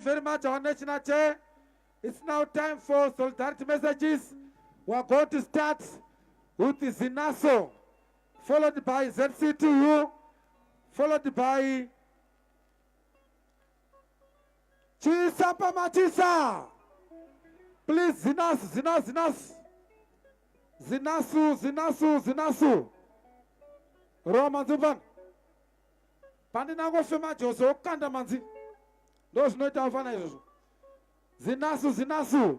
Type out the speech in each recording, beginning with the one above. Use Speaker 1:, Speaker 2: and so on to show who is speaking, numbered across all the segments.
Speaker 1: very much, our national chair. It's now time for solidarity messages. We are going to start with Zinaso, followed by ZCTU, followed by Chisapa Machisa. Please, Zinasu. Roma Zuban. Pandinago Fema Joso, Kanda Manzi. Those no Tavana. Zinasu.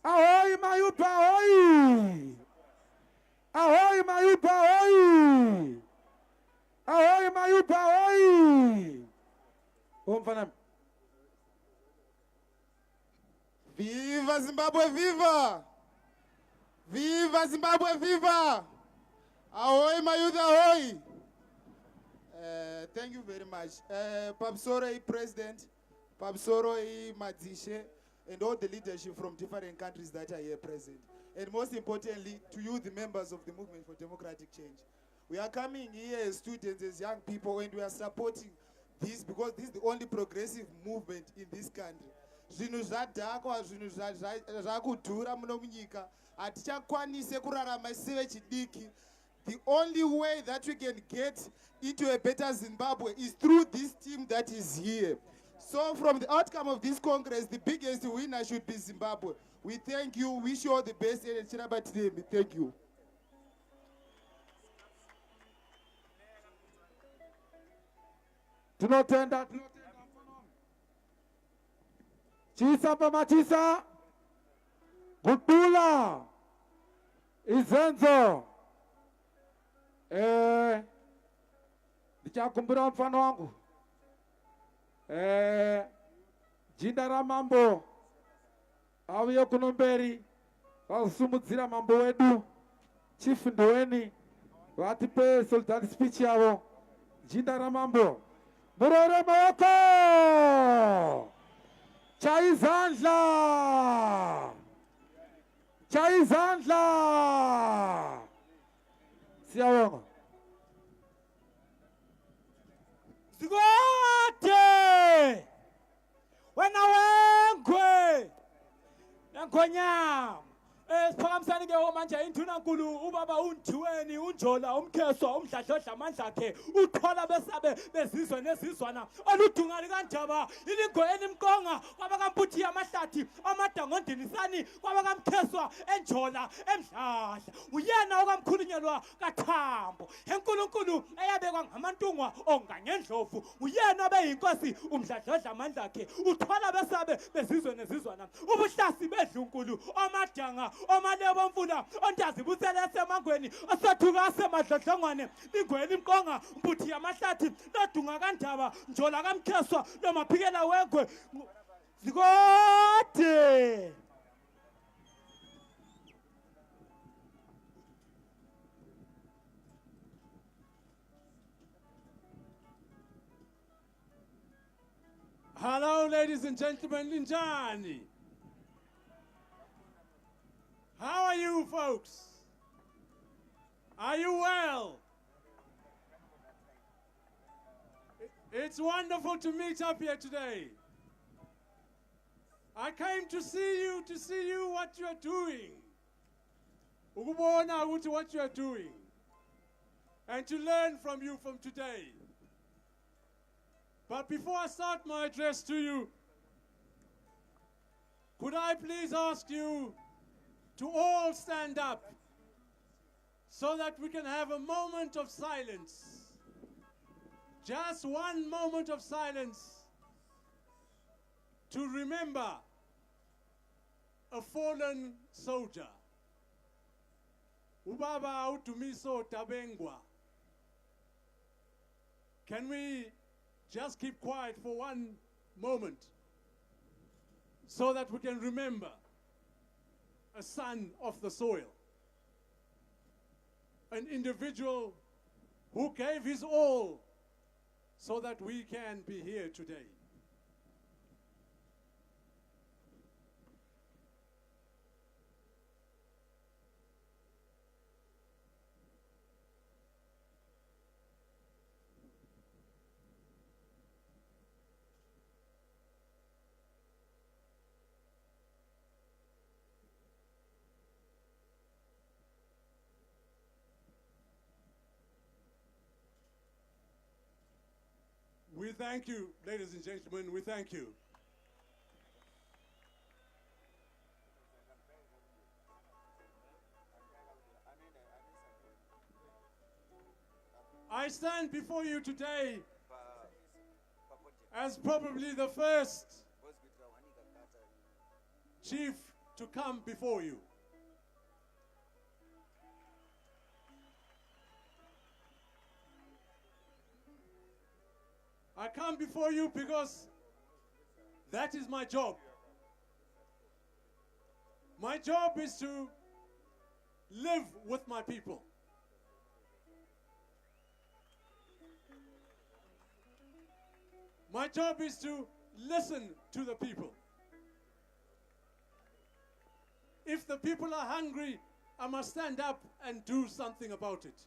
Speaker 1: Ahoy, Mayupa, ahoy! Ahoy, Mayupa, ahoy! Ahoy, Mayupa, ahoy! Fanam.
Speaker 2: Viva Zimbabwe, viva! Viva Zimbabwe, viva! Ahoy, Mayuda, ahoy! Thank you very much. Pabsoro, President, Pabsoro, Madzishe, and all the leadership from different countries that are here present. And most importantly, to you, the members of the Movement for Democratic Change. We are coming here as students, as young people, and we are supporting this because this is the only progressive movement in this country. Zvinhu zvadhakwa, zvinhu zvakudhura muno munyika, hatichakwanise kurarama sevechidiki. The only way that we can get into a better Zimbabwe is through this team that is here. So from the outcome of this Congress, the biggest winner should be Zimbabwe. We thank you, wish you all the best, and thank you.
Speaker 1: Tunotenda. Chisapa Machisa, Gutula, Izenzo. Ndichakumbira mfano wangu. Jinda ra mambo. Auye kuno mberi. Vasumudzira mambo wedu. Chief Ndoweni. Vatipe solidarity speech yavo. Jinda ra mambo. Murore maoko. Chaizandla. Siyabonga.
Speaker 3: Sigote! Wena wengwe! Yankonyama! Siphakamisani ke manje intunankulu ubaba uNthiweni uNjola umkheswa umdladlodla amandla akhe uthola besabe bezizwe nezizwana oludungani kanjaba ilingo elimkonga kwabakamputhi amahlathi amadangondini kwabakamkheswa enjola emdladla uyena okamkhulunyelwa kaThambo enkulunkulu eyabekwa ngamantungwa ongangendlovu uyena beyinkosi umdladlodla amandla akhe uthola besabe bezizwe nezizwana ubuhlasi bedlunkulu amadanga omalebo mfula ontazi buthele esemangweni asathuka asemadlodlongwane lingweni imkonga mputhi yamahlathi lodunga kandaba njola kamkheswa lomaphikela wengwe zikode.
Speaker 4: Hello, ladies and gentlemen, Linjani. How are you folks? Are you well? It's wonderful to meet up here today. I came to see you what you are doing. Ukubona ukuthi what you are doing. And to learn from you from today. But before I start my address to you, could I please ask you to all stand up so that we can have a moment of silence. Just one moment of silence to remember a fallen soldier. Ubaba uDumiso Tabengwa. Can we just keep quiet for one moment so that we can remember a son of the soil, an individual who gave his all so that we can be here today. We thank you, ladies and gentlemen, we thank you. I stand before you today as probably the first chief to come before you. I come before you because that is my job. My job is to live with my people. My job is to listen to the people. If the people are hungry, I must stand up and do something about it.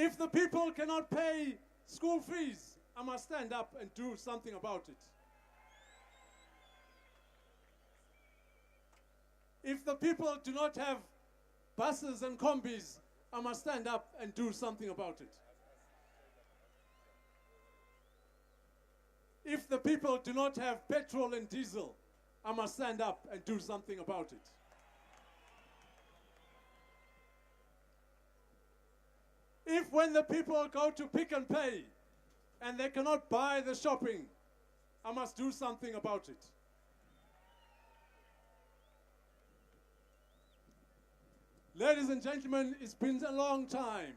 Speaker 4: If the people cannot pay school fees, I must stand up and do something about it. If the people do not have buses and combis, I must stand up and do something about it. If the people do not have petrol and diesel, I must stand up and do something about it. If when the people go to Pick and Pay and they cannot buy the shopping, I must do something about it. Ladies and gentlemen, it's been a long time.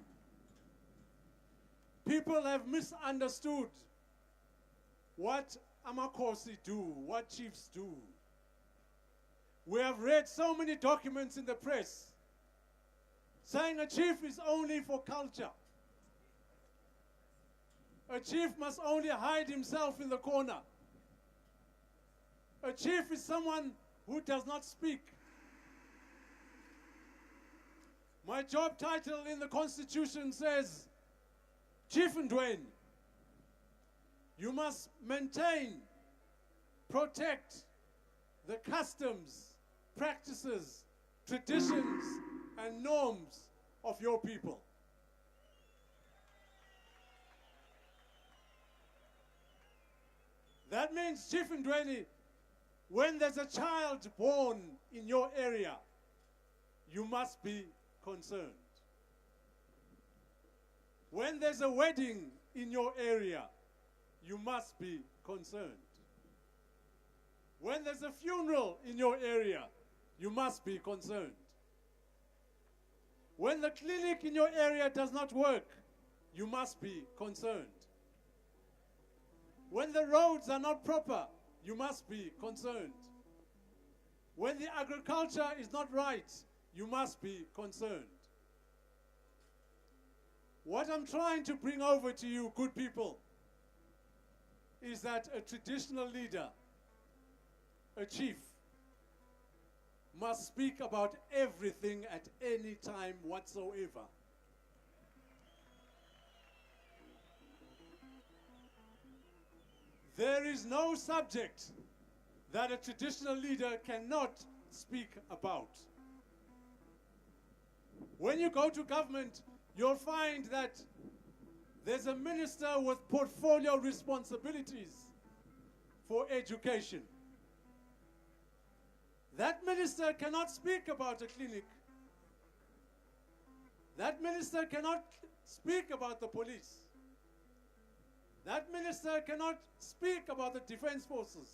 Speaker 4: People have misunderstood what Amakosi do, what chiefs do. We have read so many documents in the press saying a chief is only for culture. A chief must only hide himself in the corner. A chief is someone who does not speak. My job title in the Constitution says, Chief Ndweni, you must maintain, protect the customs, practices, traditions, and norms of your people. That means, Chief Ndweni, when there's a child born in your area, you must be concerned. When there's a wedding in your area, you must be concerned. When there's a funeral in your area, you must be concerned. When the clinic in your area does not work, you must be concerned. When the roads are not proper, you must be concerned. When the agriculture is not right, you must be concerned. What I'm trying to bring over to you, good people, is that a traditional leader, a chief, must speak about everything at any time whatsoever. There is no subject that a traditional leader cannot speak about. When you go to government, you'll find that there's a minister with portfolio responsibilities for education. That minister cannot speak about a clinic. That minister cannot speak about the police. That minister cannot speak about the defense forces.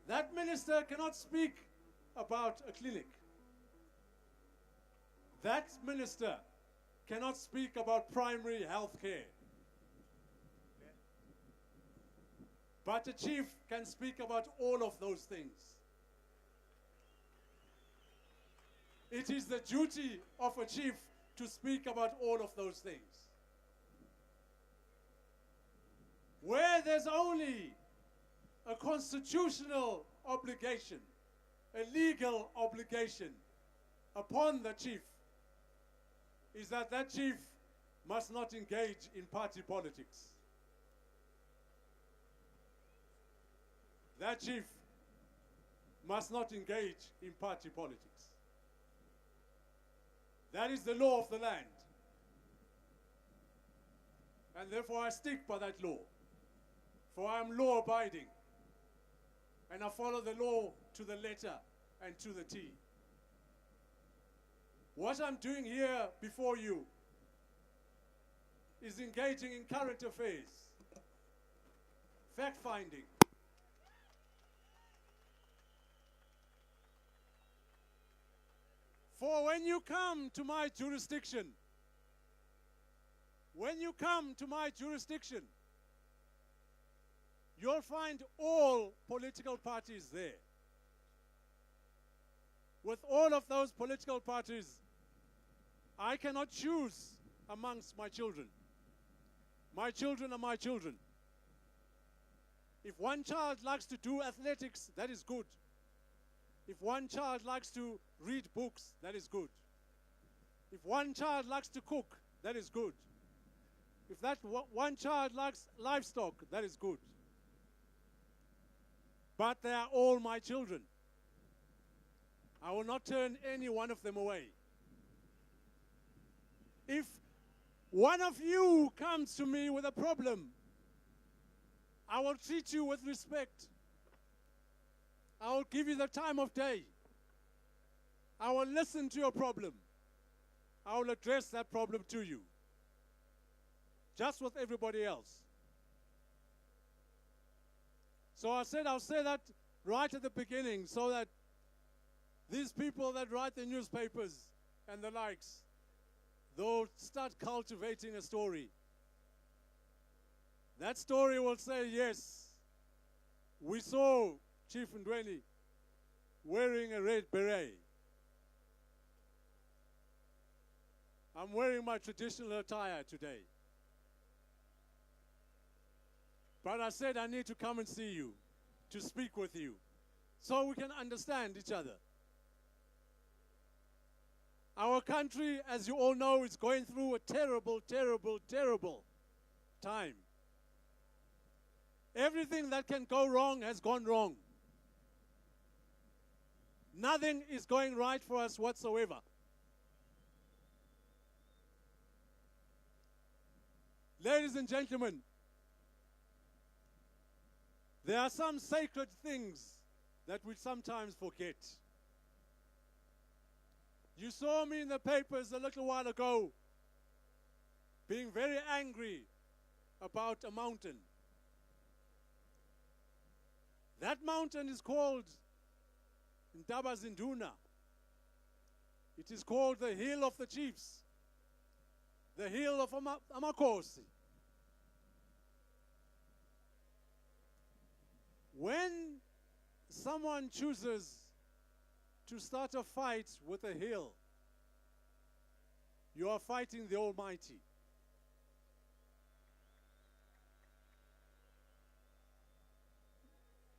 Speaker 4: That minister cannot speak about a clinic. That minister cannot speak about primary health care. But a chief can speak about all of those things. It is the duty of a chief to speak about all of those things. Where there's only a constitutional obligation, a legal obligation upon the chief, is that that chief must not engage in party politics. That chief must not engage in party politics. That is the law of the land. And therefore I stick by that law. For I am law-abiding. And I follow the law to the letter and to the T. What I'm doing here before you is engaging in current affairs, fact-finding. For when you come to my jurisdiction, you'll find all political parties there. With all of those political parties, I cannot choose amongst my children. My children are my children. If one child likes to do athletics, that is good. If one child likes to read books, that is good. If one child likes to cook, that is good. If that one child likes livestock, that is good. But they are all my children. I will not turn any one of them away. If one of you comes to me with a problem, I will treat you with respect. I will give you the time of day. I will listen to your problem. I will address that problem to you. Just with everybody else. So I said I'll say that right at the beginning so that these people that write the newspapers and the likes, they'll start cultivating a story. That story will say, yes, we saw Chief Ndweni wearing a red beret. I'm wearing my traditional attire today. But I said I need to come and see you, to speak with you, so we can understand each other. Our country, as you all know, is going through a terrible, terrible, terrible time. Everything that can go wrong has gone wrong. Nothing is going right for us whatsoever. Ladies and gentlemen, there are some sacred things that we sometimes forget. You saw me in the papers a little while ago being very angry about a mountain. That mountain is called Ntaba Zinduna. It is called the Hill of the Chiefs, the Hill of Amakosi. When someone chooses to start a fight with a hill, you are fighting the Almighty.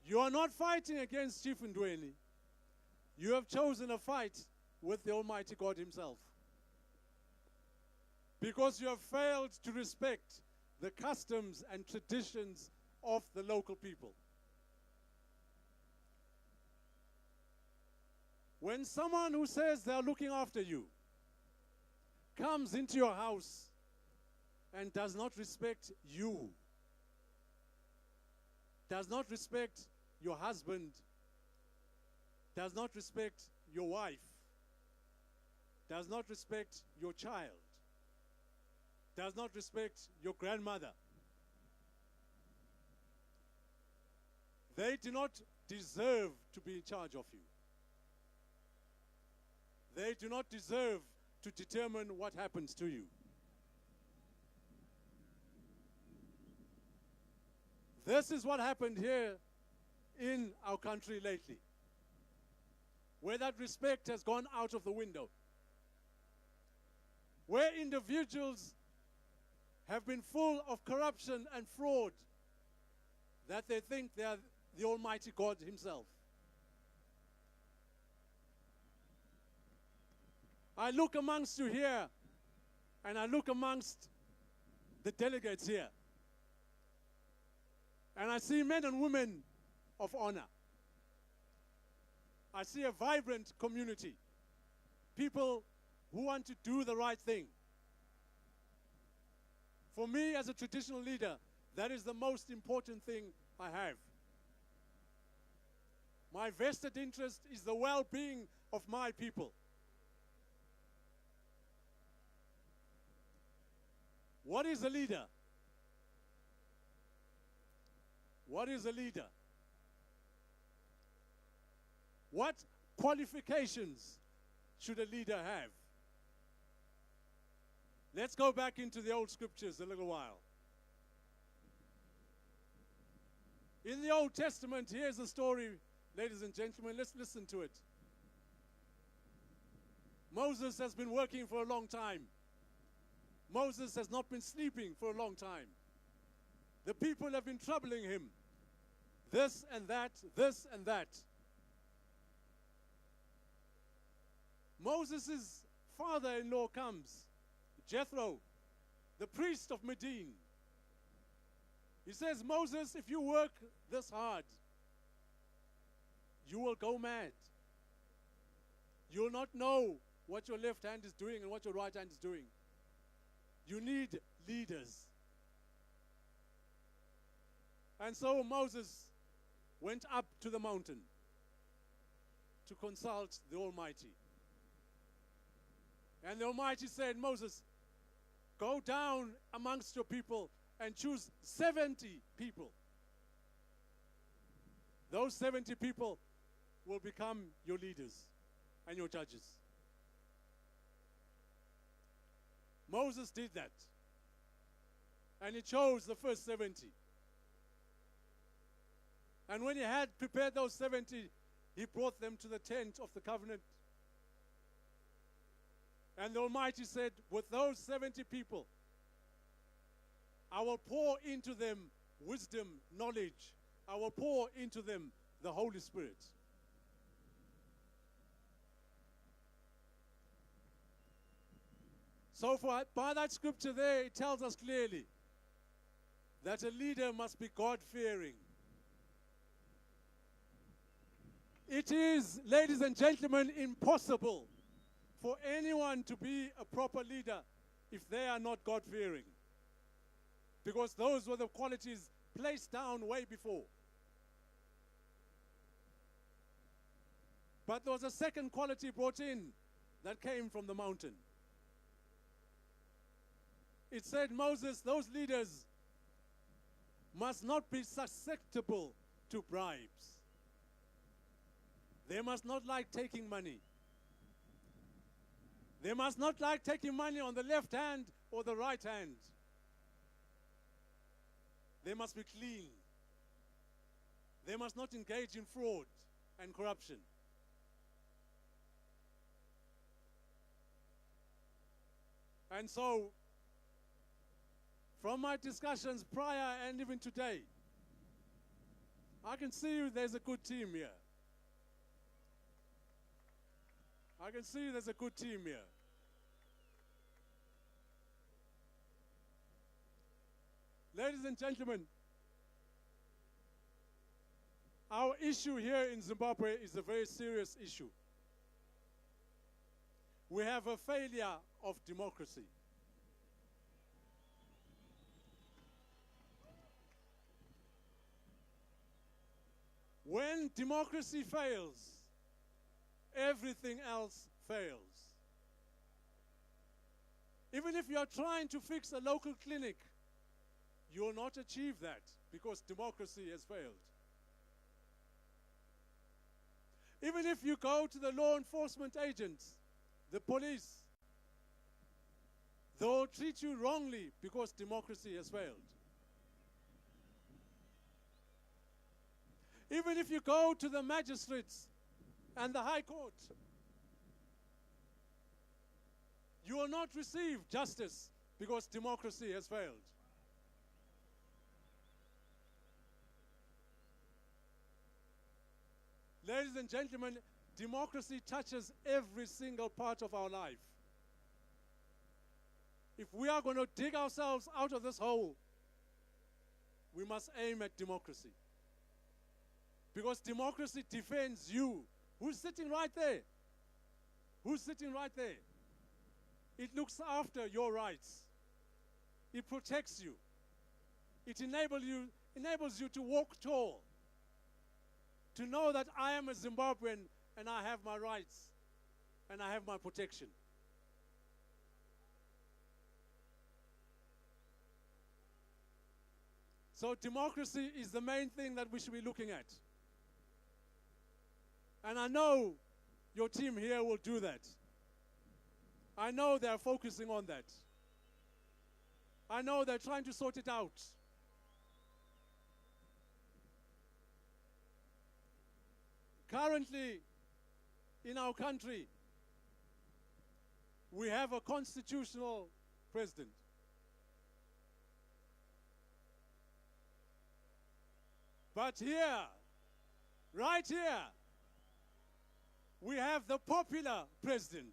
Speaker 4: You are not fighting against Chief Ndweni. You have chosen a fight with the Almighty God Himself. Because you have failed to respect the customs and traditions of the local people. When someone who says they are looking after you comes into your house and does not respect you, does not respect your husband, does not respect your wife, does not respect your child, does not respect your grandmother, they do not deserve to be in charge of you. They do not deserve to determine what happens to you. This is what happened here in our country lately, where that respect has gone out of the window, where individuals have been full of corruption and fraud that they think they are the Almighty God Himself. I look amongst you here, and I look amongst the delegates here, and I see men and women of honor. I see a vibrant community, people who want to do the right thing. For me, as a traditional leader, that is the most important thing I have. My vested interest is the well-being of my people. What is a leader? What is a leader? What qualifications should a leader have? Let's go back into the old scriptures a little while. In the Old Testament, here's a story, ladies and gentlemen. Let's listen to it. Moses has been working for a long time. Moses has not been sleeping for a long time. The people have been troubling him. This and that, this and that. Moses' father-in-law comes, Jethro, the priest of Midian. He says, Moses, if you work this hard, you will go mad. You will not know what your left hand is doing and what your right hand is doing. You need leaders. And so Moses went up to the mountain to consult the Almighty. And the Almighty said, Moses, go down amongst your people and choose 70 people. Those 70 people will become your leaders and your judges. Moses did that. And he chose the first 70. And when he had prepared those 70, he brought them to the tent of the covenant. And the Almighty said, with those 70 people, I will pour into them wisdom, knowledge. I will pour into them the Holy Spirit. So by that scripture there, it tells us clearly that a leader must be God-fearing. It is, ladies and gentlemen, impossible for anyone to be a proper leader if they are not God-fearing. Because those were the qualities placed down way before. But there was a second quality brought in that came from the mountain. It said, Moses, those leaders must not be susceptible to bribes. They must not like taking money. They must not like taking money on the left hand or the right hand. They must be clean. They must not engage in fraud and corruption. And so, from my discussions prior and even today, I can see there's a good team here. I can see there's a good team here. Ladies and gentlemen, our issue here in Zimbabwe is a very serious issue. We have a failure of democracy. When democracy fails, everything else fails. Even if you are trying to fix a local clinic, you will not achieve that because democracy has failed. Even if you go to the law enforcement agents, the police, they will treat you wrongly because democracy has failed. Even if you go to the magistrates and the High Court, you will not receive justice because democracy has failed. Ladies and gentlemen, democracy touches every single part of our life. If we are going to dig ourselves out of this hole, we must aim at democracy. Because democracy defends you. Who's sitting right there? Who's sitting right there? It looks after your rights. It protects you. It enables you to walk tall, to know that I am a Zimbabwean and I have my rights and I have my protection. So democracy is the main thing that we should be looking at. And I know your team here will do that. I know they're focusing on that. I know they're trying to sort it out. Currently, in our country, we have a constitutional president. But here, right here, we have the popular president.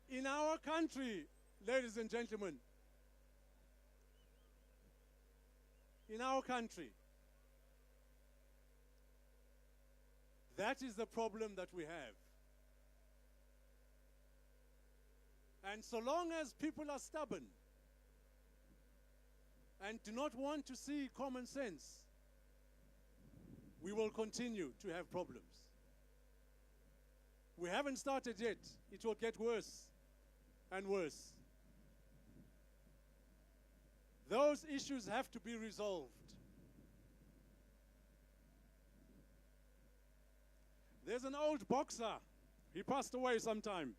Speaker 4: In our country, ladies and gentlemen, in our country, that is the problem that we have. And so long as people are stubborn and do not want to see common sense, we will continue to have problems. We haven't started yet. It will get worse and worse. Those issues have to be resolved. There's an old boxer. He passed away sometime.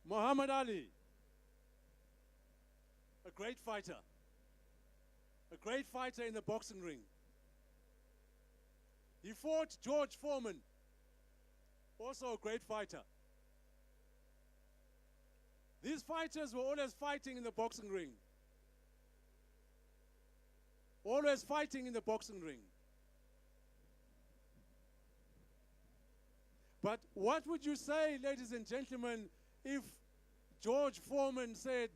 Speaker 4: Muhammad Ali, a great fighter in the boxing ring. He fought George Foreman, also a great fighter. These fighters were always fighting in the boxing ring. Always fighting in the boxing ring. But what would you say, ladies and gentlemen, if George Foreman said,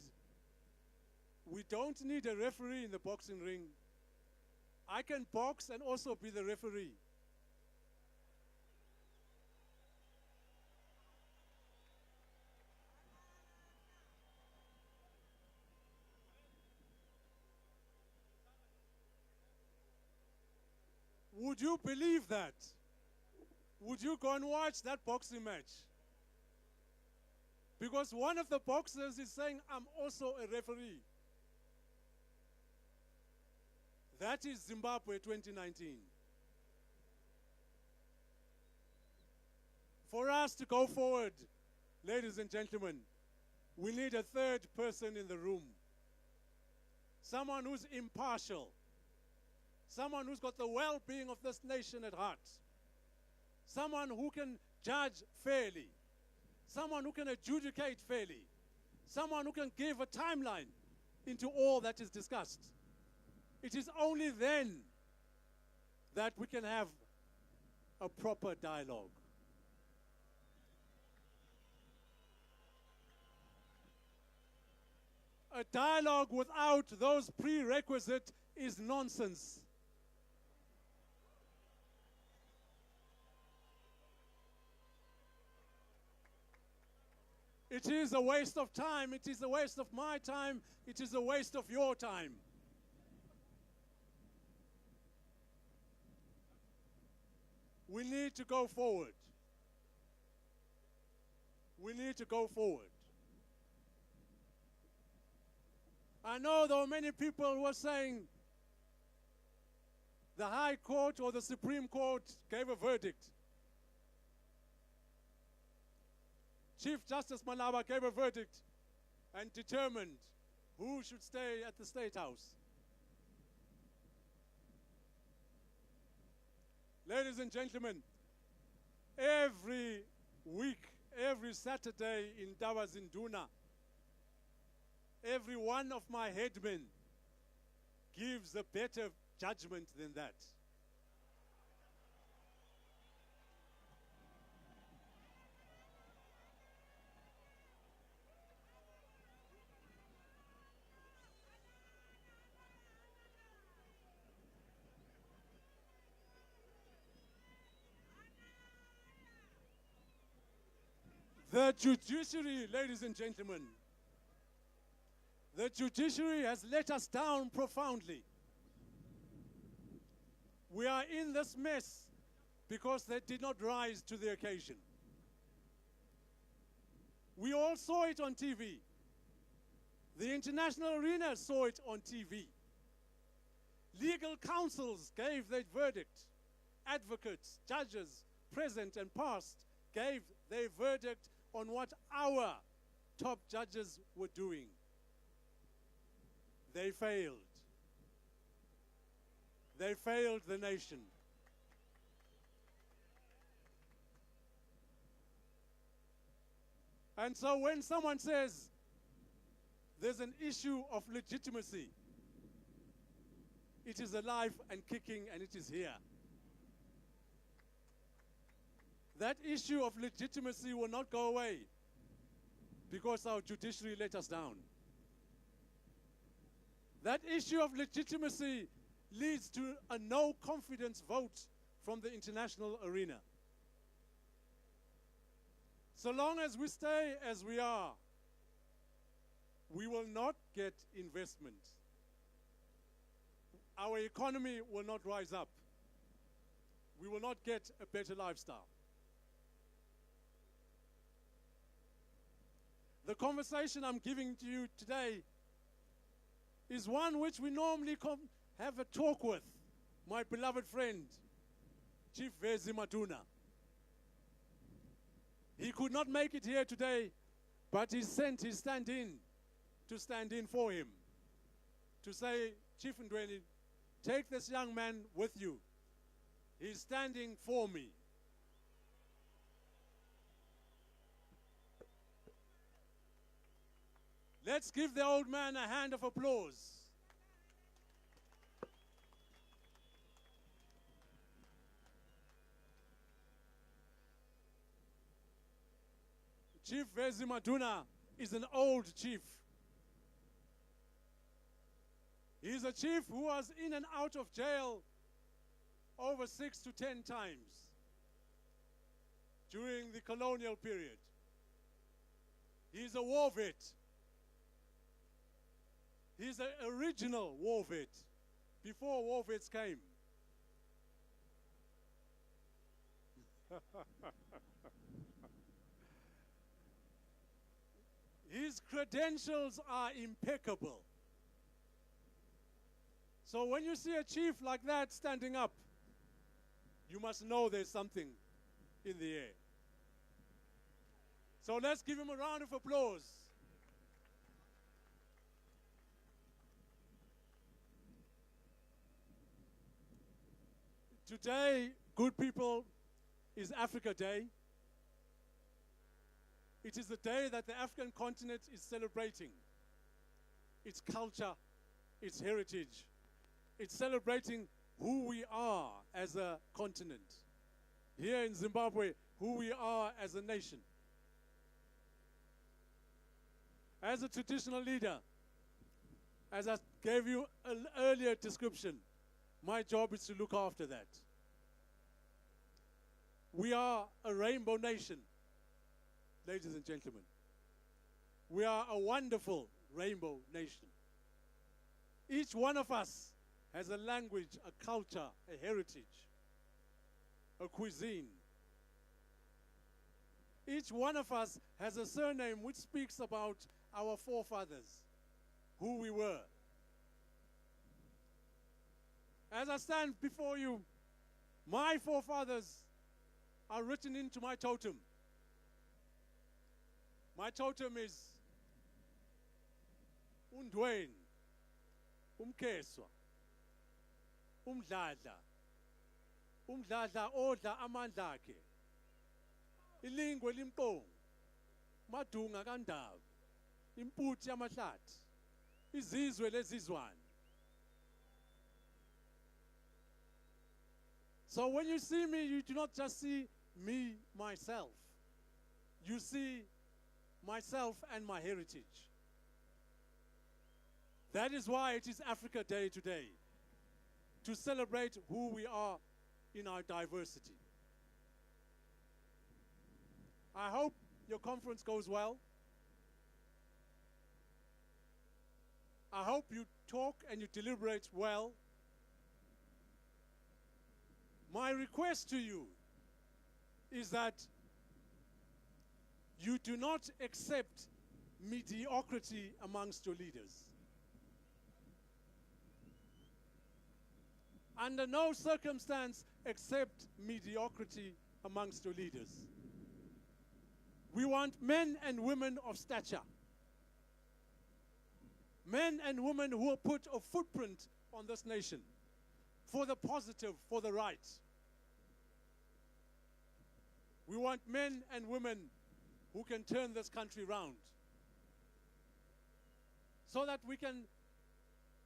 Speaker 4: we don't need a referee in the boxing ring. I can box and also be the referee. Would you believe that? Would you go and watch that boxing match? Because one of the boxers is saying, I'm also a referee. That is Zimbabwe 2019. For us to go forward, ladies and gentlemen, we need a third person in the room. Someone who's impartial. Someone who's got the well-being of this nation at heart. Someone who can judge fairly. Someone who can adjudicate fairly. Someone who can give a timeline into all that is discussed. It is only then that we can have a proper dialogue. A dialogue without those prerequisites is nonsense. It is a waste of time. It is a waste of my time. It is a waste of your time. We need to go forward. We need to go forward. I know there were many people who were saying the High Court or the Supreme Court gave a verdict. Chief Justice Malaba gave a verdict and determined who should stay at the State House. Ladies and gentlemen, every week, every Saturday in Dawazinduna, every one of my headmen gives a better judgment than that. The judiciary, ladies and gentlemen, the judiciary has let us down profoundly. We are in this mess because they did not rise to the occasion. We all saw it on TV. The international arena saw it on TV. Legal counsels gave their verdict. Advocates, judges, present and past, gave their verdict on what our top judges were doing. They failed. They failed the nation. And so when someone says there's an issue of legitimacy, it is alive and kicking, and it is here. That issue of legitimacy will not go away because our judiciary let us down. That issue of legitimacy leads to a no confidence vote from the international arena. So long as we stay as we are, we will not get investment. Our economy will not rise up. We will not get a better lifestyle. The conversation I'm giving to you today is one which we normally have a talk with my beloved friend, Chief Vezi Maduna. He could not make it here today, but he sent his stand-in to stand in for him, to say, Chief Ndweni, take this young man with you. He's standing for me. Let's give the old man a hand of applause. Chief Vezi Maduna is an old chief. He's a chief who was in and out of jail over 6 to 10 times during the colonial period. He's a war vet. He's an original war vet, before war vets came. His credentials are impeccable. So when you see a chief like that standing up, you must know there's something in the air. So let's give him a round of applause. Today, good people, is Africa Day. It is the day that the African continent is celebrating its culture, its heritage. It's celebrating who we are as a continent. Here in Zimbabwe, who we are as a nation. As a traditional leader, as I gave you an earlier description, my job is to look after that. We are a rainbow nation, ladies and gentlemen. We are a wonderful rainbow nation. Each one of us has a language, a culture, a heritage, a cuisine. Each one of us has a surname which speaks about our forefathers, who we were. As I stand before you, my forefathers are written into my totem. My totem is uNdweni, uMkeswa, uMdladla, uMdladla odla amandla akhe, ilingwe limpongo, madunga kaNdaba, imputhi yamahlathi, izizwe lezizwane. So when you see me, you do not just see me, myself. You see myself and my heritage. That is why it is Africa Day today, to celebrate who we are in our diversity. I hope your conference goes well. I hope you talk and you deliberate well. My request to you is that you do not accept mediocrity amongst your leaders. Under no circumstance accept mediocrity amongst your leaders. We want men and women of stature. Men and women who will put a footprint on this nation for the positive, for the right. We want men and women who can turn this country round so that we can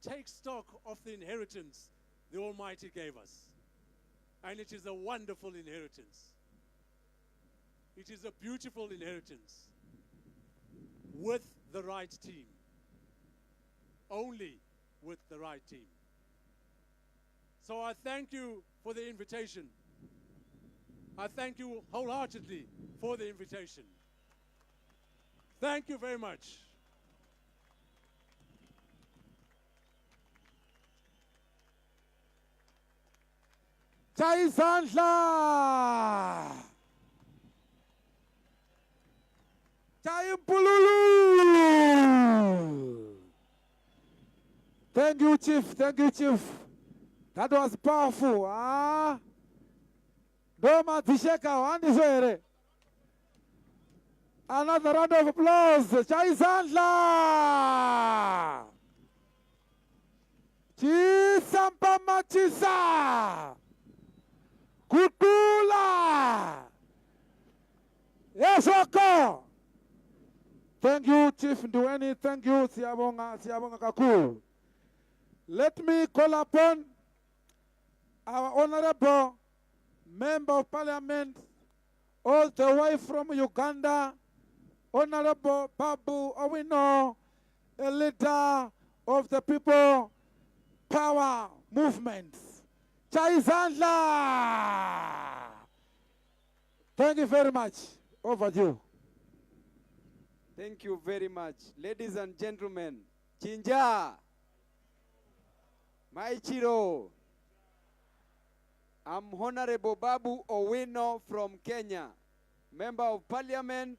Speaker 4: take stock of the inheritance the Almighty gave us. And it is a wonderful inheritance. It is a beautiful inheritance with the right team. Only with the right team. So I thank you for the invitation. I thank you wholeheartedly for the invitation. Thank you very much.
Speaker 1: Chaisandla! Chaimpululu! Thank you, Chief. Thank you, Chief. That was powerful. Doma Tisheka, Wandiswere. Another round of applause. Chaisandla! Chisampa Machisa! Kutula! Yes, Oko! Thank you, Chief Nduweni. Thank you, Siyabonga Kakul. Let me call upon our Honorable Member of Parliament, all the way from Uganda, Honorable Babu Owino, a leader of the People Power Movement. Chaisandla! Thank you very much. Over to you.
Speaker 5: Thank you very much. Ladies and gentlemen, Chinja, Maichiro, I'm Honorable Babu Owino from Kenya, Member of Parliament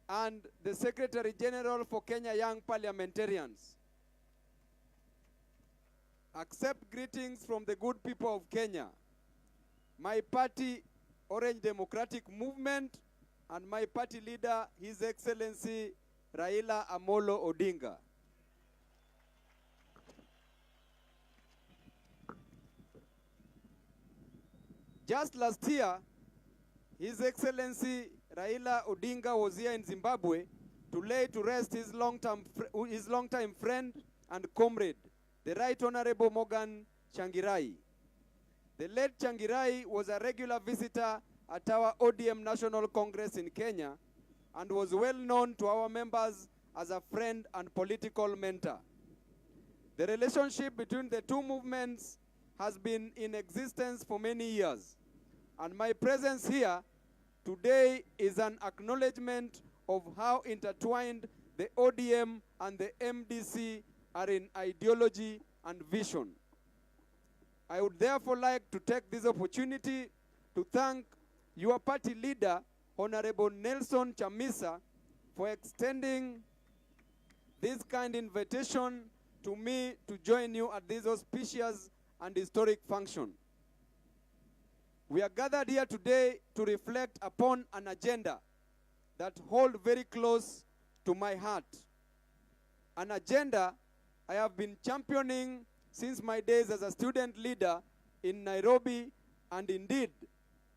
Speaker 5: and the Secretary General for Kenya Young Parliamentarians. Accept greetings from the good people of Kenya. My party, Orange Democratic Movement, and my party leader, His Excellency Raila Amolo Odinga. Just last year, His Excellency Raila Odinga was here in Zimbabwe to lay to rest his long-time friend and comrade, the Right Honorable Morgan Changirai. The late Changirai was a regular visitor at our ODM National Congress in Kenya and was well known to our members as a friend and political mentor. The relationship between the two movements has been in existence for many years, and my presence here today is an acknowledgement of how intertwined the ODM and the MDC are in ideology and vision. I would therefore like to take this opportunity to thank your party leader, Honorable Nelson Chamisa, for extending this kind invitation to me to join you at this auspicious and historic function. We are gathered here today to reflect upon an agenda that holds very close to my heart. An agenda I have been championing since my days as a student leader in Nairobi, and indeed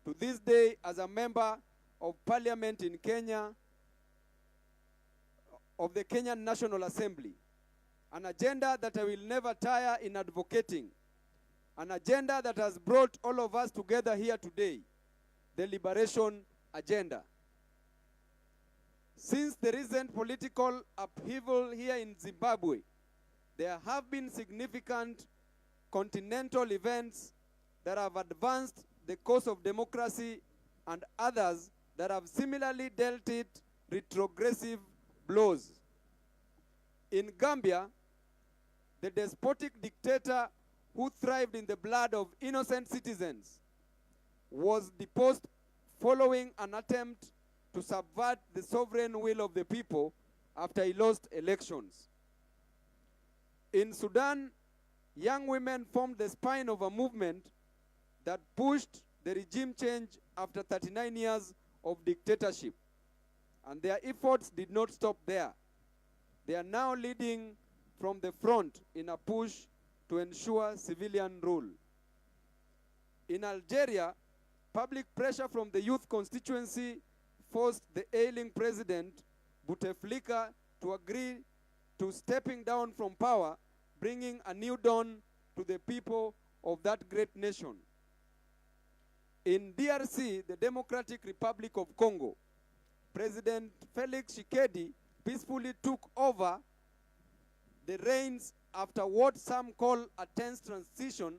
Speaker 5: to this day as a member of Parliament in Kenya, of the Kenyan National Assembly. An agenda that I will never tire in advocating. an agenda that has brought all of us together here today, the liberation agenda. Since the recent political upheaval here in Zimbabwe, there have been significant continental events that have advanced the cause of democracy and others that have similarly dealt it retrogressive blows. In Gambia, the despotic dictator who thrived in the blood of innocent citizens was deposed following an attempt to subvert the sovereign will of the people after he lost elections. In Sudan, young women formed the spine of a movement that pushed the regime change after 39 years of dictatorship. And their efforts did not stop there. They are now leading from the front in a push to ensure civilian rule. In Algeria, public pressure from the youth constituency forced the ailing president, Bouteflika, to agree to stepping down from power, bringing a new dawn to the people of that great nation. In DRC, the Democratic Republic of Congo, President Felix Tshisekedi peacefully took over the reins after what some call a tense transition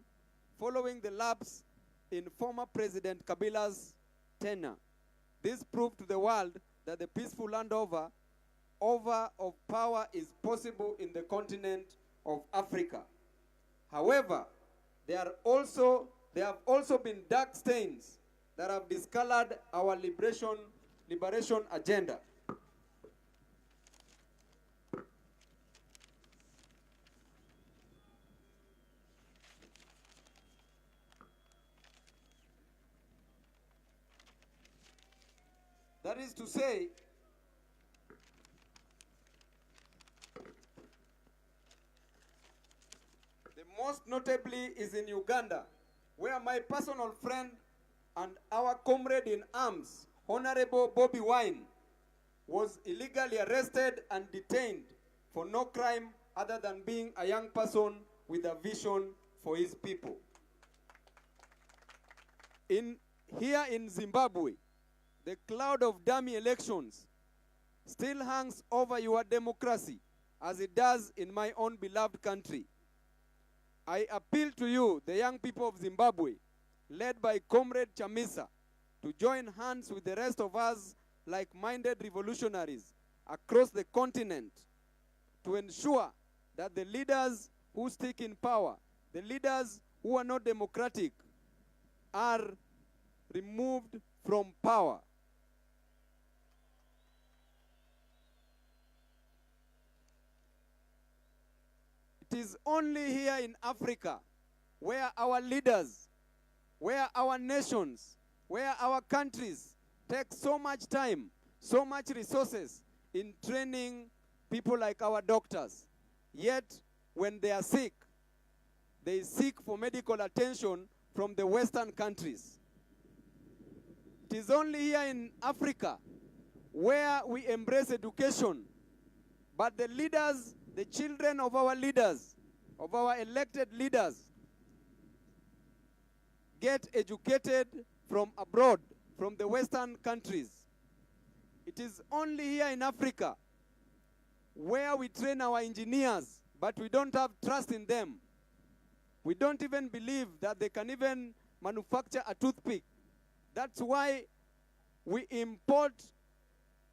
Speaker 5: following the lapse in former President Kabila's tenure. This proved to the world that the peaceful handover of power is possible in the continent of Africa. However, there have also been dark stains that have discolored our liberation agenda. That is to say, the most notably is in Uganda, where my personal friend and our comrade in arms, Honorable Bobby Wine, was illegally arrested and detained for no crime other than being a young person with a vision for his people. Here in Zimbabwe, the cloud of dummy elections still hangs over your democracy as it does in my own beloved country. I appeal to you, the young people of Zimbabwe, led by Comrade Chamisa, to join hands with the rest of us like-minded revolutionaries across the continent to ensure that the leaders who stick in power, the leaders who are not democratic, are removed from power. It is only here in Africa where our leaders, where our nations, where our countries take so much time, so much resources in training people like our doctors. Yet, when they are sick, they seek for medical attention from the Western countries. It is only here in Africa where we embrace education, but the leaders, the children of our leaders, of our elected leaders, get educated from abroad, from the Western countries. It is only here in Africa where we train our engineers, but we don't have trust in them. We don't even believe that they can even manufacture a toothpick. That's why we import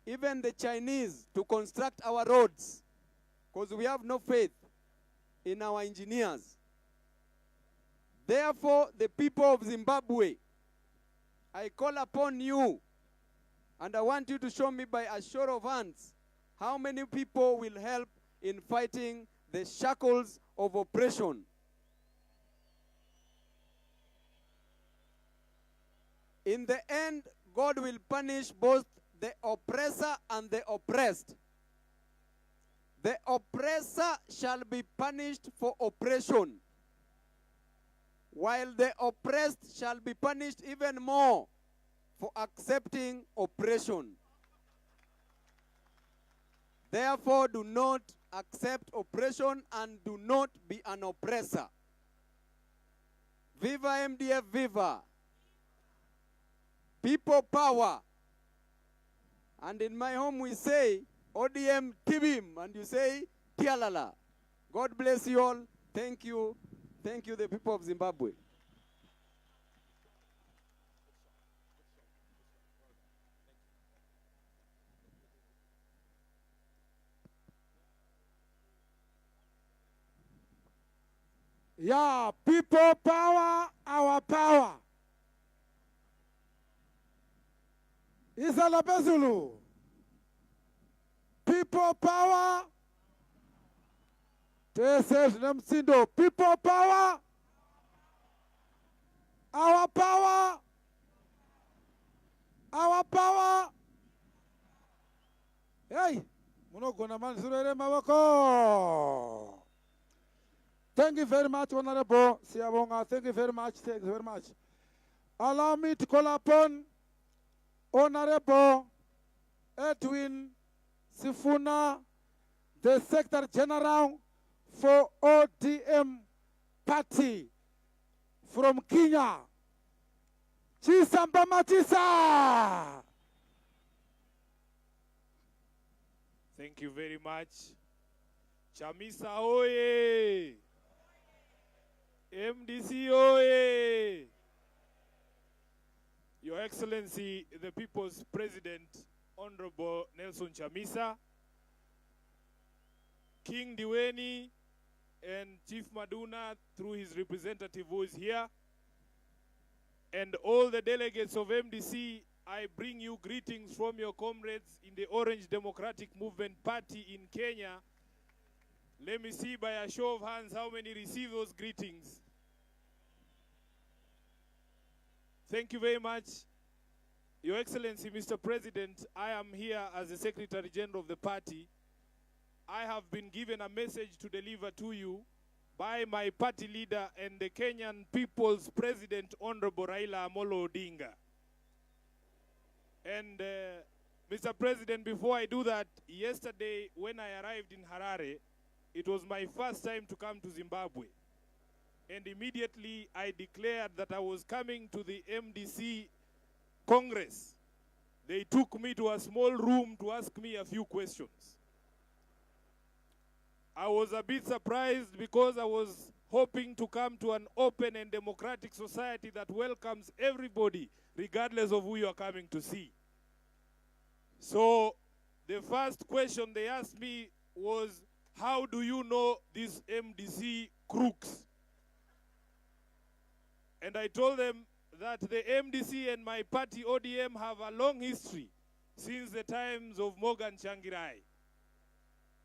Speaker 5: even the Chinese to construct our roads, because we have no faith in our engineers. Therefore, the people of Zimbabwe, I call upon you, and I want you to show me by a show of hands how many people will help in fighting the shackles of oppression. In the end, God will punish both the oppressor and the oppressed. The oppressor shall be punished for oppression, while the oppressed shall be punished even more for accepting oppression. Therefore, do not accept oppression and do not be an oppressor. Viva MDF, viva. People power. And in my home we say, ODM Tibim, and you say, Tialala. God bless you all. Thank you. Thank you, the people of Zimbabwe.
Speaker 1: Yeah, people power, our power. Izala Bezulu. People power. People power. Our power. Our power. Hey, munogona manzurere maboko. Thank you very much, Honorable Siabonga. Thank you very much. Thank you very much. Allow me to call upon Honorable Edwin Sifuna, the Secretary General for ODM Party from Kenya. Chisamba Matisa.
Speaker 6: Thank you very much. Chamisa oye! MDC oye! Your Excellency, the People's President, Honorable Nelson Chamisa, King Diweni, and Chief Maduna, through his representative who is here, and all the delegates of MDC, I bring you greetings from your comrades in the Orange Democratic Movement Party in Kenya. Let me see by a show of hands how many receive those greetings. Thank you very much. Your Excellency, Mr. President, I am here as the Secretary General of the party. I have been given a message to deliver to you by my party leader and the Kenyan People's President, Honorable Raila Amolo Odinga. And Mr. President, before I do that, yesterday when I arrived in Harare, it was my first time to come to Zimbabwe. And immediately I declared that I was coming to the MDC Congress. They took me to a small room to ask me a few questions. I was a bit surprised because I was hoping to come to an open and democratic society that welcomes everybody, regardless of who you are coming to see. So the first question they asked me was, how do you know these MDC crooks? And I told them that the MDC and my party ODM have a long history since the times of Morgan Changirai.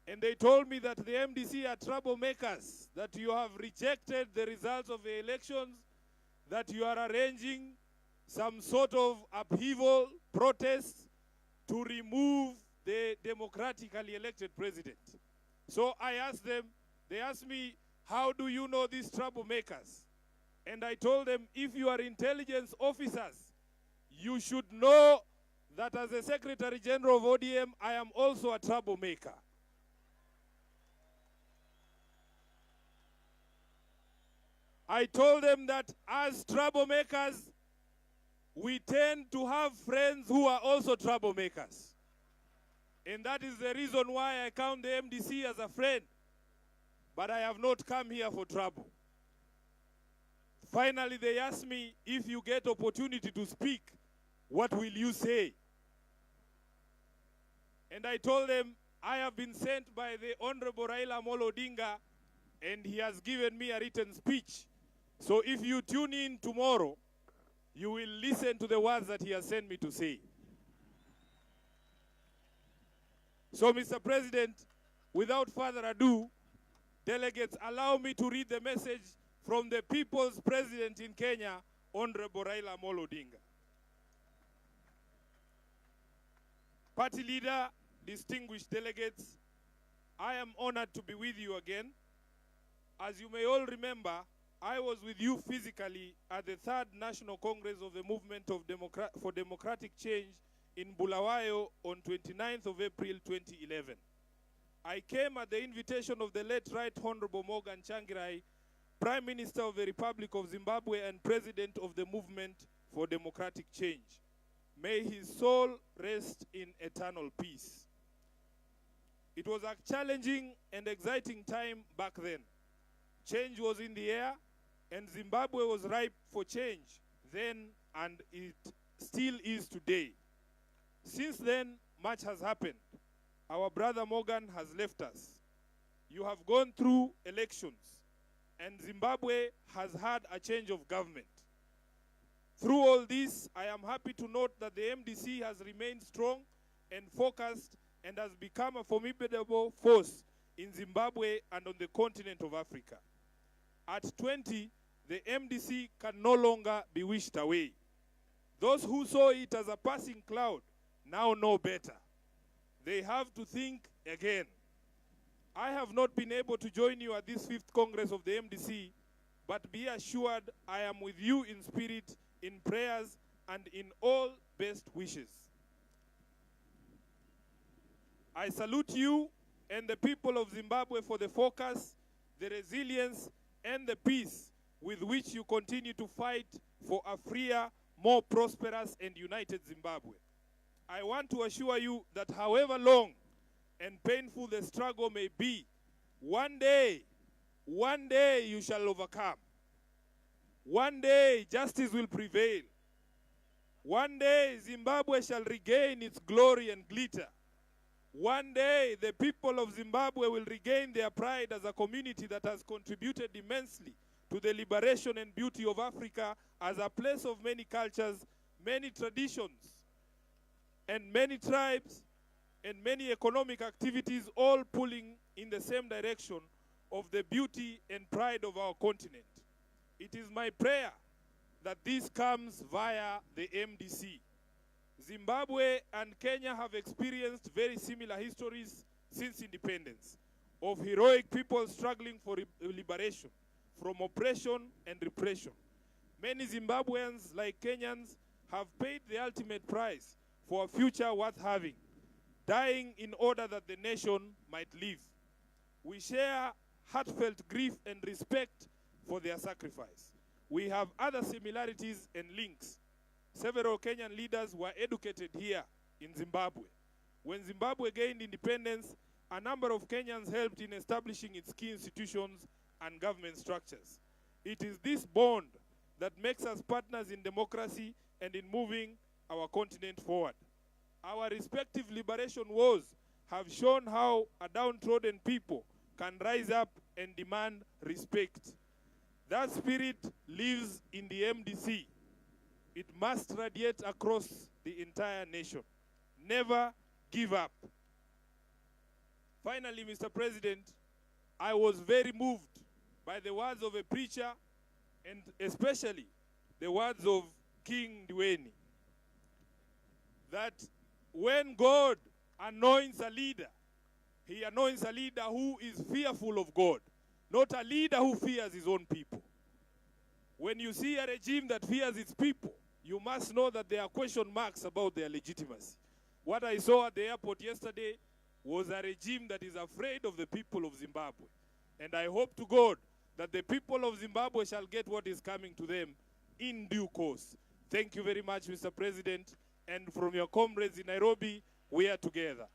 Speaker 6: And they told me that the MDC are troublemakers, that you have rejected the results of the elections, that you are arranging some sort of upheaval, protest, to remove the democratically elected president. So I asked them, they asked me, how do you know these troublemakers? And I told them, if you are intelligence officers, you should know that as a Secretary General of ODM, I am also a troublemaker. I told them that as troublemakers, we tend to have friends who are also troublemakers. And that is the reason why I count the MDC as a friend. But I have not come here for trouble. Finally, they asked me, if you get opportunity to speak, what will you say? And I told them, I have been sent by the Honorable Raila Amolo Odinga, and he has given me a written speech. So if you tune in tomorrow, you will listen to the words that he has sent me to say. So, Mr. President, without further ado, delegates, allow me to read the message from the People's President in Kenya, Honorable Raila Amolo Odinga. Party leader, distinguished delegates, I am honored to be with you again. As you may all remember, I was with you physically at the 3rd National Congress of the Movement for Democratic Change in Bulawayo on 29th of April 2011. I came at the invitation of the late Right Honorable Morgan Changirai Prime Minister of the Republic of Zimbabwe and President of the Movement for Democratic Change. May his soul rest in eternal peace. It was a challenging and exciting time back then. Change was in the air, and Zimbabwe was ripe for change then, and it still is today. Since then, much has happened. Our brother Morgan has left us. You have gone through elections, and Zimbabwe has had a change of government. Through all this, I am happy to note that the MDC has remained strong and focused and has become a formidable force in Zimbabwe and on the continent of Africa. At 20, the MDC can no longer be wished away. Those who saw it as a passing cloud now know better. They have to think again. I have not been able to join you at this 5th Congress of the MDC, but be assured I am with you in spirit, in prayers, and in all best wishes. I salute you and the people of Zimbabwe for the focus, the resilience, and the peace with which you continue to fight for a freer, more prosperous, and united Zimbabwe. I want to assure you that however long and painful the struggle may be, one day you shall overcome. One day justice will prevail. One day Zimbabwe shall regain its glory and glitter. One day the people of Zimbabwe will regain their pride as a community that has contributed immensely to the liberation and beauty of Africa as a place of many cultures, many traditions, and many tribes, and many economic activities, all pulling in the same direction of the beauty and pride of our continent. It is my prayer that this comes via the MDC. Zimbabwe and Kenya have experienced very similar histories since independence, of heroic people struggling for liberation from oppression and repression. Many Zimbabweans, like Kenyans, have paid the ultimate price for a future worth having, dying in order that the nation might live. We share heartfelt grief and respect for their sacrifice. We have other similarities and links. Several Kenyan leaders were educated here in Zimbabwe. When Zimbabwe gained independence, a number of Kenyans helped in establishing its key institutions and government structures. It is this bond that makes us partners in democracy and in moving our continent forward. Our respective liberation wars have shown how a downtrodden people can rise up and demand respect. That spirit lives in the MDC. It must radiate across the entire nation. Never give up. Finally, Mr. President, I was very moved by the words of a preacher, and especially the words of King Dwayne, that when God anoints a leader, he anoints a leader who is fearful of God, not a leader who fears his own people. When you see a regime that fears its people, you must know that there are question marks about their legitimacy. What I saw at the airport yesterday was a regime that is afraid of the people of Zimbabwe. And I hope to God that the people of Zimbabwe shall get what is coming to them in due course. Thank you very much, Mr. President. And from your comrades in Nairobi, we are together.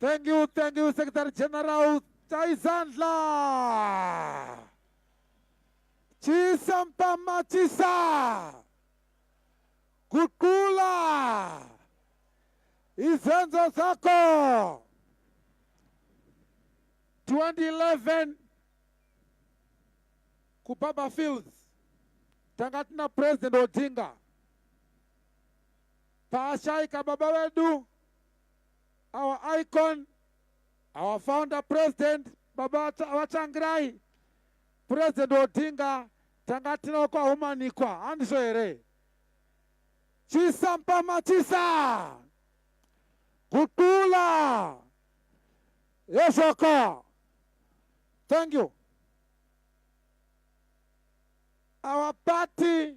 Speaker 1: Thank you, Secretary General Chaizandla. Chisampa Machisa. Kukula. Izenzo Sako. 2011. Kupaba Fields. Tangatina President Odinga. Pashai Kababawedu. Our icon, our founder president, Baba Wachangrai, President Odinga, Tangatina kwa humanikwa, andisho ere. Chisampa Machisa. Kutula. Yeshaka. Thank you. Our party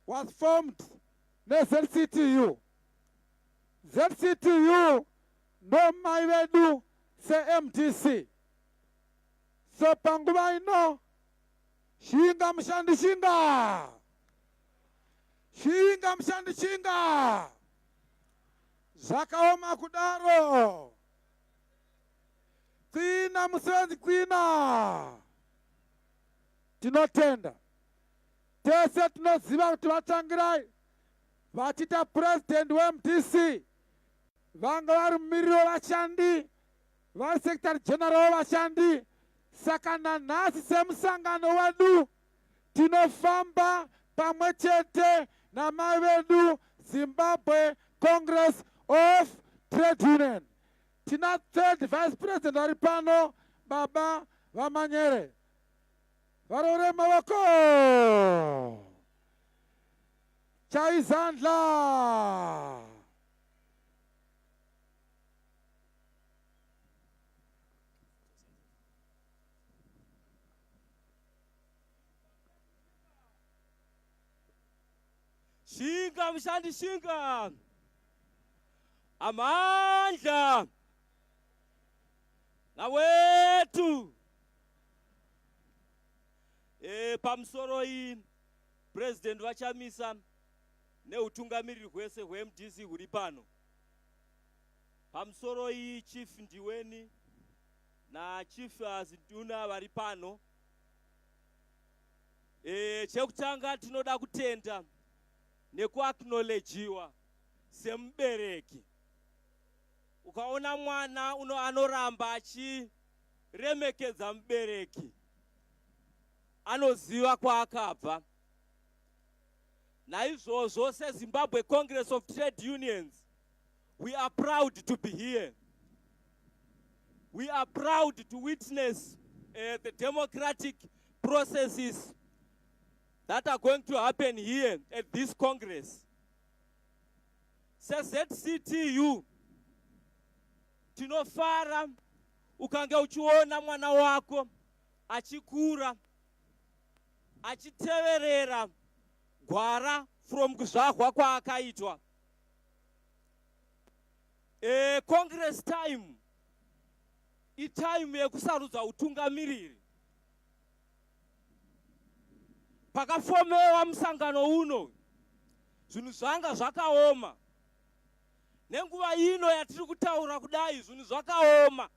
Speaker 1: was formed na ZCTU. ZCTU no maiwedu se MDC. So panguba ino shinga mshandi shinga. Shinga mshandi shinga. Zakaoma kudaro. Kwina musezi kwina. Tinotenda. Tese tunoziva kuti vatangirai vachita president weMDC vanga vari mumiriri wevashandi vari secretary general wevashandi. Saka nanhasi semusangano wedu tinofamba pamwe chete namai vedu Zimbabwe Congress of Trade Union. Tina third vice president vari pano baba Vamanyere. Varore mavoko. Chaizandla.
Speaker 3: Shinga mshandi shinga. Amandla. Nawetu. Pamsoro president vachamisa neutungamiriri hwese hweMDC huri pano. Pamsoro chief ndiweni na chief ziduna vari pano. Chekutanga tinoda kutenda nekuacknowledgiwa semubereki. Ukaona mwana anoramba achiremekedza mubereki, anoziva kwaakabva. Naizvozvo seZimbabwe Congress of Trade Unions, we are proud to be here. We are proud to witness the democratic processes that are going to happen here at this Congress. ZCTU, tinofara ukange uchiona mwana wako achikura achiteverera gwara from kuzvarwa kwaakaitwa. Congress time itime yekusarudza utungamiriri. Pakafomewa musangano uno zvinhu zvanga zvakaoma. Nenguva ino yatiri kutaura kudai zvinhu zvakaoma.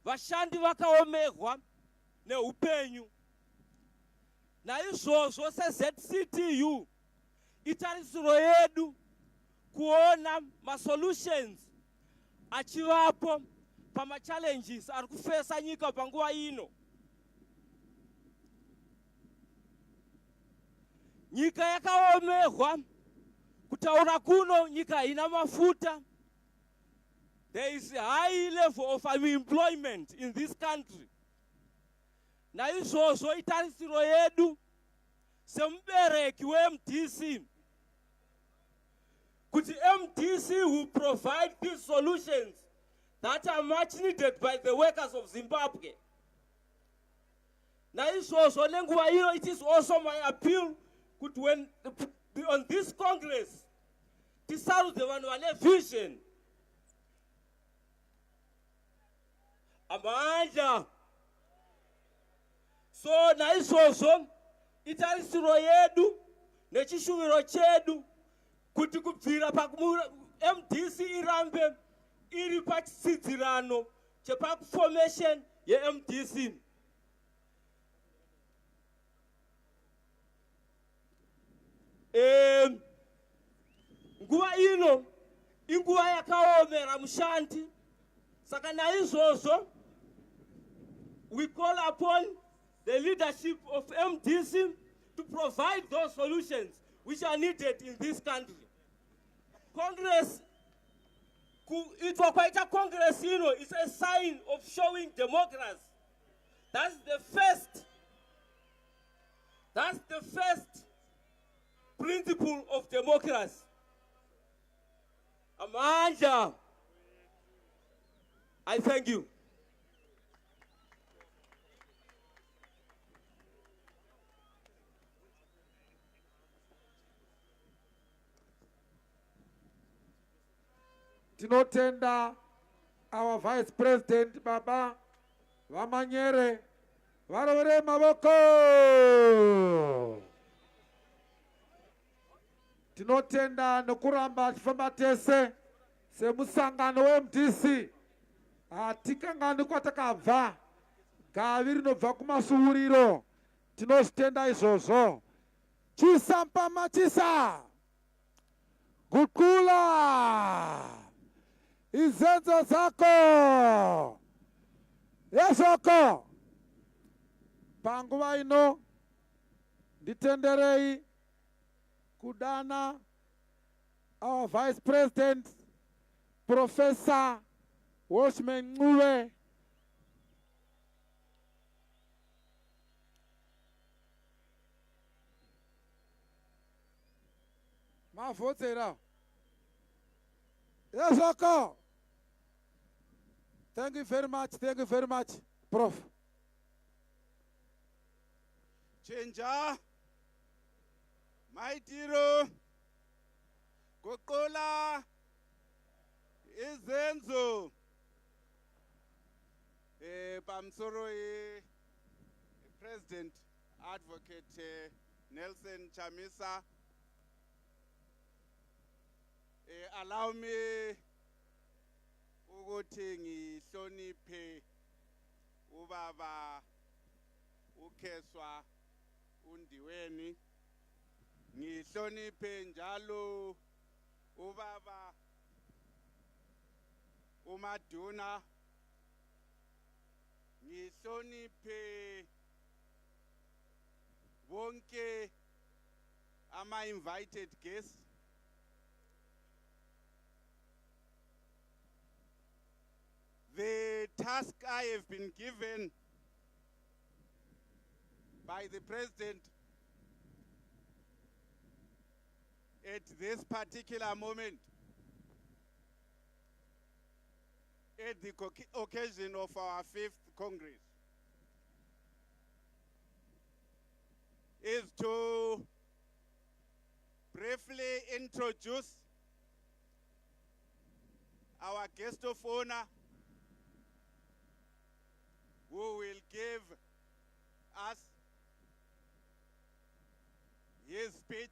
Speaker 3: Vashandi vakaomerwa neupenyu. Naizvozvo seZCTU itarisiro yedu kuona masolutions achivapo pamachallenges ari kufesa nyika panguva ino. Nyika yakaomerwa, kutaura kuno nyika haina mafuta. There is a high level of unemployment in this country. Naizvozvo itarisiro yedu semubereki weMDC kuti MDC will provide these solutions that are much needed by the workers of Zimbabwe. Naizvozvo nenguva ino, it is also my appeal kuti when on this Congress tisarudze vanhu vane vision. Amandla. So naizvozvo itarisiro yedu nechishuviro chedu kuti kubvira MDC irambe iri pachitsidzirano chepaformation yeMDC. Nguva ino inguva yakaomera mushandi. Saka naizvozvo we call upon the leadership of MDC to provide those solutions which are needed in this country. Congress, itwa kwaita Congress is a sign of showing democracy. That's the first principle of democracy. Manja. I thank you.
Speaker 1: Tinotenda our Vice President Baba Vamanyere varovere mavoko. Tinotenda nokuramba tifamba tese semusangano weMDC. Hatikangani kwatakabva, gavi rinobva kumasuuriro. Tinozvitenda izvozvo. Chisa mpama chisa. Gukula. Izenzo zako. Yesoko. Panguva ino nditenderei kudana our Vice President Professor Washman Nguwe mavotera. Yesoko. Thank you very much. Thank you very much, Prof.
Speaker 7: Chenja, Maitiro, Kokola, Izenzo, Pamsoro, President Advocate Nelson Chamisa. Allow me ukuthi ngihloniphe ubaba uKeswa uNdiweni, ngihloniphe njalo ubaba uMaduna, ngihloniphe bonke ama invited guests. The task I have been given by the President at this particular moment, at the occasion of our 5th Congress, is to briefly introduce our guest of honor, who will give us his speech.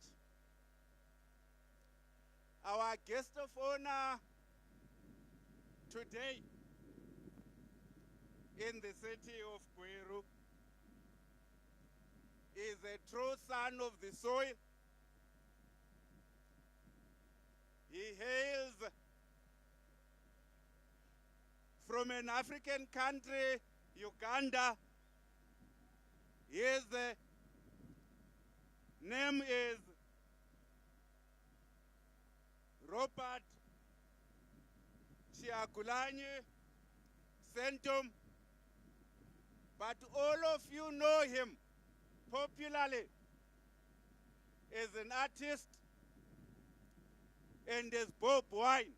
Speaker 7: Our guest of honor today in the city of Gweru is a true son of the soil. He hails from an African country, Uganda. His name is Robert Chiakulanye Sentum, but all of you know him popularly as an artist and as Bob Wine.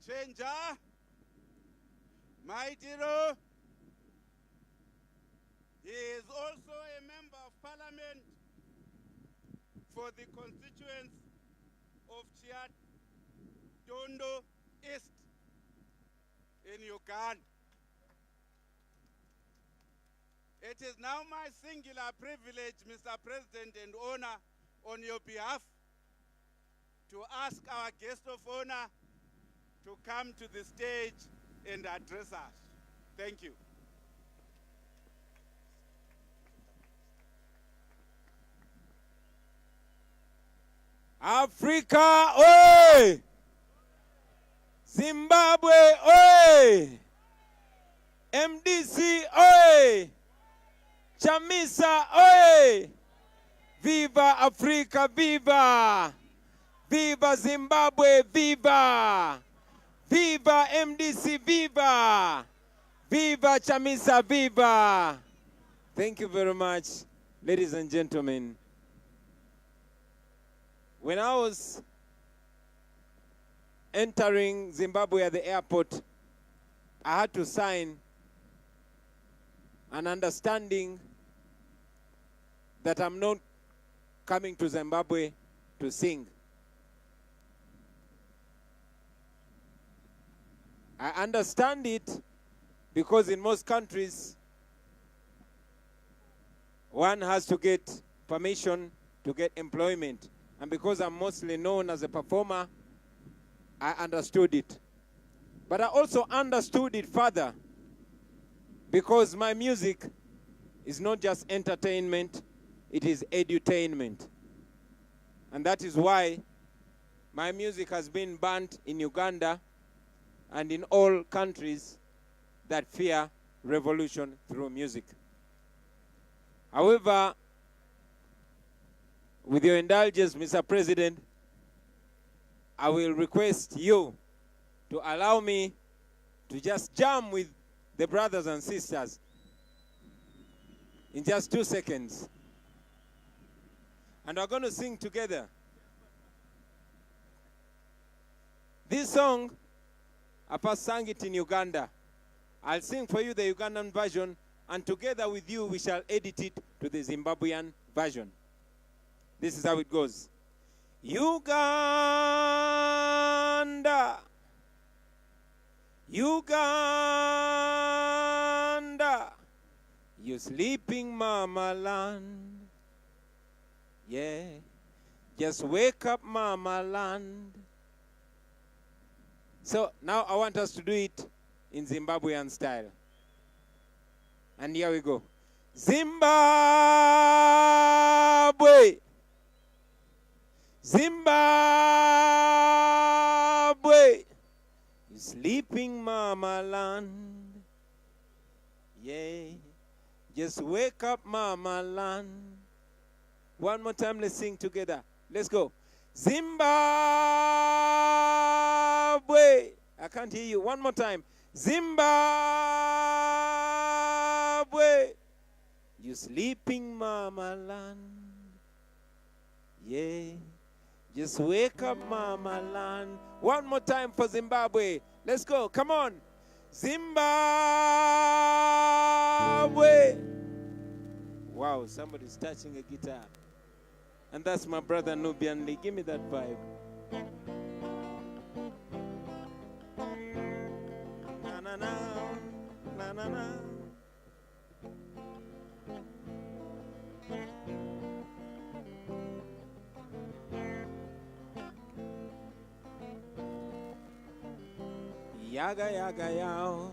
Speaker 7: Chenja, Maitiro, he is also a member of parliament for the constituents of Chiat Tondo East in Uganda. It is now my singular privilege, Mr. President, and honor on your behalf to ask our guest of honor to come to the stage and address us. Thank you.
Speaker 8: Africa, oi! Zimbabwe, oi! MDC, oi! Chamisa, oi! Viva Africa, viva! Viva Zimbabwe, viva! Viva MDC, viva! Viva Chamisa, viva! Thank you very much. ladies and gentlemen, when I was entering Zimbabwe at the airport, I had to sign an understanding that I'm not coming to Zimbabwe to sing. I understand it because in most countries, one has to get permission to get employment. And because I'm mostly known as a performer, I understood it. But I also understood it further because my music is not just entertainment, it is edutainment. And that is why my music has been banned in Uganda and in all countries that fear revolution through music. However, with your indulgence, Mr. President, I will request you to allow me to just jam with the brothers and sisters in just 2 seconds. And we're going to sing together. This song, I first sang it in Uganda. I'll sing for you the Ugandan version, and together with you, we shall edit it to the Zimbabwean version. This is how it goes. Uganda, Uganda, you sleeping mama land. Yeah, just wake up mama land. So now I want us to do it in Zimbabwean style. And here we go. Zimbabwe, Zimbabwe, you sleeping mama land. Yeah, just wake up mama land. One more time, let's sing together. Let's go. Zimbabwe. I can't hear you. One more time. Zimbabwe. You sleeping mama land. Yeah. Just wake up mama land. One more time for Zimbabwe. Let's go. Come on. Zimbabwe. Wow, somebody's touching a guitar. And that's my brother Nubian Lee. Give me that vibe. Na na na, na na na. Yaga yaga yao.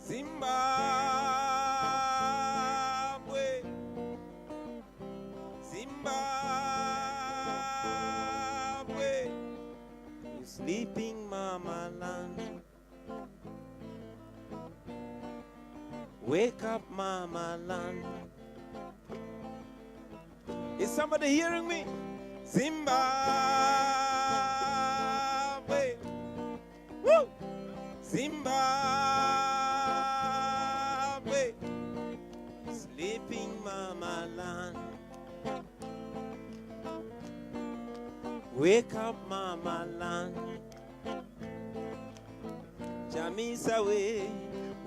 Speaker 8: Zimbabwe, Zimbabwe, you sleeping mama land. Wake up mama land. Is somebody hearing me? Zimbabwe, woo! Zimbabwe, sleeping mama land. Wake up mama land. Chamisa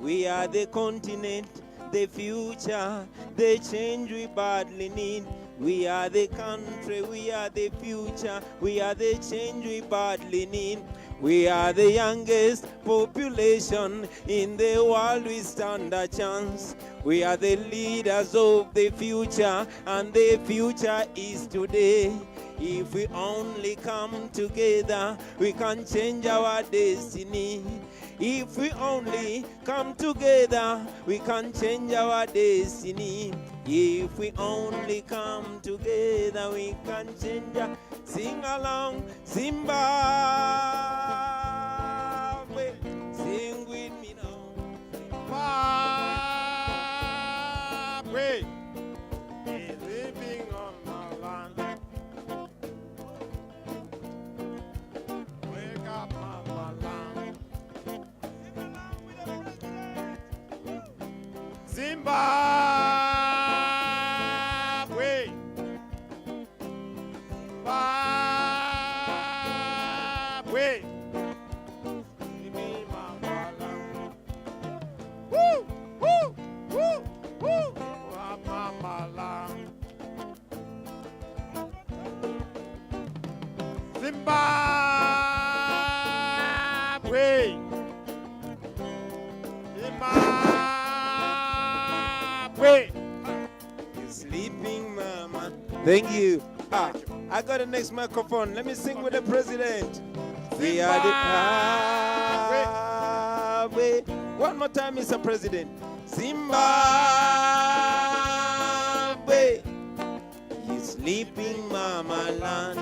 Speaker 8: we are the continent, the future, the change we badly need. We are the country, we are the future, we are the change we badly need. We are the youngest population in the world, we stand a chance. We are the leaders of the future, and the future is today. If we only come together, we can change our destiny. If we only come together, we can change our destiny. If we only come together, we can change our... Sing along, Zimbabwe. Sing with me now. Zimbabwe is living on my land. Wake up, mama land. Sing along with the president. Thank you. I got the next microphone. Let me sing with the president. We are the Zimbabwe. One more time, Mr. President. Zimbabwe. You sleeping mama land.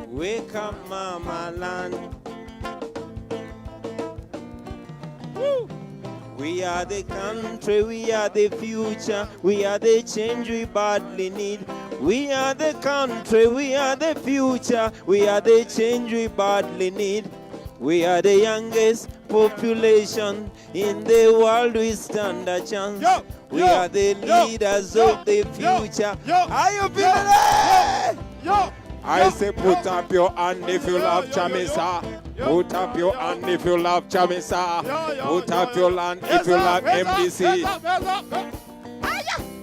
Speaker 8: Wake up, mama land. Woo. We are the country, we are the future, we are the change we badly need. We are the country, we are the future, we are the change we badly need. We are the youngest population in the world, we stand a chance. We are the leaders of the future. Are you feeling it? I say put up your hand if you love Chamisa. Put up your hand if you love Chamisa. Put up your hand if you love MDC.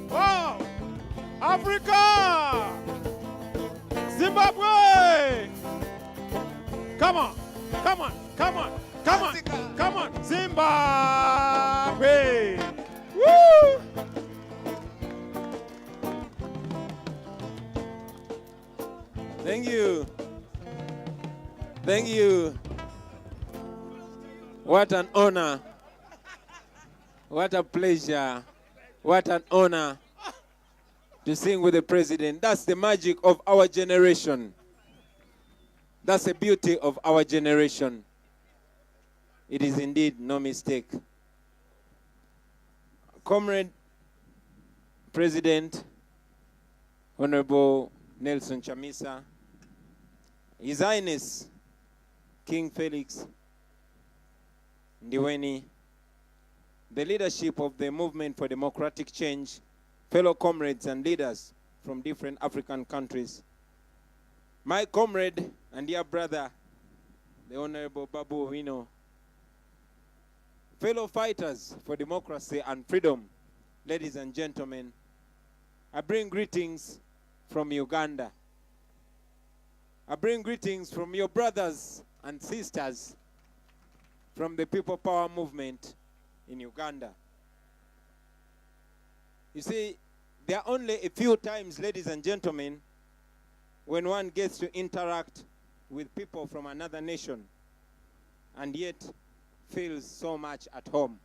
Speaker 6: Wow! Africa! Zimbabwe! Come on, come on, come on, come on, come on, Zimbabwe! Woo!
Speaker 8: Thank you. Thank you. What an honor. What a pleasure. What an honor to sing with the president. That's the magic of our generation. That's the beauty of our generation. It is indeed no mistake. Comrade President, Honorable Nelson Chamisa, His Highness King Felix Ndiweni, the leadership of the Movement for Democratic Change, fellow comrades and leaders from different African countries, my comrade and dear brother, the Honorable Babu Owino, fellow fighters for democracy and freedom, ladies and gentlemen, I bring greetings from Uganda. I bring greetings from your brothers and sisters from the People Power Movement in Uganda. You see, there are only a few times, ladies and gentlemen, when one gets to interact with people from another nation and yet feels so much at home.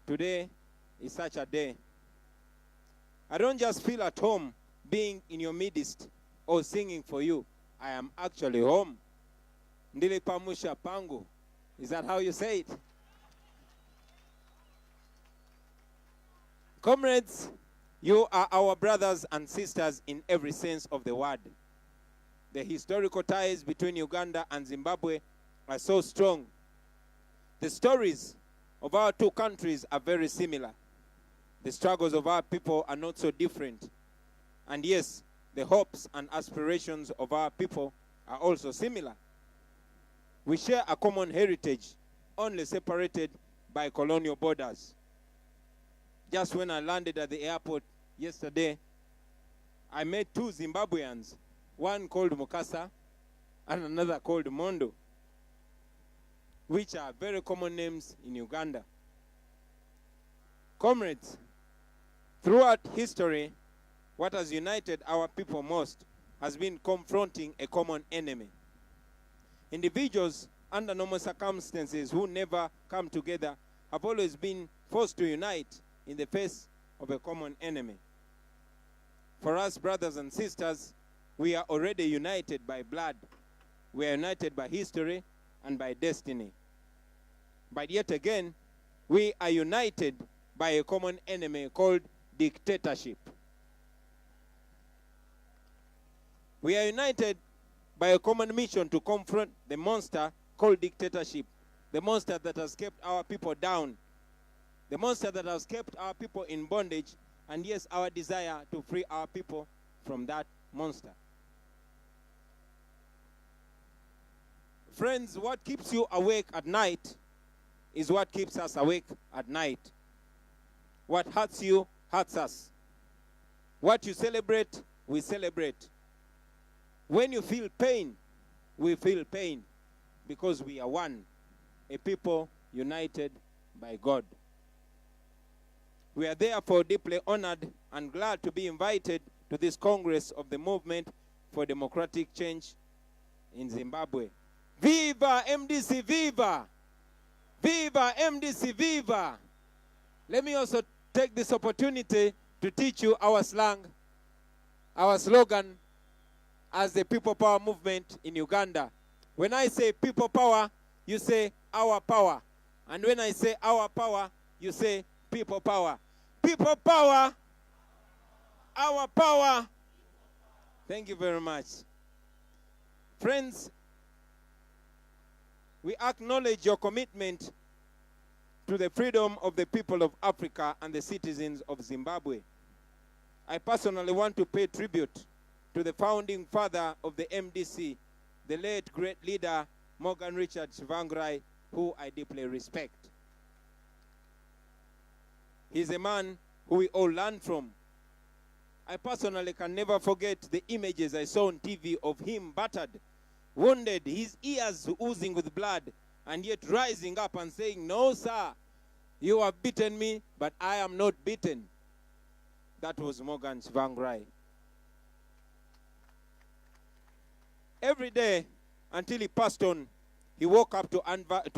Speaker 8: Today is such a day. I don't just feel at home being in your midst or singing for you. I am actually home. Ndili pamusha pangu. Is that how you say it? Comrades, you are our brothers and sisters in every sense of the word. The historical ties between Uganda and Zimbabwe are so strong. The stories of our two countries are very similar. The struggles of our people are not so different. And yes, the hopes and aspirations of our people are also similar. We share a common heritage, only separated by colonial borders. Just when I landed at the airport yesterday, I met two Zimbabweans, one called Mukasa and another called Mondo, which are very common names in Uganda. Comrades, throughout history, what has united our people most has been confronting a common enemy. Individuals under normal circumstances who never come together have always been forced to unite in the face of a common enemy. For us, brothers and sisters, we are already united by blood. We are united by history and by destiny. But yet again, we are united by a common enemy called dictatorship. We are united by a common mission to confront the monster called dictatorship, the monster that has kept our people down, the monster that has kept our people in bondage, and yes, our desire to free our people from that monster. Friends, what keeps you awake at night is what keeps us awake at night. What hurts you, hurts us. What you celebrate, we celebrate. When you feel pain, we feel pain, because we are one, a people united by God. We are therefore deeply honored and glad to be invited to this Congress of the Movement for Democratic Change in Zimbabwe. Viva MDC, viva! Viva MDC, viva! Let me also take this opportunity to teach you our slang, our slogan as the People Power Movement in Uganda. When I say people power, you say our power. And when I say our power, you say people power. People power, our power. Thank you very much. Friends, we acknowledge your commitment to the freedom of the people of Africa and the citizens of Zimbabwe. I personally want to pay tribute to the founding father of the MDC, the late great leader Morgan Richard Tsvangirai, who I deeply respect. He's a man who we all learn from. I personally can never forget the images I saw on TV of him battered, wounded, his ears oozing with blood, and yet rising up and saying, "No, sir, you have beaten me, but I am not beaten." That was Morgan Tsvangirai. Every day, until he passed on, he woke up to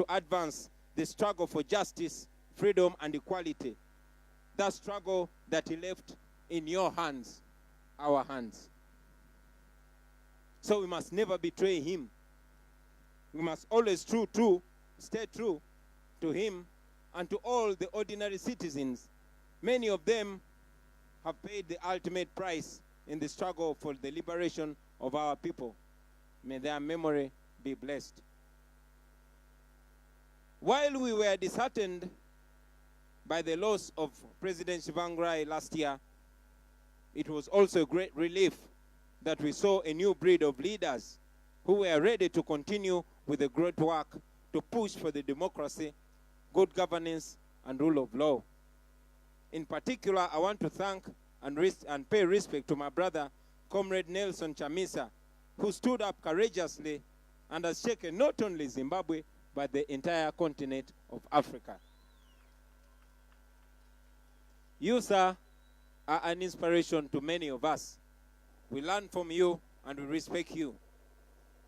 Speaker 8: advance the struggle for justice, freedom, and equality. That struggle that he left in your hands, our hands. So we must never betray him. We must always stay true to him and to all the ordinary citizens. Many of them have paid the ultimate price in the struggle for the liberation of our people. May their memory be blessed. While we were disheartened by the loss of President Tsvangirai last year, it was also a great relief that we saw a new breed of leaders who were ready to continue with the great work to push for the democracy, good governance, and rule of law. In particular, I want to thank and pay respect to my brother, Comrade Nelson Chamisa, who stood up courageously and has shaken not only Zimbabwe, but the entire continent of Africa. You, sir, are an inspiration to many of us. We learn from you and we respect you.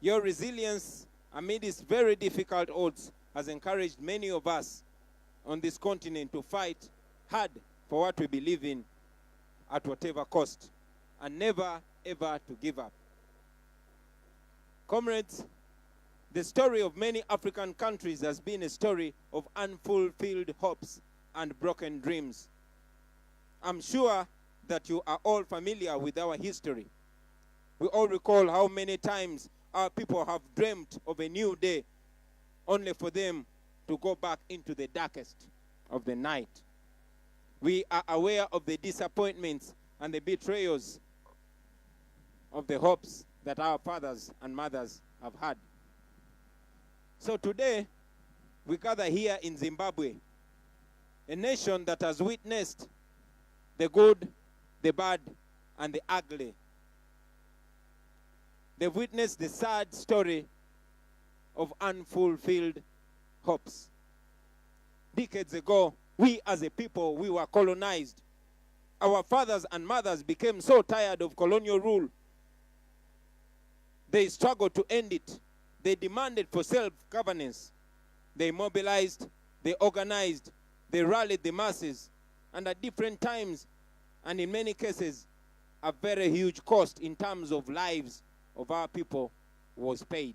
Speaker 8: Your resilience amid these very difficult odds has encouraged many of us on this continent to fight hard for what we believe in at whatever cost, and never, ever to give up. Comrades, the story of many African countries has been a story of unfulfilled hopes and broken dreams. I'm sure that you are all familiar with our history. We all recall how many times our people have dreamt of a new day, only for them to go back into the darkest of the night. We are aware of the disappointments and the betrayals of the hopes that our fathers and mothers have had. So today, we gather here in Zimbabwe, a nation that has witnessed the good, the bad, and the ugly. They've witnessed the sad story of unfulfilled hopes. Decades ago, we as a people, we were colonized. Our fathers and mothers became so tired of colonial rule. They struggled to end it. They demanded for self-governance. They mobilized, they organized, they rallied the masses, and at different times, and in many cases, a very huge cost in terms of lives of our people was paid.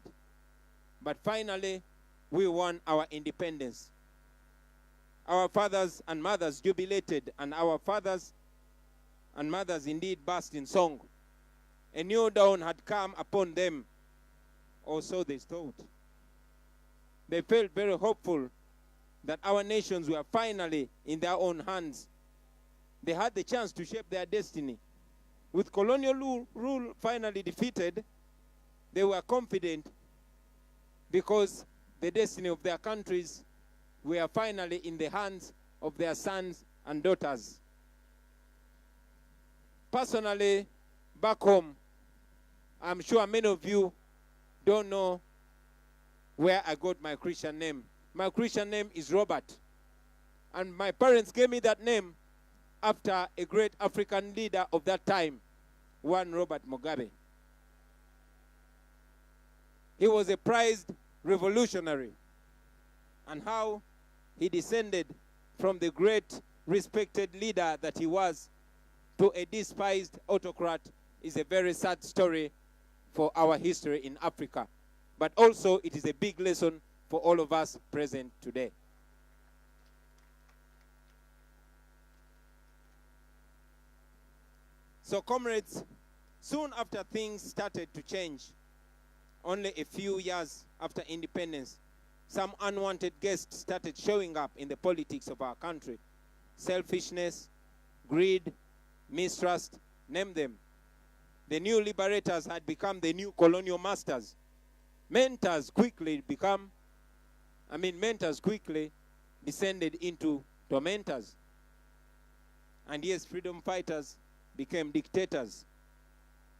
Speaker 8: But finally, we won our independence. Our fathers and mothers jubilated, and our fathers and mothers indeed burst in song. A new dawn had come upon them, or so they thought. They felt very hopeful that our nations were finally in their own hands. They had the chance to shape their destiny. With colonial rule finally defeated, they were confident because the destiny of their countries were finally in the hands of their sons and daughters. Personally, back home, I'm sure many of you don't know where I got my Christian name. My Christian name is Robert. And my parents gave me that name after a great African leader of that time, one Robert Mugabe. He was a prized revolutionary, and how he descended from the great respected leader that he was to a despised autocrat is a very sad story for our history in Africa. But also it is a big lesson for all of us present today. So comrades, soon after things started to change, only a few years after independence, some unwanted guests started showing up in the politics of our country. Selfishness, greed, mistrust, name them. The new liberators had become the new colonial masters. Mentors quickly descended into tormentors. And yes, freedom fighters became dictators.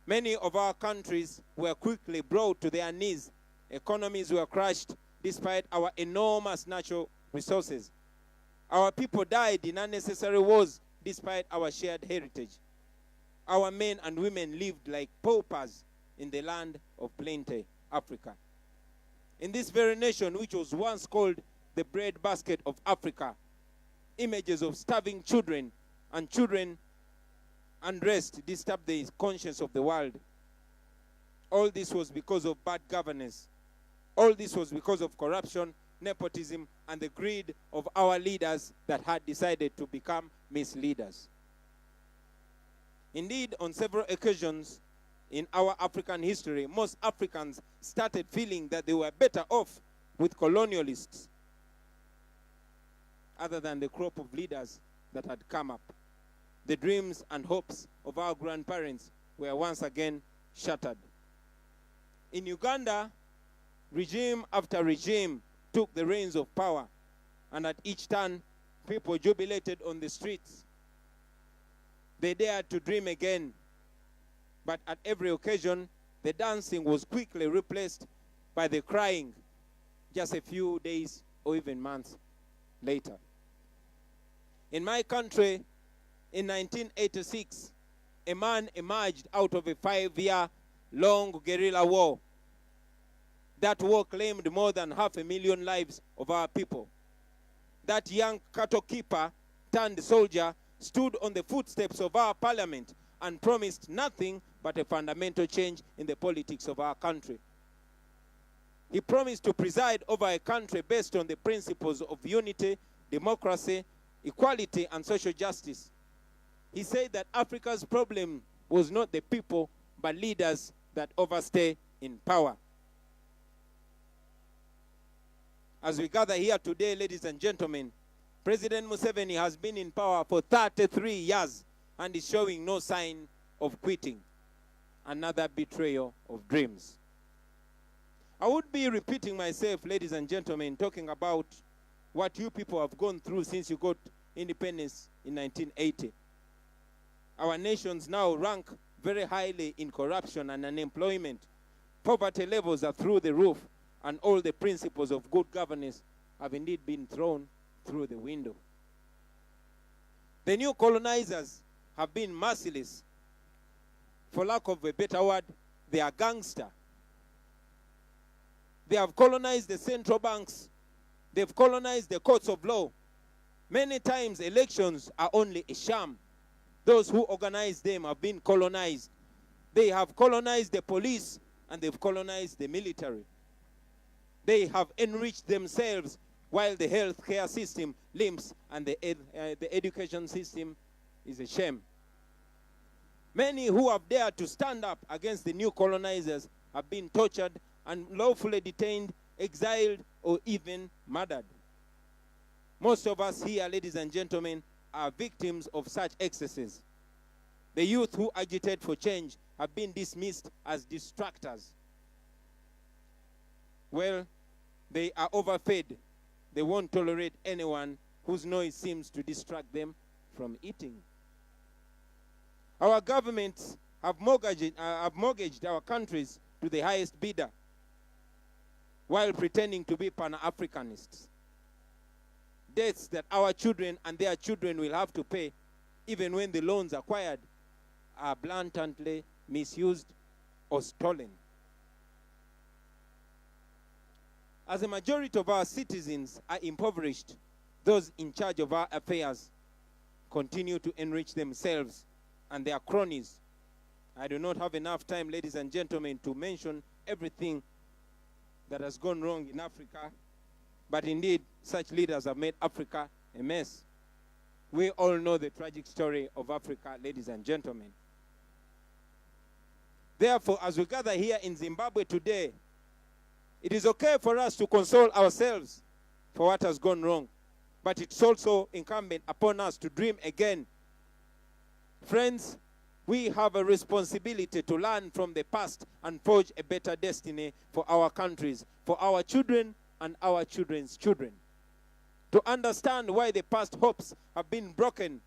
Speaker 8: Many of our countries were quickly brought to their knees. Economies were crushed despite our enormous natural resources. Our people died in unnecessary wars despite our shared heritage. Our men and women lived like paupers in the land of plenty, Africa. In this very nation, which was once called the breadbasket of Africa, images of starving children and children unrest disturbed the conscience of the world. All this was because of bad governance. All this was because of corruption, nepotism, and the greed of our leaders that had decided to become misleaders. Indeed, on several occasions in our African history, most Africans started feeling that they were better off with colonialists other than the crop of leaders that had come up. The dreams and hopes of our grandparents were once again shattered. In Uganda, regime after regime took the reins of power, and at each turn, people jubilated on the streets. They dared to dream again, but at every occasion, the dancing was quickly replaced by the crying just a few days or even months later. In my country, in 1986, a man emerged out of a 5-year-long guerrilla war. That war claimed more than 500,000 lives of our people. That young cattle keeper turned soldier stood on the footsteps of our parliament and promised nothing but a fundamental change in the politics of our country. He promised to preside over a country based on the principles of unity, democracy, equality, and social justice. He said that Africa's problem was not the people, but leaders that overstay in power. As we gather here today, ladies and gentlemen, President Museveni has been in power for 33 years and is showing no sign of quitting. Another betrayal of dreams. I would be repeating myself, ladies and gentlemen, talking about what you people have gone through since you got independence in 1980. Our nations now rank very highly in corruption and unemployment. Poverty levels are through the roof, and all the principles of good governance have indeed been thrown through the window. The new colonizers have been merciless. For lack of a better word, they are gangster. They have colonized the central banks. They've colonized the courts of law. Many times elections are only a sham. Those who organize them have been colonized. They have colonized the police and they've colonized the military. They have enriched themselves while the healthcare system limps and the education system is a shame. Many who have dared to stand up against the new colonizers have been tortured and lawfully detained, exiled, or even murdered. Most of us here, ladies and gentlemen, are victims of such excesses. The youth who agitate for change have been dismissed as distractors. Well, they are overfed. They won't tolerate anyone whose noise seems to distract them from eating. Our governments have mortgaged our countries to the highest bidder while pretending to be Pan-Africanists. Debts that our children and their children will have to pay even when the loans acquired are blatantly misused or stolen. As a majority of our citizens are impoverished, those in charge of our affairs continue to enrich themselves and their cronies. I do not have enough time, ladies and gentlemen, to mention everything that has gone wrong in Africa, but indeed, such leaders have made Africa a mess. We all know the tragic story of Africa, ladies and gentlemen. Therefore, as we gather here in Zimbabwe today, it is okay for us to console ourselves for what has gone wrong, but it's also incumbent upon us to dream again. Friends, we have a responsibility to learn from the past and forge a better destiny for our countries, for our children and our children's children. To understand why the past hopes have been broken,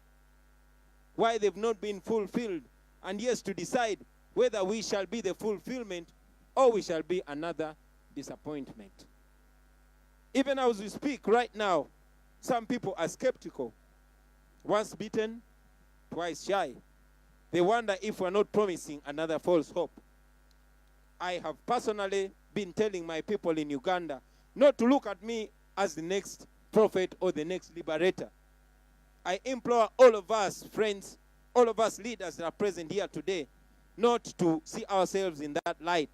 Speaker 8: why they've not been fulfilled, and yes, to decide whether we shall be the fulfillment or we shall be another disappointment. Even as we speak right now, some people are skeptical. Once bitten, twice shy. They wonder if we're not promising another false hope. I have personally been telling my people in Uganda not to look at me as the next prophet or the next liberator. I implore all of us, friends, all of us leaders that are present here today, not to see ourselves in that light.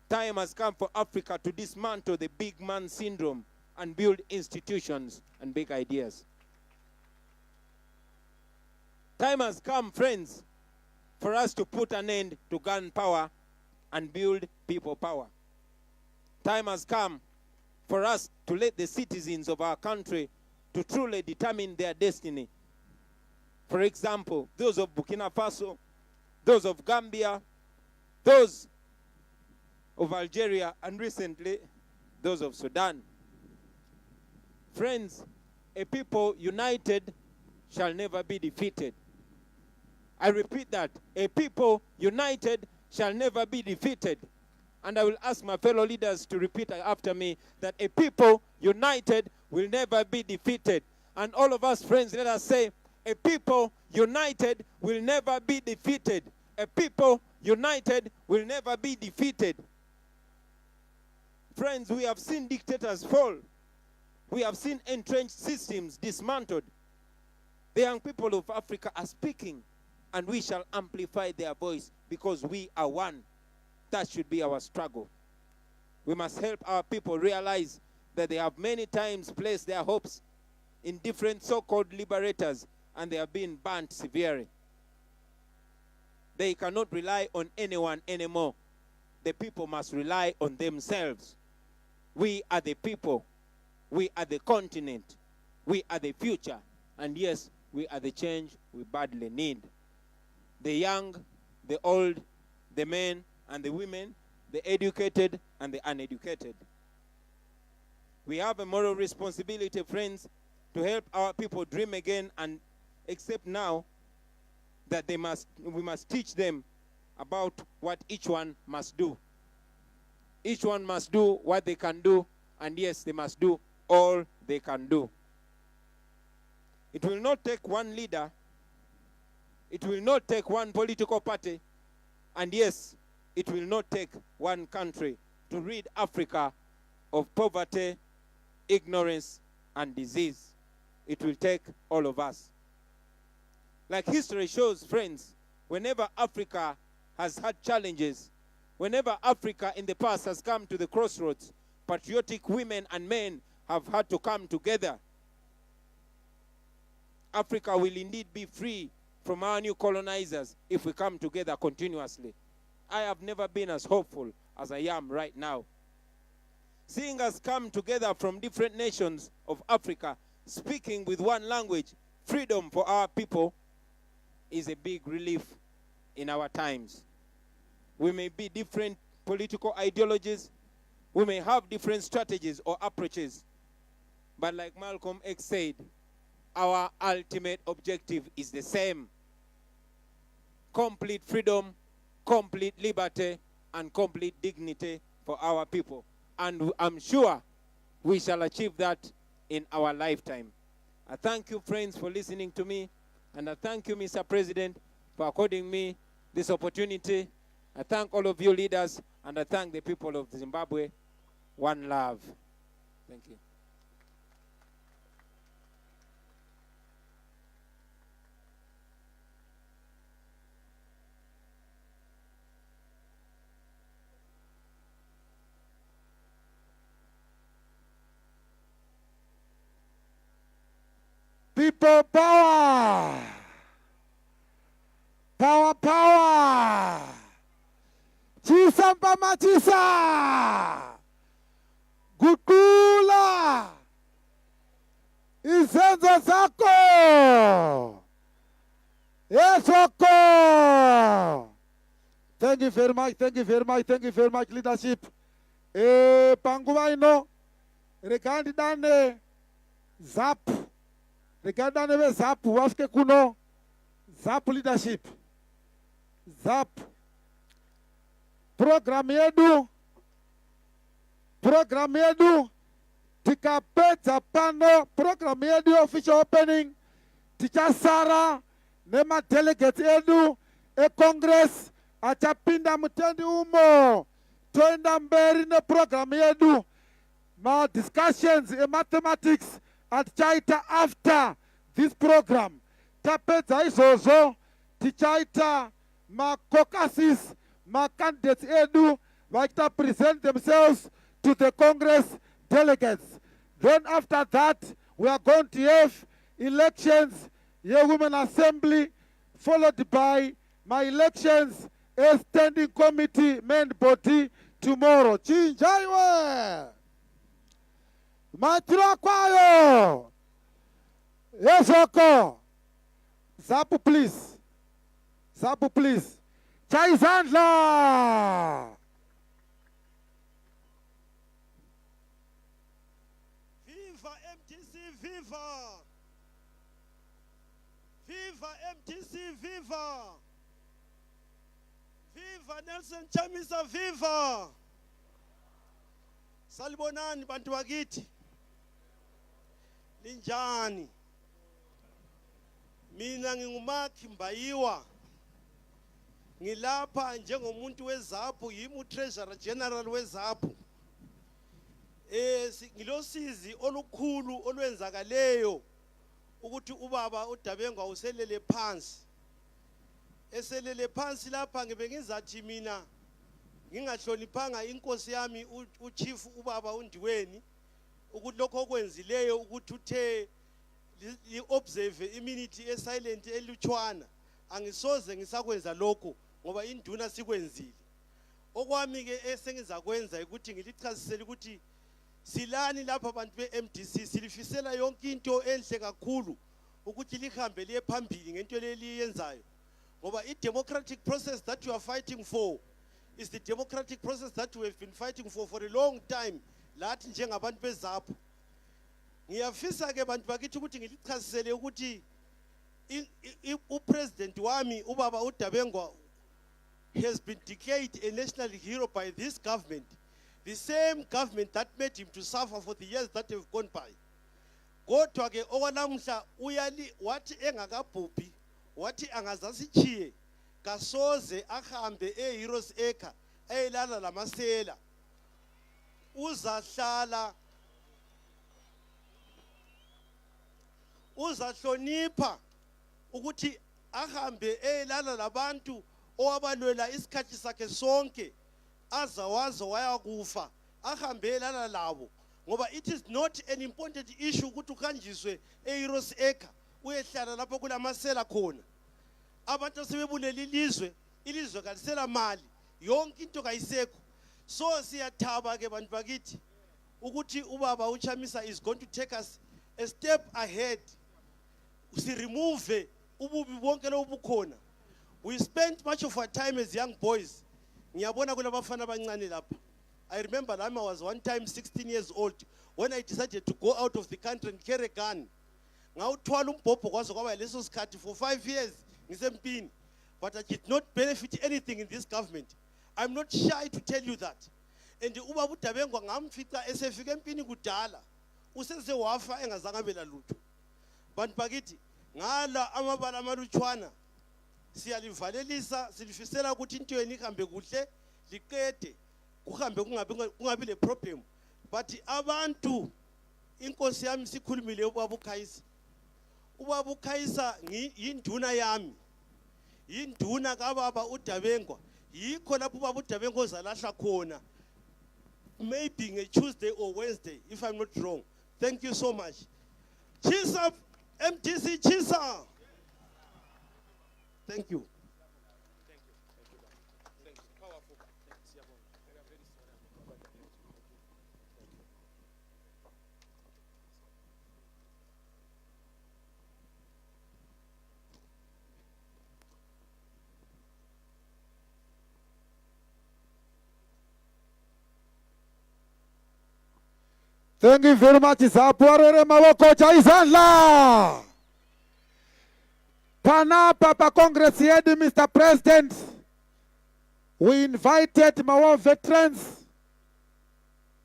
Speaker 8: Time has come for Africa to dismantle the big man syndrome and build institutions and big ideas. Time has come, friends, for us to put an end to gun power and build people power. Time has come for us to let the citizens of our country to truly determine their destiny. For example, those of Burkina Faso, those of Gambia, those of Algeria, and recently, those of Sudan. Friends, a people united shall never be defeated. I repeat that. A people united shall never be defeated. And I will ask my fellow leaders to repeat after me that a people united will never be defeated. And all of us, friends, let us say, a people united will never be defeated. A people united will never be defeated. Friends, we have seen dictators fall. We have seen entrenched systems dismantled. The young people of Africa are speaking, and we shall amplify their voice because we are one. That should be our struggle. We must help our people realize that they have many times placed their hopes in different so-called liberators, and they have been burnt severely. They cannot rely on anyone anymore. The people must rely on themselves. We are the people. We are the continent. We are the future. And yes, we are the change we badly need. The young, the old, the men and the women, the educated and the uneducated. We have a moral responsibility, friends, to help our people dream again and accept now that we must teach them about what each one must do. Each one must do what they can do, and yes, they must do all they can do. It will not take one leader, it will not take one political party, and yes, it will not take one country to rid Africa of poverty, ignorance, and disease. It will take all of us. Like history shows, friends, whenever Africa has had challenges, whenever Africa in the past has come to the crossroads, patriotic women and men have had to come together. Africa will indeed be free from our new colonizers if we come together continuously. I have never been as hopeful as I am right now. Seeing us come together from different nations of Africa, speaking with one language, freedom for our people, is a big relief in our times. We may be different political ideologies, we may have different strategies or approaches, but like Malcolm X said, our ultimate objective is the same: complete freedom, complete liberty, and complete dignity for our people. And I'm sure we shall achieve that in our lifetime. I thank you, friends, for listening to me. And I thank you, Mr. President, for according me this opportunity. I thank all of you leaders, and I thank the people of Zimbabwe. One love. Thank you.
Speaker 1: People power. Power, power. Chisa mpama chisa. Gukula. Isenzo zako. Yesoko. Thank you very much, thank you very much, thank you very much, leadership. Panguwa ino. Rekandi dane. Zap. Rekanda neve ZAP wafike kuno ZAP leadership ZAP program yedu tikapedza pano program yedu official opening tichasara nema delegates edu Congress achapinda mutendi umo toenda mberi ne program yedu ma discussions mathematics at Chaita after this program. Tapeta izozo, Tichaita, ma caucuses, ma candidates edu, Vaita present themselves to the Congress delegates. Then after that, we are going to have elections, Women Assembly, followed by my elections as standing committee main body tomorrow. Chinjaiwe! Matira kwayo. Yes, Oko. Zapu, please. Zapu, please. Chaizandla.
Speaker 9: Viva MDC, viva. Viva MDC, viva. Viva Nelson Chamisa, viva. Salibonani bantu bakithi. Linjani. Mina ngingumakhi Mbayiwa. Ngilapha njengomuntu weZAPU, yimi treasurer general weZAPU. Ngilosizi olukhulu olwenzakaleyo ukuthi ubaba uDabengwa uselele phansi. Eselele phansi lapha ngibe ngizathi mina ngingahloniphanga inkosi yami uchief ubaba uNdiweni ukuthi lokho okwenzileyo ukuthi uthe li-observe iminute esilent elutshwana angisoze ngisakwenza lokho ngoba induna sikwenzile. Okwami ke esengizakwenza ukuthi ngilichasisele ukuthi silani lapha abantu beMDC silifisela yonke into enhle kakhulu ukuthi lihambe liye phambili ngento leliyenzayo ngoba i-democratic process that you are fighting for is the democratic process that we have been fighting for a long time lathi njengabantu beZAPU. Ngiyafisa ke bantu bakithi ukuthi ngilichasisele ukuthi upresident wami ubaba uDabengwa has been declared a national hero by this government, the same government that made him to suffer for the years that have gone by. Kodwa ke okwanamuhla uyali wathi engakabhubhi wathi angazasichiye kasoze ahambe eHeroes Acre eyilala lamasela uzahlonipha ukuthi ahambe eyilala labantu owabalwela isikhathi sakhe sonke azawaza wayakufa ahambe eyilala labo ngoba it is not an important issue ukuthi ukanjiswe eHeroes Acre uyehlala lapho kulamasela khona. Abantu sebebulela ilizwe kalisela mali yonke into kayisekho. So siyathaba ke bantu bakithi ukuthi ubaba uChamisa is going to take us a step ahead. Si remove ububi bonke lobukhona. We spent much of our time as young boys. Ngiyabona kulabafana abancane lapha. I remember I was one time 16 years old when I decided to go out of the country and carry a gun. Ngawuthwala umbhobho kwaze kwaba leso sikhathi for 5 years ngisempini. But I did not benefit anything in this government. I'm not shy to tell you that. And ubaba uDabengwa ngamfica esefika empini kudala. Useze wafa engazange abela lutho. Bantu bakithi ngala amabala amalutshwana siyalivalelisa silifisela ukuthi into yeni ihambe kuhle liqede kuhambe kungabi le problem but abantu inkosi yami sikhulumile ubaba ukhayisa yinduna yami yinduna kababa uDabengwa yikho lapho ubaba uDabengwa ozalahla khona maybe nge-Tuesday or Wednesday if I'm not wrong. Thank you so much. Chisa MDC Chisa. Thank you.
Speaker 1: Thank you very much. Zapwarere mawoko cha izandla. Papa Congress yedu, Mr. President. We invited my veterans.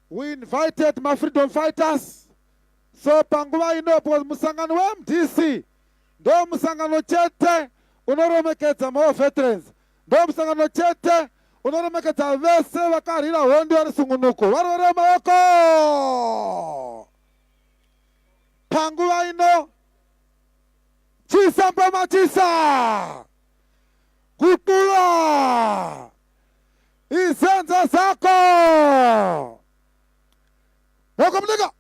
Speaker 1: We invited my freedom fighters. So panguwa inopo musangano wa MDC. Do musangano chete unoromeketa my veterans. Do musangano chete unoromeketa vese wakarira hondi warisungunuko. Warore mawoko. Panguwa ino. Chisa mpama chisa. Kutula. Isenza zako. Wako mdiga.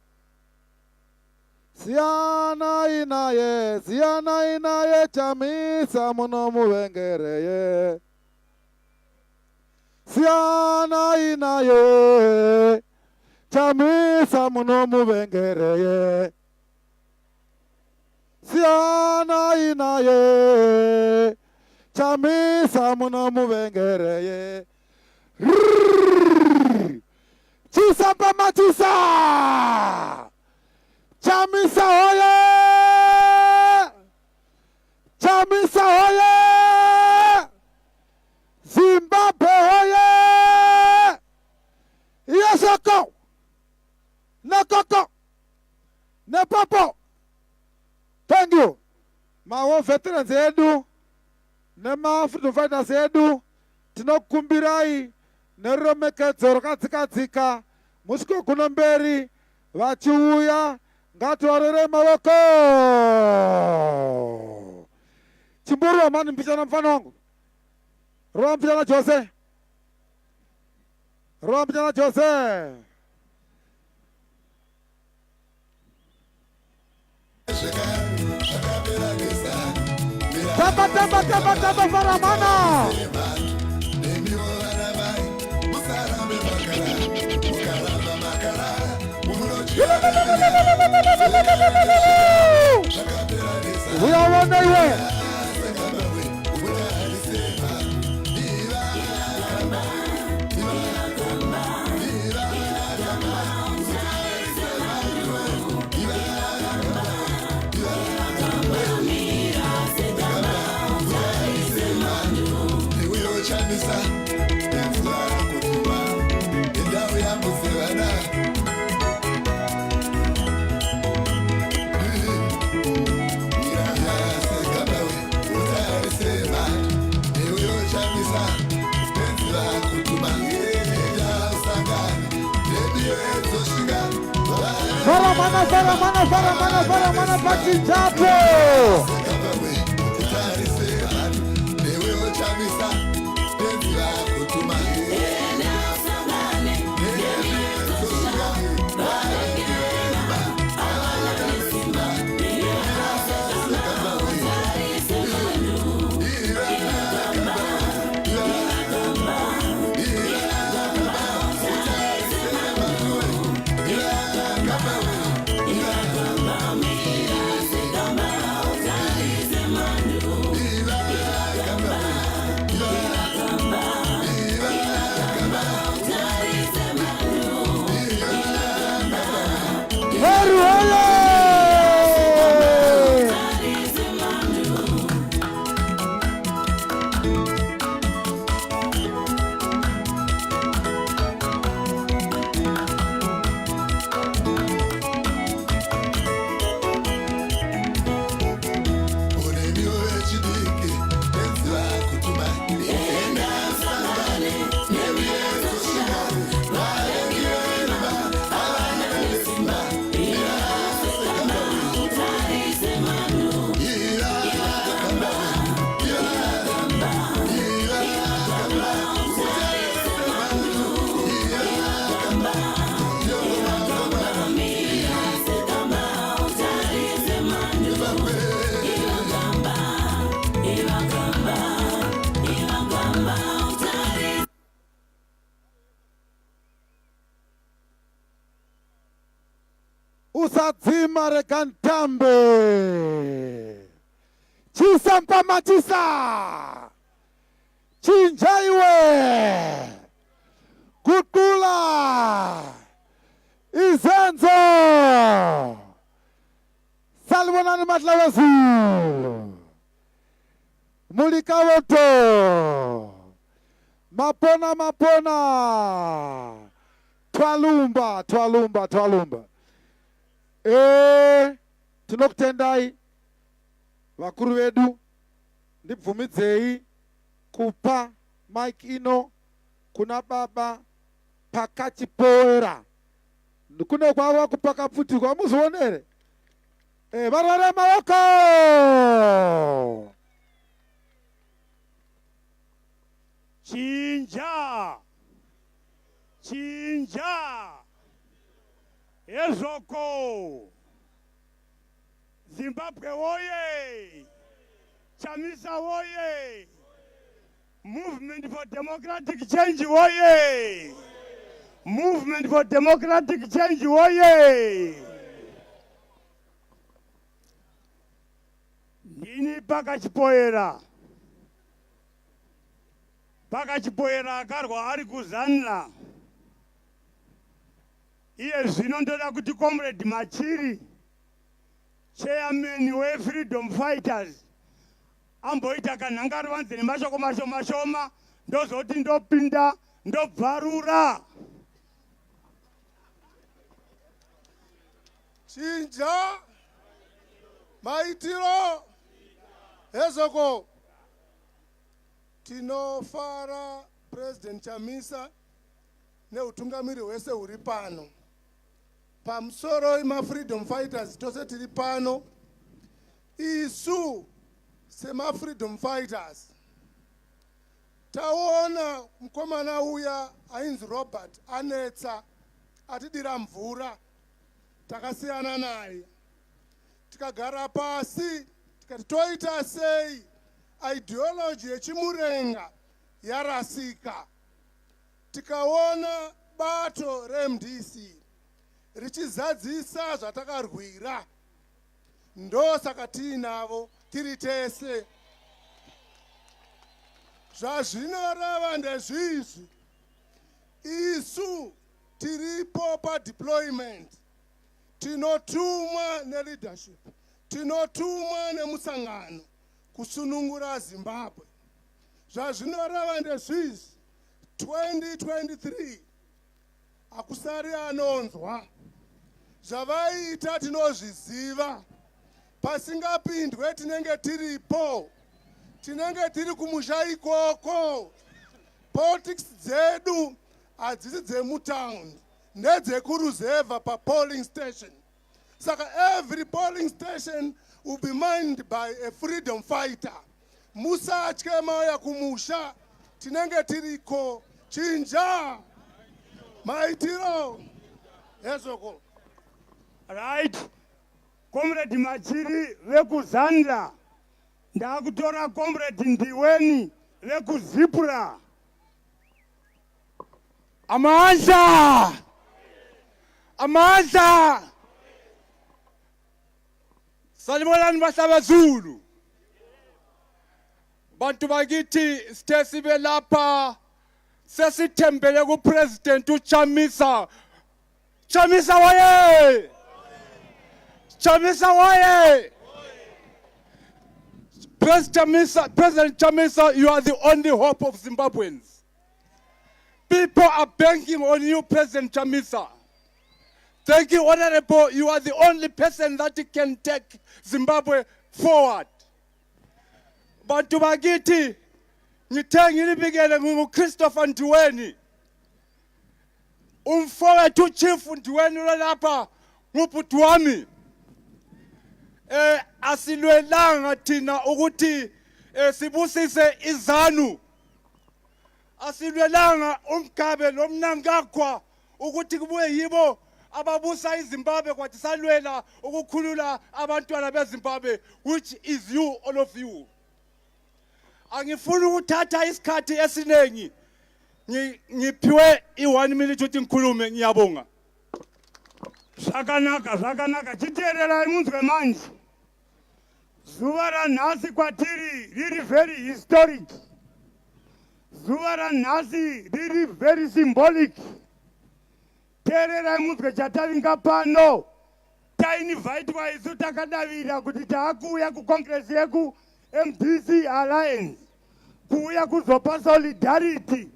Speaker 1: Siana inaye chamisa muno muwengereye. Siana inaye chamisa muno muwengereye. Siana inaye chamisa muno muwengereye. Chisa mpama chisa. Chamisa hoye! Chamisa hoye! Zimbabwe hoye! Yesoko! Nekoko! Nepopo! Thank you. My veterans edu, nema freedom fighters edu, tinokumbirai, neromeke zorakatika, musiko kunamberi, vachiuya, Ngatuarere mawoko. Chimburu amani mpichana mfanongo. Roa mpichana Jose. Roa mpichana Jose. Tamba faramana. We are on the way. Faramana Pachichapo. Usadzima rekantambe. Chisa mpama chisa. Chinjaiwe. Kutula. Izenzo. Salmonani matlawezu. Mulikawoto. Mapona mapona. Twalumba, twalumba, twalumba. Tinokutendai vakuru vedu ndibvumidzei kupa mike ino kuna baba pakachipoera kune kwava kupaka pfutikwa muzionere varware maoko
Speaker 10: chinja chinja ezoko Zimbabwe woye Chamisa woye Movement for Democratic Change woye Movement for Democratic Change woye Nini pakachipoera akarwa ari kuzanla iye zvino ndoda kuti comrade Machiri chairman we-freedom fighters amboita kanhangaruvanze nemashoko mashoma ndozoti ndopinda ndobvarura
Speaker 9: chinja maitiro ezoko tinofara President Chamisa neutungamiri hwese huri pano pamusoro ima-freedom fighters tose tiri pano isu sema-freedom fighters taona mukomana uya ainzi Robert anetsa atidira mvura takasiyana naye tikagara pasi tikati toita sei ideology yechimurenga yarasika tikaona bato re-MDC richizadzisa zvatakarwira ndosaka tiinavo tiri tese zvazvinoreva ndezvizvi isu tiripo padeployment tinotumwa neleadership tinotumwa nemusangano kusunungura Zimbabwe zvazvinoreva ndezvizvi 2023 akusari anonzwa zvavaita tinozviziva pasingapindwe tinenge tiripo tinenge tiri kumusha ikoko politics dzedu hadzisi dzemutaundi ndedzekuruzevha papolling station saka every polling station will be mined by a freedom fighter musatye mauya kumusha tinenge tiriko chinja maitiro ezoko
Speaker 10: right comrade Machiri vekuzandla ndakutora comrade Ndiweni vekuzipura amandla sanibonani bahlaba Zulu bantu bakithi sithe sibe lapha sesithembele kuPresident uChamisa waye Chamisa waye President Chamisa, you are the only hope of Zimbabweans. People are banking on you, President Chamisa. Thank you, Honorable. You are the only person that can take Zimbabwe forward. Bantu bakithi ngithe ngilibikele nguChristopher Ndiweni. Umfowethu Chief Ndiweni lapha ngubhuti wami. Asilwelanga thina ukuthi sibusise izanu. Asilwelanga umgabe lomnankakwa ukuthi kubuye yibo ababusa iZimbabwe kwathi salwela ukukhulula abantwana beZimbabwe, which is you, all of you. Angifuni ukuthatha isikhathi esiningi. Ngiphiwe i1 minute ukuthi ngikhulume ngiyabonga.
Speaker 11: Zvakanaka chiteerera munzwe manje. Zuva ranhasi kwatiri riri very historic. Zuva ranhasi riri very symbolic. Teerera munzwe chatavinga pano. Tainvhaitwa isu takadavira kuti taakuuya kucongress yeku MDC Alliance. Kuuya kuzopa solidarity.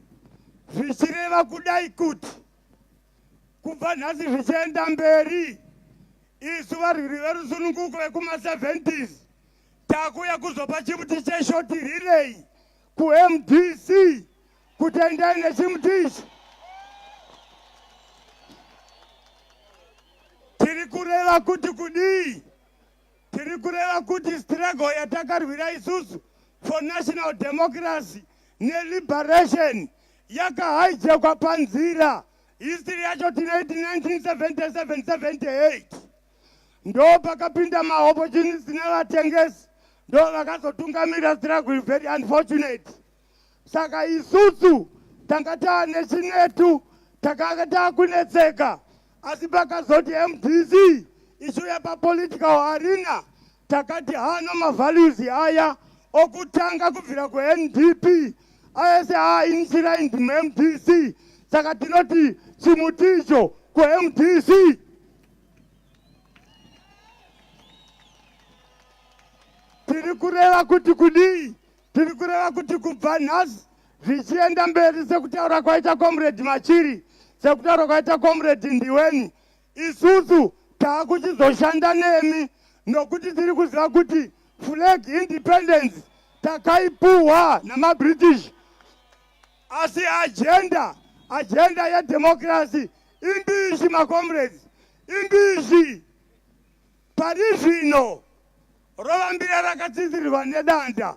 Speaker 11: Zvichireva kudai kuti kubva nhasi zvichienda mberi isu varwiri verusununguko vekuma70s takuya kuzopa chimuti cheshoti relay kuMDC kuti endai nechimuti ichi. Tiri kureva kuti kudii? Tiri kureva kuti struggle yatakarwira isusu for national democracy neliberation yakahijackwa panzira. History yacho tinoiti 1977-78 ndo pakapinda maopportunities nevatengesi ndo vakazotungamira struggle very unfortunate. Saka isusu tanga taane chinetu takanga takunetseka asi pakazoti MDC ichuya papolitical arena takati hano mavalues aya okutanga kubvira kuNDP ayese ainchira indi MDC. Saka tinoti chimuticho kuMDC. Tiri kureva kuti kudii? Tiri kureva kuti kubva nhasi zvichienda mberi sekutaura kwaita comrade Machiri, sekutaura kwaita comrade Ndiweni, isusu taakuchizoshanda nemi nokuti tiri kuziva kuti flag independence takaipuhwa namaBritish. Asi agenda ya democracy imbishi macomrades, imbishi. Pari zvino rovambira rakatsitsirirwa nedanda.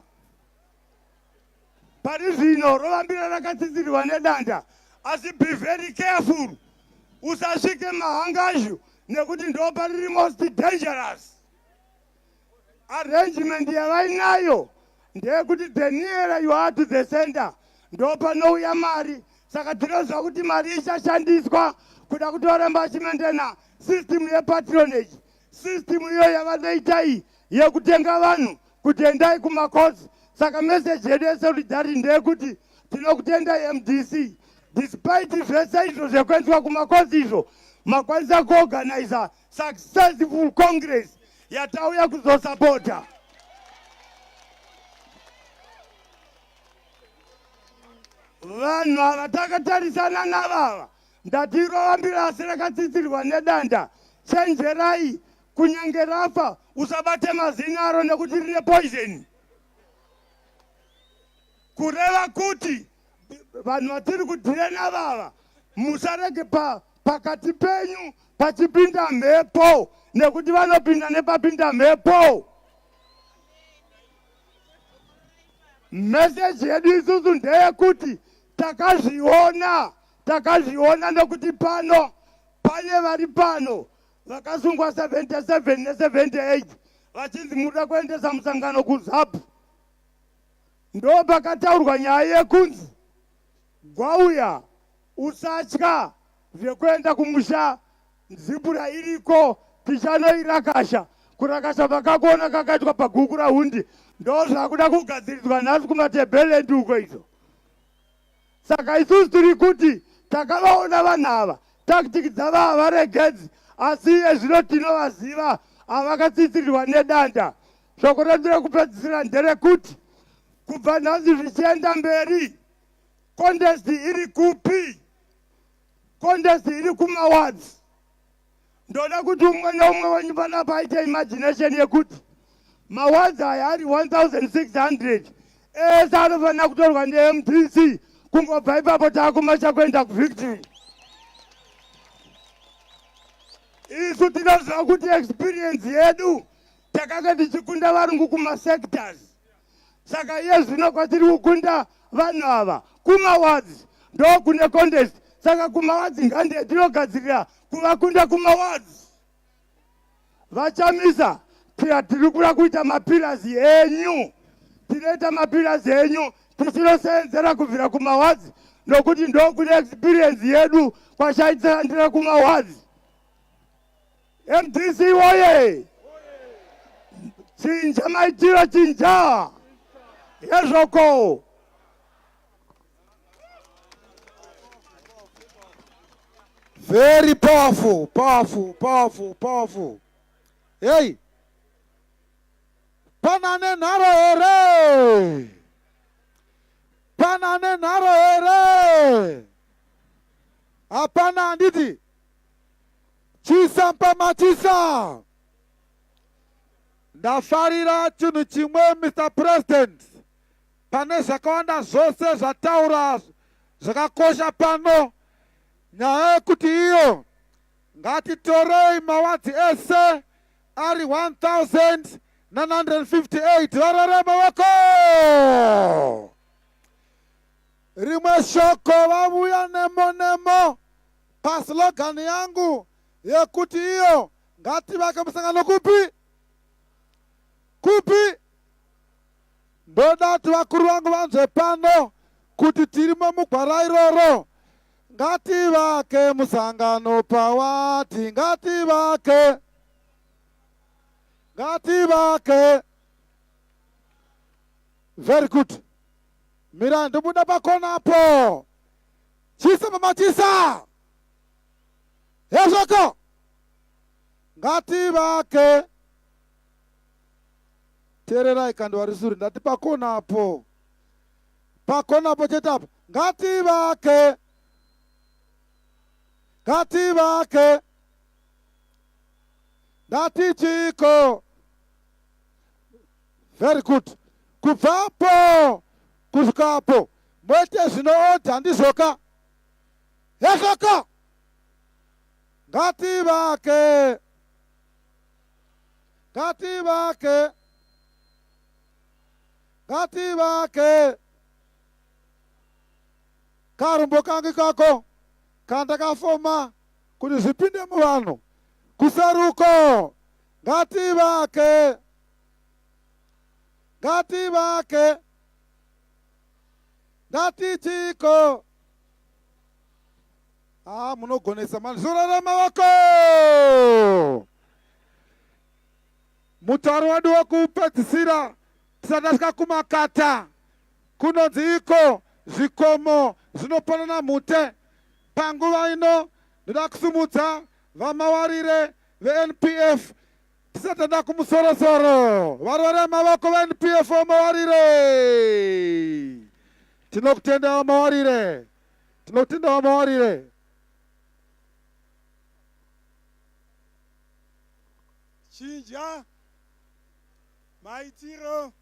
Speaker 11: Pari zvino rovambira rakatsitsirirwa nedanda. Asi be very careful. Usasvike mahangashu nekuti ndo pariri most dangerous. Arrangement yavainayo ndeyekuti the nearer you are to the center ndo panouya mari. Saka tinozwa kuti mari ichashandiswa kuda kuti varamba vachimentena system yepatronage. System iyo yavanoita iyi yekutenga vanhu kuti endai kumakosi. Saka message yedu yesolidarity ndeyekuti tinokutendai MDC. Despite zvese izvo zvekuendwa kumakosi izvo makwanisa kuorganiza successful congress yatauya kuzosapota. Vanhu ava takatarisana navava ndati rovambira asi rakatsitsirirwa nedanda. Chenjerai kunyange rafa usabate mazina aro nekuti rine poison. Kureva kuti vanhu vatiri kudhirena vava musarege pakati penyu pachipinda mhepo nekuti vanopinda nepapinda mhepo. Message yedu isusu ndeyekuti takazviona nekuti pano pane vari pano vakasungwa 77 ne78 vachinzi muda kuendesa musangano kuZAPU. Ndo pakataurwa nyaya yekunzi gwauya usatya zvekuenda kumusha nzipura iriko tichanoirakasha. Kurakasha vakakuona kakaitwa paguku rahundi ndo zvakuda kugadziriswa nhasi kumatebhelendi uko izvo. Saka isusu tiri kuti takavaona vanhu ava tactics dzavava varegedzi asi iye zvino tinovaziva avakatsitsirirwa nedanda. Shoko redu rekupedzisira nderekuti kubva nhasi zvichienda mberi contest iri kupi? Contest iri kumawards. Ndoda kuti umwe neumwe wenyu panapa aite imagination yekuti mawards aya ari 1600 ese anofanira kutorwa neMDC. Kungobva ipapo taakumasha kuenda kuvictory. Isu tinoziva kuti experience yedu takanga tichikunda varungu kumasectors. Saka iye zvino kwatiri kukunda vanhu ava kumawards ndo kune contest. Saka kumawards ngande tinogadzirira kuvakunda kumawards. Vachamisa tiri kuda kuita mapillars enyu. tinoita mapilasi enyu tichinosenzera kubvira kumawadzi nokuti ndokune experience yedu kwashaidzandira kumawadzi. MDC woye! Chinja maitiro chinja! Yezvoko!
Speaker 1: Very powerful, powerful, powerful, powerful. Hey! Panane naro ere! Panane naro ere! Apana anditi! Chisa mpamachisa! Ndafarira chinhu chimwe, Mr. President. Pane zvakawanda zvose zvataura zvakakosha pano. Nyaya yekuti iyo ngatitorei mawadzi ese ari 1958. Varore maoko! Rimwe shoko vavuya nemo paslogani yangu yekuti iyo ngativake musangano kupi? Kupi? Ndoda kuti vakuru vangu vanzwe pano kuti tirimo mugwara iroro. Ngativake musangano pawati, ngativake. Ngativake. Very good. Mira, ndobuda pakona hapo. Chisa mama chisa. Yezoko. Ngativake. Tererai kando warisuri ndati pakona hapo. Pakona hapo chetapo. Ngativake. Ngativake. Ndati chiko. Very good. Kuvapo. Kusikapo. Mwete zvinoota handizoka. Yezoko. Ngativake. Ngativake. Ngativake. Karumbo kangu kako kandakafoma kuti zvipinde muvanhu. Kusaruko. Ngativake. Ngativake. Ndatichiko. Munogonesa mani. Zurara maoko. Mutauro wedu wekupedzisira tisati kumakata. Kunonzi iko zvikomo zvinopanana mhute. Panguva ino ndoda kusumudza vamawarire veNPF tisati enda kumusorosoro. Varore mavoko veNPF vamawarire. Tinokutenda vamawarire. Tinokutenda vamawarire.
Speaker 10: Chinja maitiro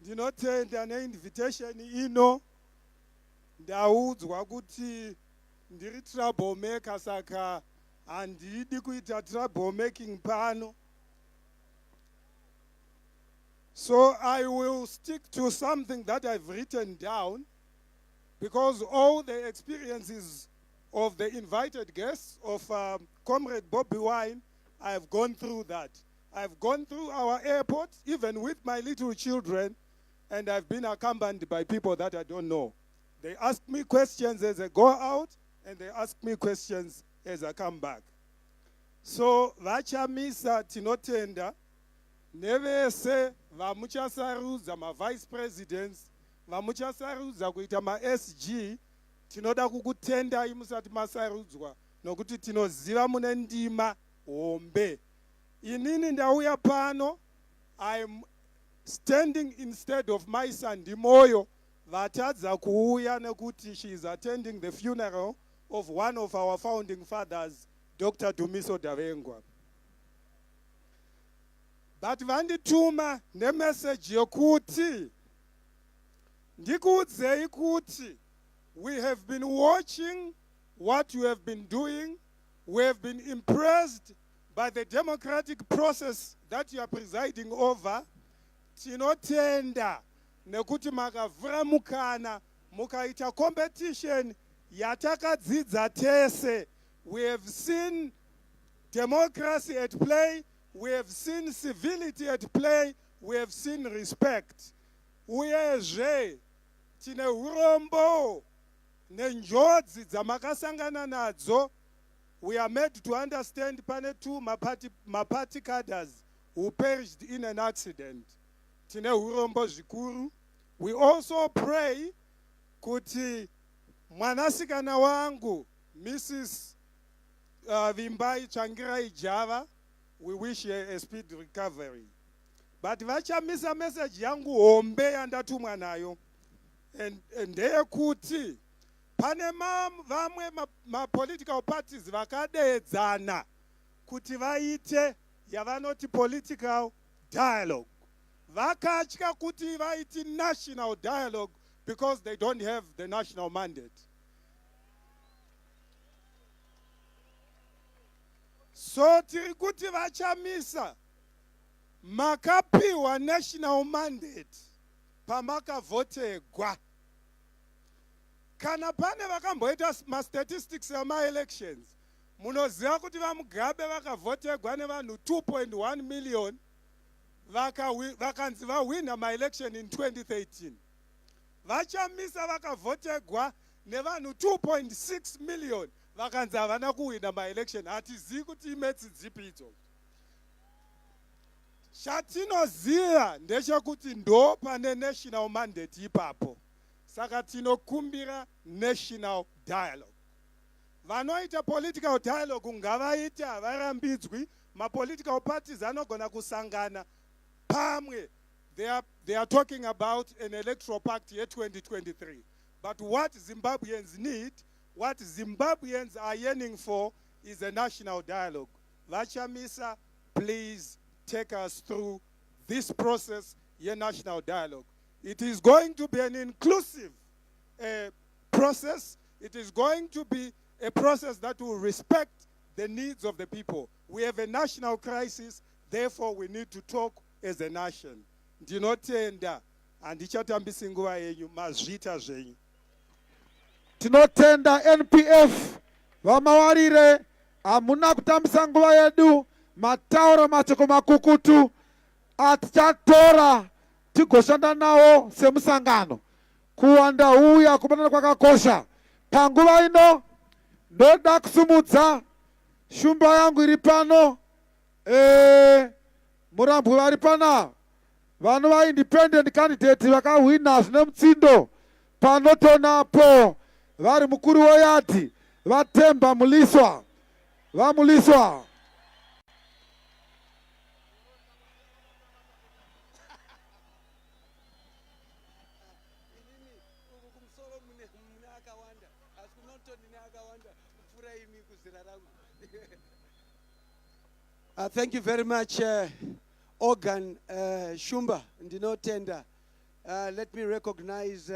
Speaker 10: ndinotenda neinvitation ino. Ndaudzwa kuti ndiri troublemaker saka handidi kuita troublemaking pano. So I will stick to something that I've written down, because all the experiences of the invited guests of Comrade Bobby Wine, I have gone through that. I've gone through our airport, even with my little children, and I've been accompanied by people that I don't know. They ask me questions as I go out, and they ask me questions as I come back. So, vachamisa tinotenda, nevese vamuchasarudza ma-vice presidents, vamuchasarudza kuita ma-SG, tinoda kukutendai musati masarudzwa, nokuti tinoziva mune ndima hombe. Inini ndauya pano, I'm standing instead of my son Dimoyo, vatadza kuuya nekuti she is attending the funeral of one of our founding fathers, Dr. Dumiso Davengwa. But vandituma nemessage yokuti, ndikuudzei kuti, we have been watching what you have been doing. We have been impressed by the democratic process that you are presiding over. Tinotenda nekuti makavhura mukana mukaita competition yatakadzidza tese. We have seen democracy at play. We have seen civility at play. we have seen respect. Uyezve tine urombo nenjodzi dzamakasangana nadzo. We are made to understand pane two mapati cadres who perished in an accident. Tine urombo zvikuru. We also pray kuti mwanasikana wangu Mrs. Vimbai Changirai Java, we wish her a speedy recovery. But vachamisa message yangu hombe yandatumwa nayo. And ndeye kuti pane vamwe ma political parties vakadeedzana kuti vaite yavanoti political dialogue. Vakatya kuti vaiti national dialogue because they don't have the national mandate. So tiri kuti vachamisa makapiwa national mandate pamakavotegwa. Kana pane vakamboita ma-statistics yama-elections, munoziva kuti vamugabe vakavotegwa nevanhu 2.1 million vakanzi vawina ma-election in 2013. Vachamisa vakavotegwa nevanhu 2.6 million vakanzi havana kuwina ma-election. Hatizivi kuti imetsi dzipi idzo. Chatinoziva ndechekuti ndo pane national mandate ipapo. Saka tinokumbira national dialogue. Vanoita political dialogue ngavaite havarambidzwi. Ma-political parties anogona kusangana pamwe. They are talking about an electoral pact year 2023. But what Zimbabweans need, what Zimbabweans are yearning for, is a national dialogue. Vachamisa, please take us through this process, your national dialogue. It is going to be an inclusive process. It is going to be a process that will respect the needs of the people. We have a national crisis, therefore we need to talk as a nation. Ndinotenda handichatambisi nguva yenyu, mazvita zvenyu.
Speaker 1: Tinotenda NPF vamawarire, hamuna kutambisa nguva yedu, matauro machoko makukutu atichatora tigoshanda nawo semusangano. Kuwanda uya kubanana kwakakosha. Panguva ino ndoda kusumudza shumba yangu iri pano, Murambwe vari pana, vanhu va independent candidate vakahwina zvine mutsindo panotonapo, vari mukuru woyati vatemba muliswa, vamuliswa.
Speaker 12: Thank you very much, Organ Shumba Ndinotenda. Let me recognize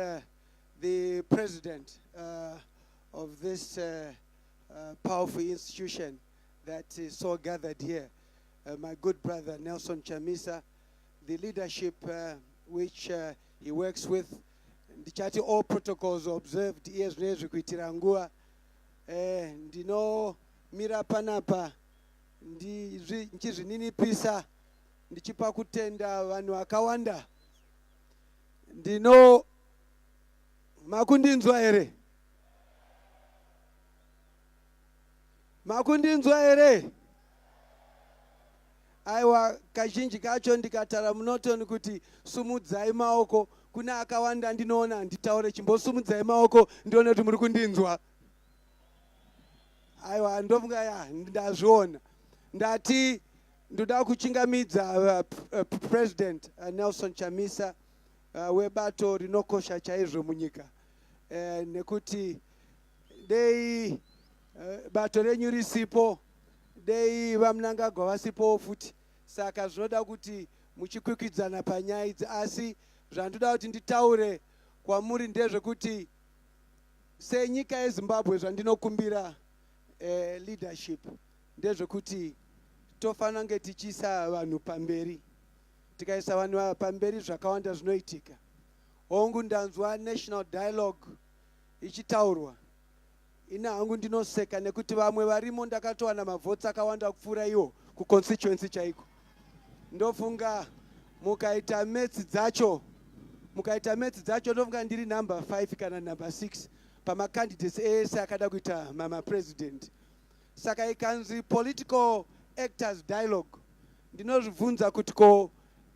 Speaker 12: the president of this powerful institution that is so gathered here, my good brother Nelson Chamisa, the leadership which he works with, ndichati all protocols observed iyezvinezvi kuitira nguva. Ndino mira panapa ndichizvininipisa ndichipa kutenda vanhu vakawanda. Ndino makundinzwa here? Makundinzwa here? Aiwa, kazhinji kacho ndikatara munotoni kuti sumudzai maoko, kuna akawanda ndinoona nditaure chimbosumudzai maoko ndione kuti muri kundinzwa. Aiwa, ndofunga ya ndazviona. Ndati ndoda kuchingamidza President Nelson Chamisa webato rinokosha chaizvo munyika, nekuti dei bato renyu risipo, dei vamunangagwa vasipo futi, saka zvinoda kuti muchikwikwidzana panyaya idzi. Asi zvandoda kuti nditaure kwamuri ndezvekuti senyika yeZimbabwe zvandinokumbira leadership ndezvekuti tofanira kunge tichiisa vanhu pamberi. Tikaisa vanhu pamberi zvakawanda zvinoitika. Hongu ndanzwa national dialogue ichitaurwa, ina hangu ndinoseka nekuti vamwe varimo ndakatowana mavhotsi akawanda kupfuura iwo kuconstituency chaiko. Ndofunga mukaita maths dzacho ndofunga ndiri number 5 kana number 6 pamacandidates ese akada kuita mama president. Saka ikanzi political actors dialogue, ndinozvibvunza kuti ko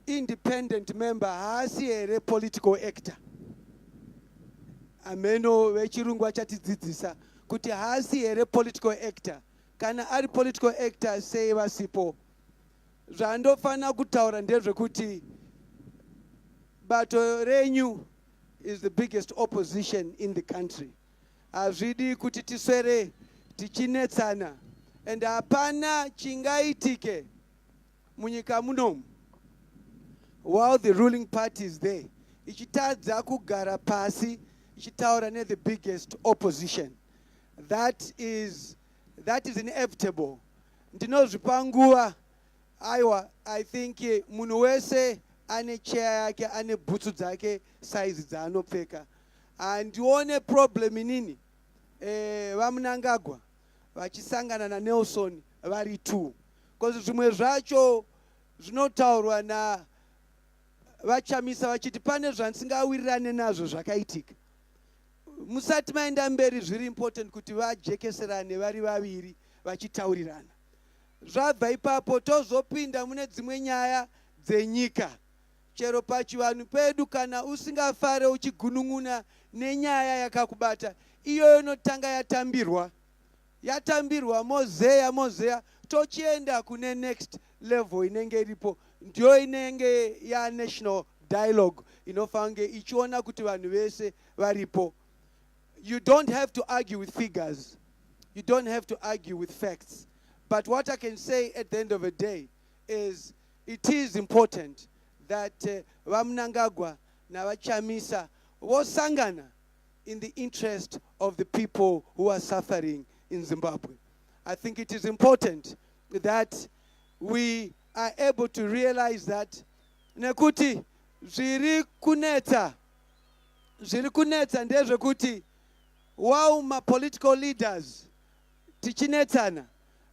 Speaker 12: independent member haasi here political actor? Ameno vechirungu achatidzidzisa kuti haasi here political actor. Kana ari political actor sei vasipo? Zvandofana kutaura ndezvekuti bato renyu is the biggest opposition in the country. Hazvidi kuti tiswere tichinetsana, and hapana chingaitike munyika munomu while the ruling party is there ichitadza kugara pasi ichitaura the biggest opposition. That is inevitable. Ndinozvipa nguva. Aiwa, I think munhu wese ane chair yake, ane bhutsu dzake size dzaanopfeka. Andione problem inini vamunangagwa vachisangana naNelson vari 2. Because zvimwe zvacho zvinotaurwa na vachamisa vachiti pane zvandisingawirirane nazvo zvakaitika. Musati maenda mberi zviri important kuti vajekeserane vari vaviri vachitaurirana. Zvabva ipapo tozopinda mune dzimwe nyaya dzenyika. Chero pachivanhu pedu kana usingafare uchigunun'una nenyaya yakakubata, iyo inotanga yatambirwa mozeya tochienda kune next level inenge iripo, ndio inenge ya national dialogue inofange ichiona kuti vanhu vese varipo. You don't have to argue with figures. You don't have to argue with facts. But what I can say at the end of the day is it is important that Vamnangagwa na Vachamisa vosangana in the interest of the people who are suffering in Zimbabwe. I think it is important that we are able to realize that nekuti zviri kunetsa ndezvekuti while my political leaders tichinetsana,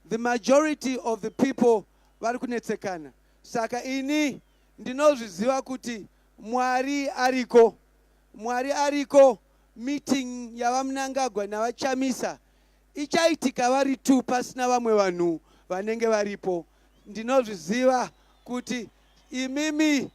Speaker 12: the majority of the people vari kunetsekana. Saka ini ndinozviziva kuti Mwari ariko meeting yavamunangagwa navachamisa ichaitika vari 2 pasina vamwe vanhu vanenge varipo. Ndinozviziva kuti imimi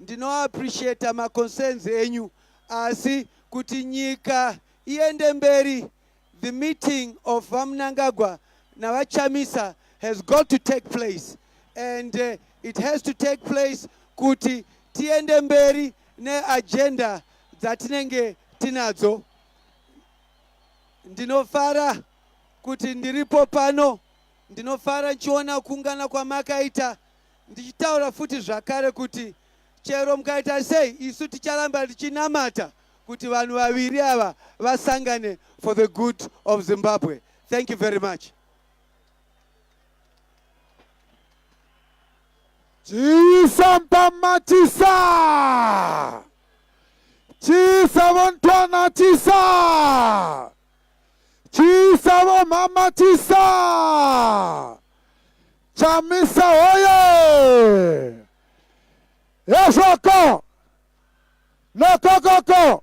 Speaker 12: ndino-appreciate ma-concerns enyu, asi kuti nyika iende mberi, the meeting of Vamnangagwa na Vachamisa has got to take place, and it has to take place kuti tiende mberi ne-agenda dzatinenge tinadzo. Ndinofara kuti ndiripo pano, ndinofara nchiona kungana kwamakaita, ndichitaura futi zvakare kuti chero mukaita sei isu ticharamba tichinamata kuti vanhu vaviri ava vasangane for the good of Zimbabwe. Thank you very much.
Speaker 1: Chisampamatisa! Chisavantwanatisa! Chisavamamatisa! Chamisa oye! Yeshoko! Nokokoko!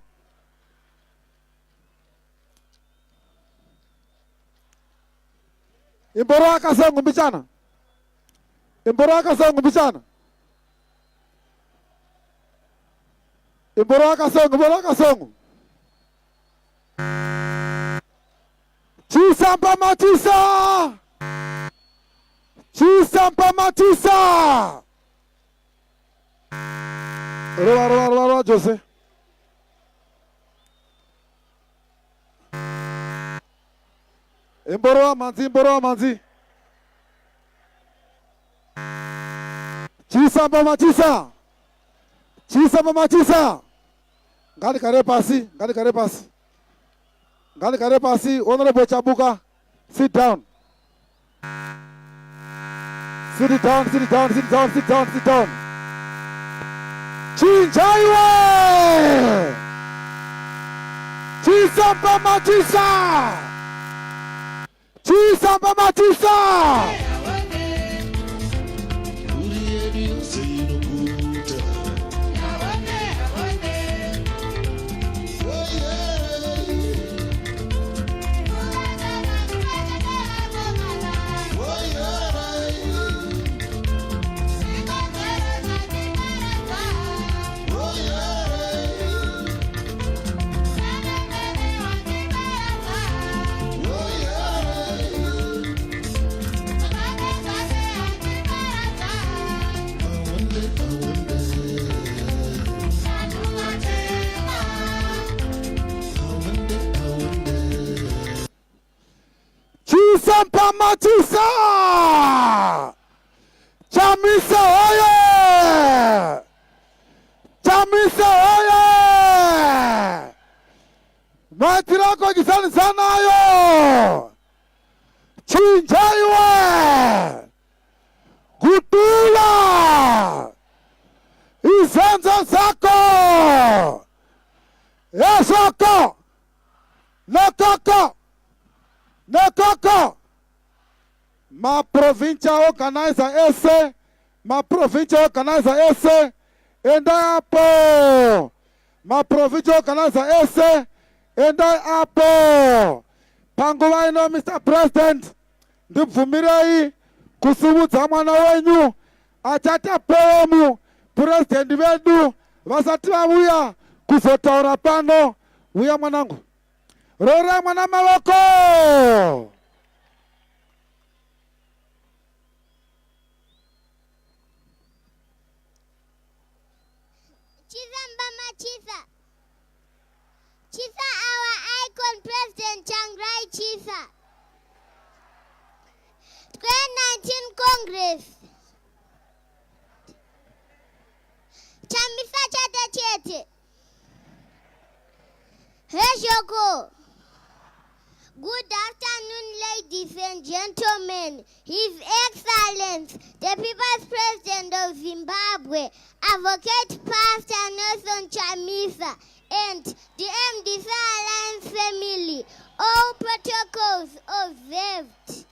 Speaker 1: Imboraka songo mbichana. Imboraka songo mbichana. Imboraka songo. Chisampamatisa! Chisampamatisa! Rola, Jose. Imboroa manzi. Chisampamatisa! Ngani kare pasi. Honorable Chabuka, sit down. Sit down. Chinchaiwe! Chisamba Matisa! Chisamba Matisa! Chisamba Matisa! Chamisa oye! Chamisa oye! Matirako kisani sana yo! Chinjaiwe! Gutula! Izenza zako! Esoko! Nakoko! Nakoko! Ma provincia organizer ese, ma provincia organizer ese, enda apo. Ma provincia organizer ese, enda apo. Panguwa ino Mr. President, ndipfumirei kusumudza mwana wenyu, achata poemu, president vedu, vasati vauya kuzotaura pano, uya mwanangu. Rora mwana mawoko!
Speaker 13: Chisa. Chisa, our icon President Changrai Chisa. 2019 Congress. Chamisa chata chete. Heshoko. Good afternoon, ladies and gentlemen. His Excellency, the People's President of Zimbabwe, Advocate Pastor Nelson Chamisa, and the MDC Alliance family, all protocols observed.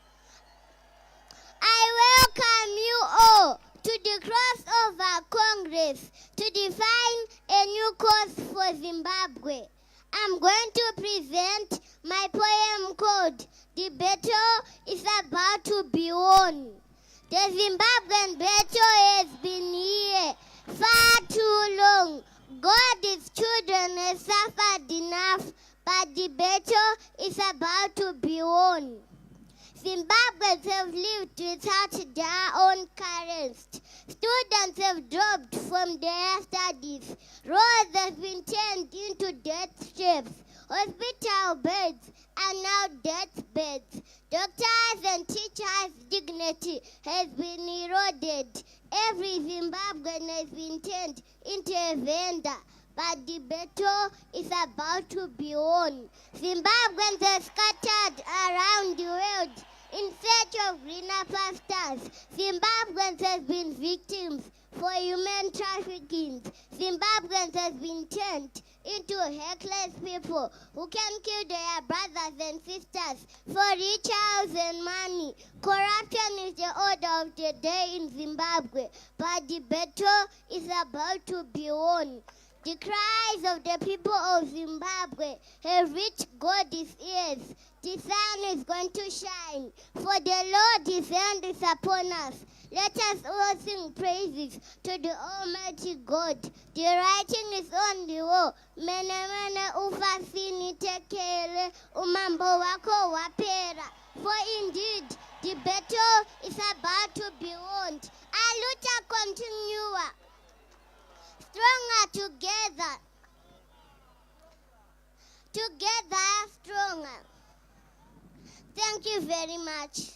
Speaker 13: I welcome you all to the crossover Congress to define a new course for Zimbabwe. I'm going to present my poem called "The Battle is About to Be Won." The Zimbabwean battle has been here far too long. God's children have suffered enough, but the battle is about to be won. Zimbabweans have lived without their own currency. Students have dropped from their studies. Roads have been turned into death traps. Hospital beds are now death beds. Doctors and teachers' dignity has been eroded. Every Zimbabwean has been turned into a vendor. But the battle is about to be won. Zimbabweans are scattered around the world in search of greener pastures. Zimbabweans have been victims for human trafficking. Zimbabweans have been turned into heckless people who can kill their brothers and sisters for rituals and money. Corruption is the order of the day in Zimbabwe, but the battle is about to be won. The cries of the people of Zimbabwe have reached God's ears. The sun is going to shine, for the Lord's hand is upon us. Let us all sing praises to the Almighty God. The writing is on the wall. Mene mene ufasini tekele, umambo wako wapera. For indeed, the battle is about to be won. Aluta continua. Stronger together. Together stronger. Thank you very much.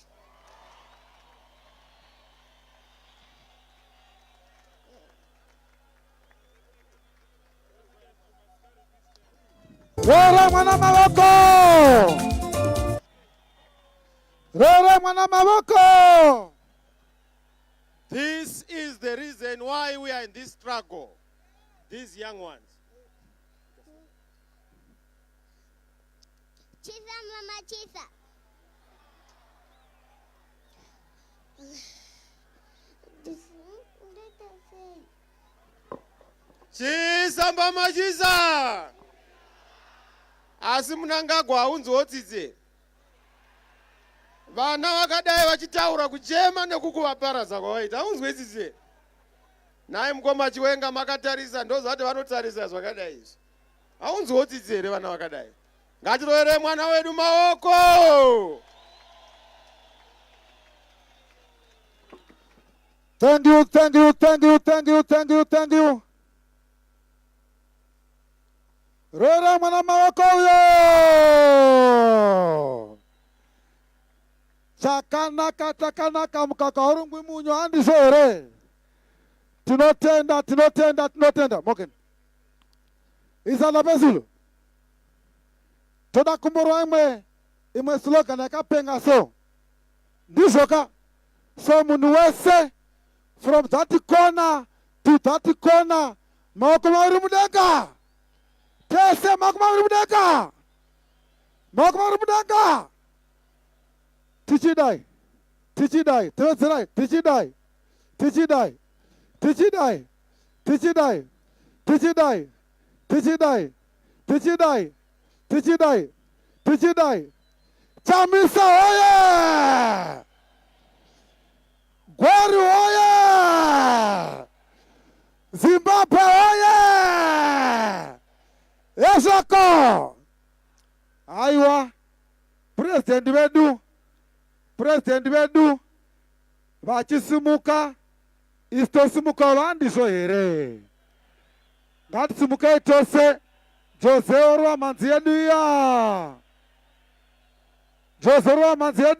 Speaker 1: Rora mwana mawoko! Rora mwana mawoko!
Speaker 9: This is the reason why we are in this struggle. These young ones.
Speaker 13: Chisa mama chisa.
Speaker 14: Chisa mbama chisa. Asi munangagwa haunzodzidze. Vana vakadai vachitaura kuchema nekukuvaparaza kwavaita haunzwisise. Naye mukoma Chiwenga makatarisa ndozvati vanotarisa zvakadai izvi. Haunzodzidze here vana vakadai. Ngatiroere mwana wedu maoko.
Speaker 1: Thank you, thank you, thank you, thank you, thank you, thank you. Rora mwana maoko yo. Chakanaka mukaka urungwi munyo handizvo here. Tinotenda. Moken. Isana pezulu. Toda kumborwa imwe slogan yakapenga so. Ndizvoka. So munhu wese from that corner to that corner. Maoko mauri mudenga. Tese maoko mauri mudenga. Maoko mauri mudenga. Tichidai. Tevetsirai. Tichidai. Chamisa oye! Gwari oye! Zimbabwe oye! Esako! Aiwa! President vedu vachisimuka istosimuka vandizvo here. Ngatisimukai tose. Jose orwa manzi yedu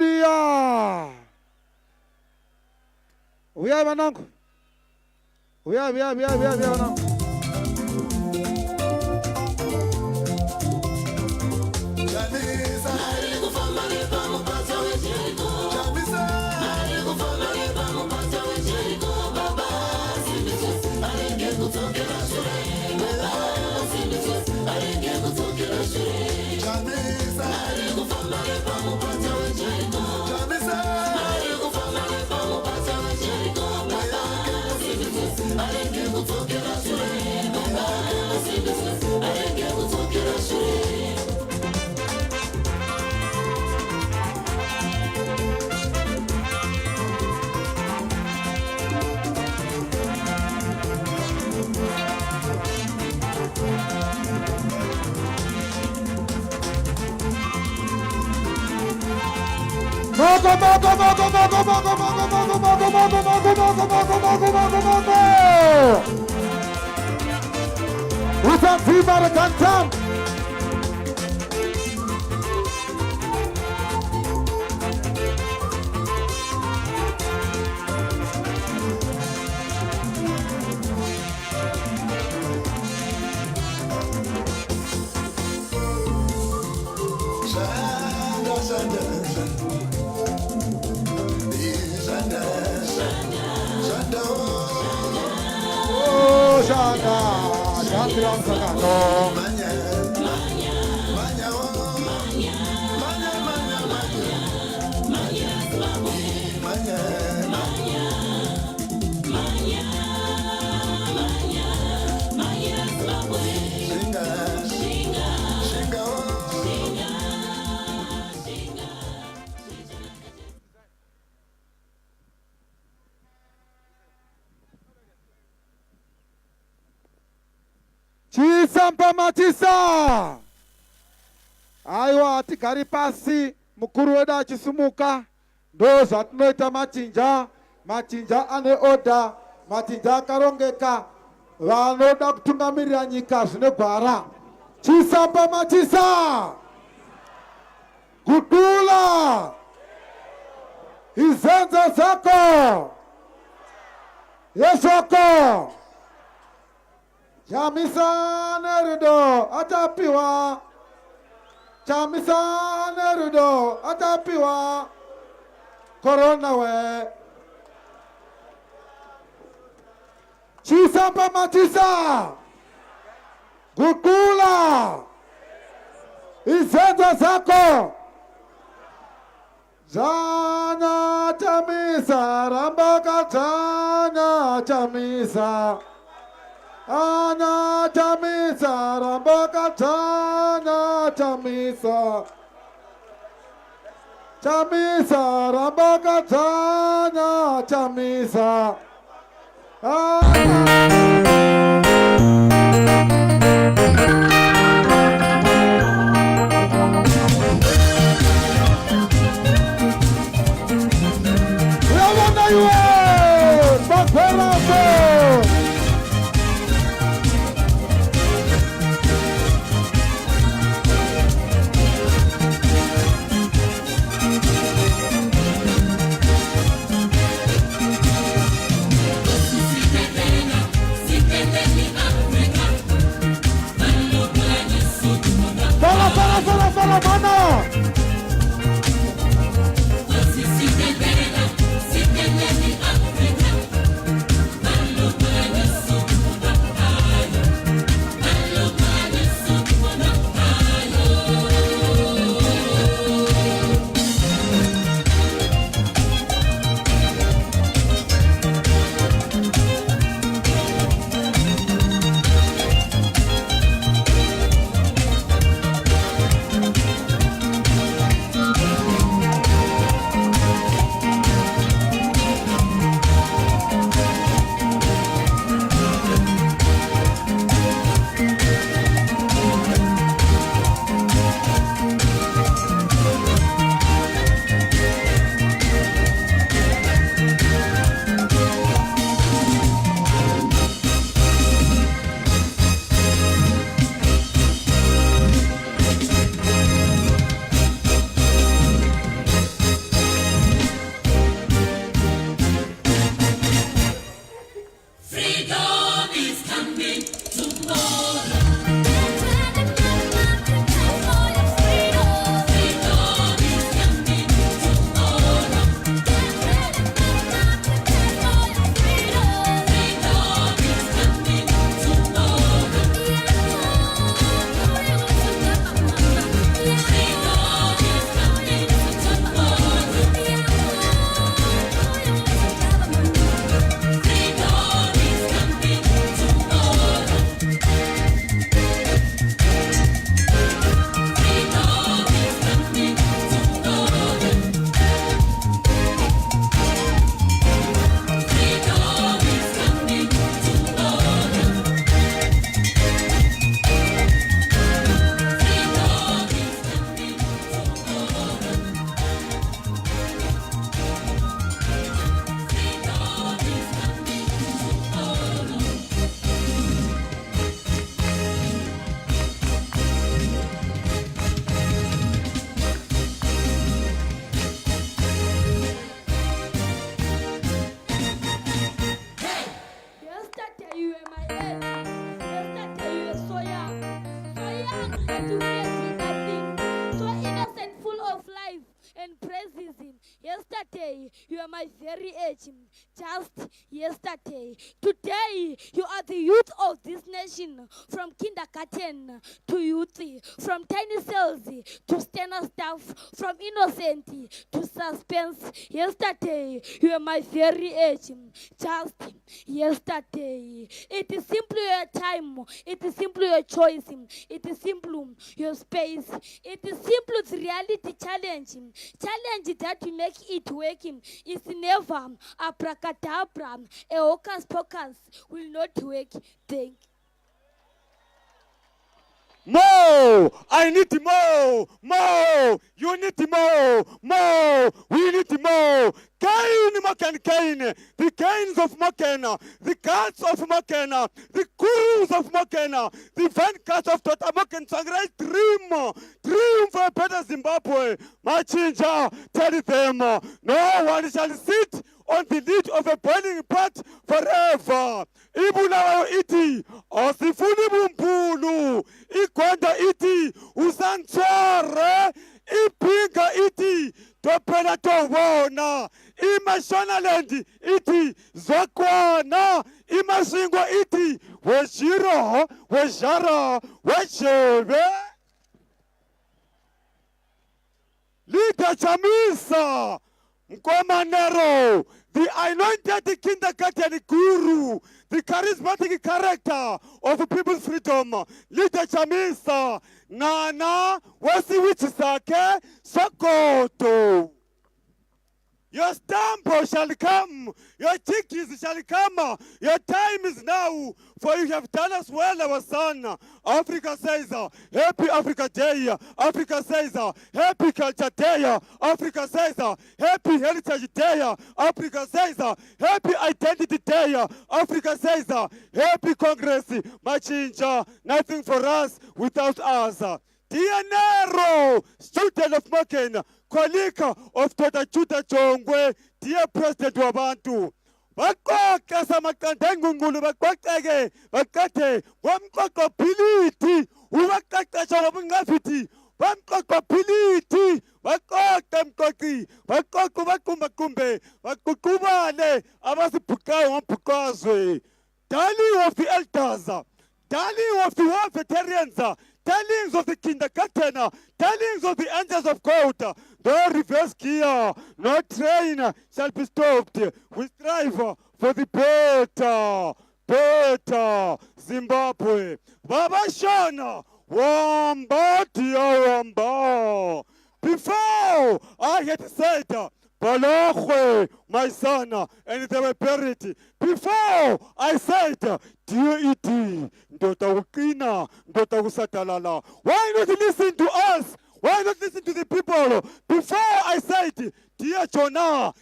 Speaker 1: iya. Uyai vanangu. Uyai vanangu. Uzanzima rekantam. Matisa. Aiwa hatigari pasi mukuru wedu achisumuka. Ndo zvatinoita machinja ane oda, machinja akarongeka. Vanoda kutungamirira nyika zvine gwara. Chisamba Matisa. Kudula. Izenzo zako. Yeshoko. Chamisa nerudo atapiwa. Chamisa nerudo atapiwa. Corona we. Chisamba Matisa. Gukula. izenzo zakho. Jana Chamisa, Rambaka Jana Chamisa. Ana Chamisa, Rambaka Jana Chamisa. Chamisa, Rambaka Jana Chamisa.
Speaker 15: Yesterday, you are my very age. Just yesterday. Today, you are the youth of this nation. From kindergarten to youth. From tiny cells to steno staff. From innocent to suspense. Yesterday, you are my very age. Just yesterday. It is simply your time. It is simply your choice. It is simply your space. It is simply the reality challenge. Challenge that you make it working is never abracadabra. A hocus pocus will not work. Thank you.
Speaker 16: More! I need more! More! You need more! More! We need more! Kain Moken Kain! The Kains of Moken! The cats of Moken! The Kurus of Moken! The Vankas of Tota Moken Sangrai dream! Dream for a better Zimbabwe! Machinja, tell them, no one shall sit on the lid of a boiling pot forever. Ibulayo iti, osifuni bumpulu, ikwanda iti, usantsware, ipinga iti, topela tobona, imashonaland iti, zakwana, imasingwa iti, weshiro, weshara, weshebe. Leader Chamisa Mkomanero, the anointed kindergarten guru, the charismatic character of people's freedom. Leader Chamisa Nana Wasiwichisake Sokoto. Your stamp shall come, your chickies shall come, your time is now, for you have done us well, our son. Africa says, happy Africa Day. Africa says, happy Culture Day. Africa says, happy Heritage Day. Africa says, happy Identity Day. Africa says, happy Congress. Machinja, nothing for us without us. Dianero, student of Moken, colleague of Dr. Chuta Chongwe, dear President Wabantu. Bakoka samakantengungulu bakotege, bakate, wamkoko piliti, uwakata chawabungafiti, wamkoko piliti, bakota mkoki, bakoko bakumbakumbe, bakukubane, abasipukai wampukazwe. Darling of the elders, darling of the war veterans, tellings of the kindergarten, tellings of the angels of God, no reverse gear, no train shall be stopped. We strive for the better Zimbabwe. Baba Shona, Wamba tia Wamba. Before I had said, Balakhwe, my son, and they were buried. Before I said, dear iti, ndota ukina, ndota usatalala. Why not listen to us? Why not listen to the people? Before I said, dear Jonah,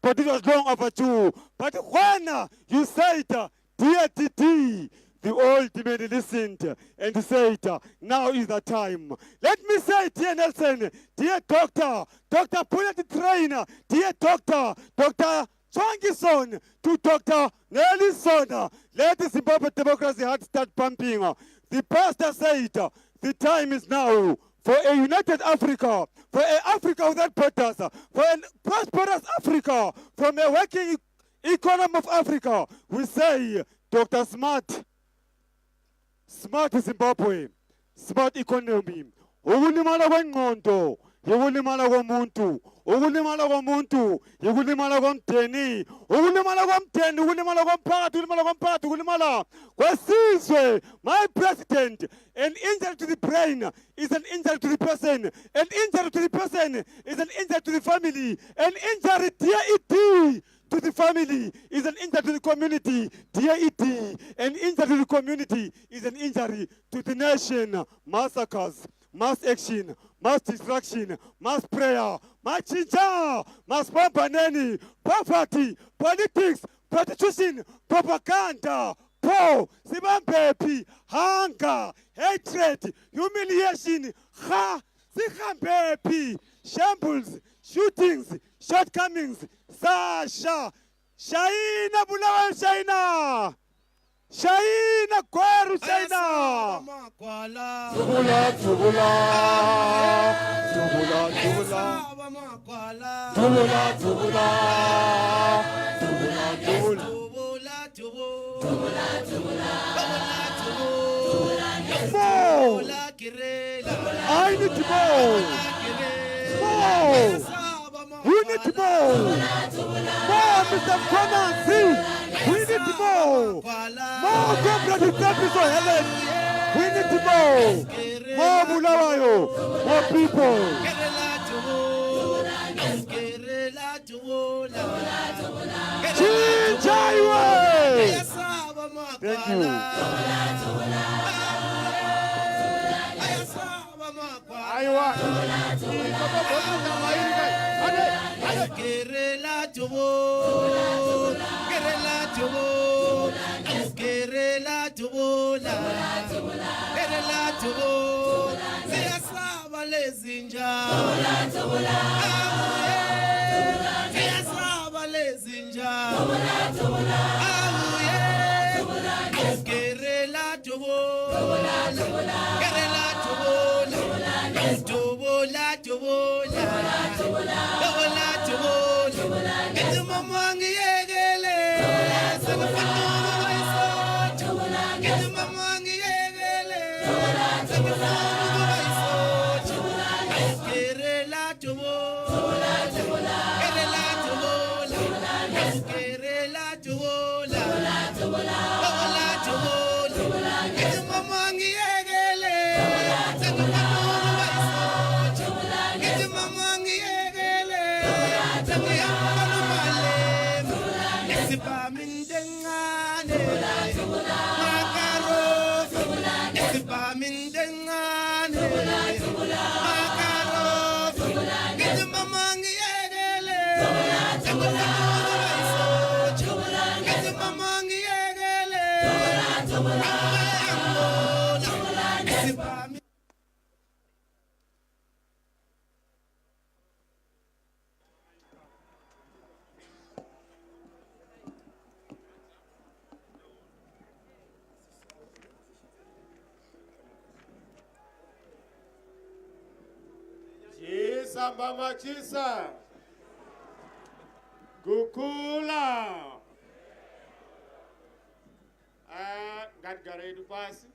Speaker 16: but it was long overdue. But when you said, dear Titi, the old man listened and said, now is the time. Let me say, dear Nelson, dear doctor, Dr. Pullett Trainer, dear doctor, Dr. Chongison, to Dr. Nelson, let the Zimbabwe democracy heart start pumping. The pastor said, the time is now for a united Africa, for an Africa without borders, for a prosperous Africa, from a working economy of Africa. We say, Dr. Smart Zimbabwe, smart economy. Ukulimala kwengqondo, ukulimala komuntu, ukulimala komuntu, ukulimala komdeni, ukulimala komdeni, ukulimala komphakathi, ukulimala komphakathi, ukulimala kwesizwe. My president, an injury to the brain is an injury to the person. An injury to the person is an injury to the family. An injury, dear it, to the family is an injury to the community. Dear it, an injury to the community is an injury to the nation. Massacres, mass action, mass destruction, mass prayer, mass chincha, mass pampaneni, poverty, politics, prostitution, propaganda, poor, sibambepi, hunger, hatred, humiliation, sihambepi, shambles, shootings, shortcomings, Sasha, Shaina Bulawan Shaina, Shaina Kwaru Shaina, Tubula, Tubula, Tubula, Tubula, Tubula, Tubula, Tubula, I need to go. We need more. More, Mr. Comansi. We need more. More cooperative capital, Helen. We need more. More Bulawayo. More people. Chinchaiwe. Thank you. Aywa.
Speaker 17: Kerela tubo, Kerela tubo, Kerela tubo, Kerela tubo, Siasaba lezinja, Siasaba lezinja, Kerela tubo, Kerela tubo, tubola tubola. Get Esipamindengane Makarofu Esipamindengane Makarofu Ngithi mama ngiyekele Ngithi mama ngiyekele Esipamindengane.
Speaker 14: Chisa mama chisa. Gukula. Ngatigare edu pasi.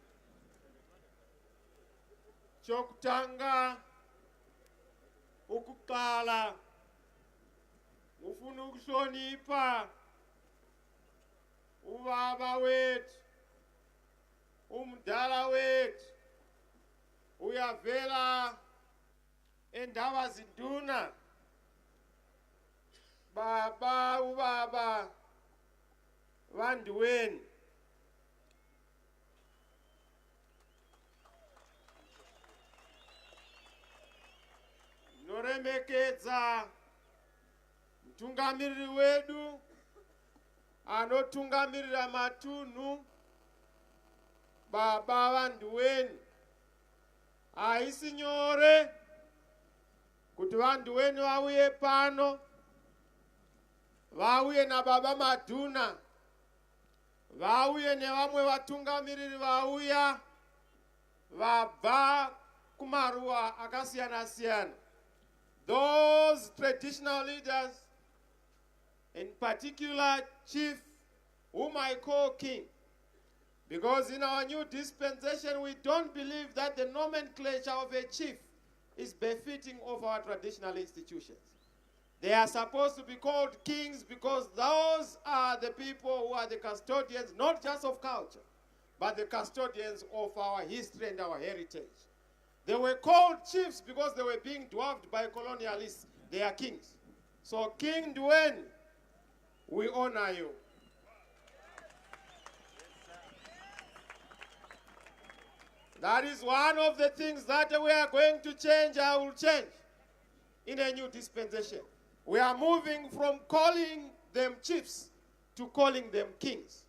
Speaker 14: Chokutanga. Ukuqala. Ufuna ukuhlonipha. Ubaba wethu. Umdala wethu. Uyavela endaba zinduna. Baba ubaba vandiweni. Noremekedza mtungamiriri wedu anotungamirira matunhu. Baba vandiweni. Haisi nyore kuti vandiweni vauye pano. Vauye nababa madhuna. Vauye nevamwe vatungamiriri vauya vabva kumaruwa akasiyana siyana. Those traditional leaders, in particular Chief, whom I call King, because in our new dispensation we don't believe that the nomenclature of a chief is befitting of our traditional institutions. They are supposed to be called kings because those are the people who are the custodians, not just of culture, but the custodians of our history and our heritage. They were called chiefs because they were being dwarfed by colonialists. They are kings. So King Dwayne, we honor you. That is one of the things that we are going to change. I will change in a new dispensation. We are moving from calling them chiefs to calling them kings.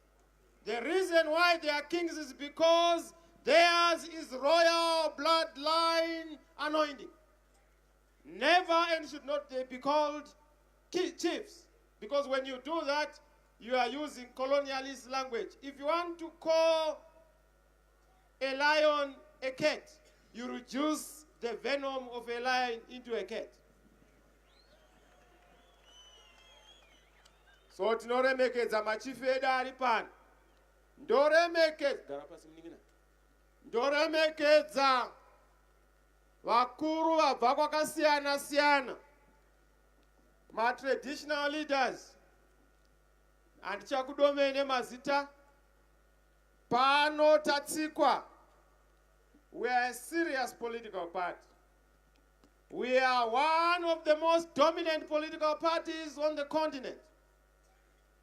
Speaker 14: The reason why they are kings is because theirs is royal bloodline anointing. Never and should not they be called chiefs. Because when you do that, you are using colonialist language. If you want to call a lion a cat, you reduce the venom of a lion into a cat. So tinoremekedza machifu edu ari pano. Ndoremekedza vakuru vabva kwakasiyana siyana. Ma traditional leaders. Handichakudomei mazita. Pano tatsikwa. We are a serious political party. We are one of the most dominant political parties on the continent.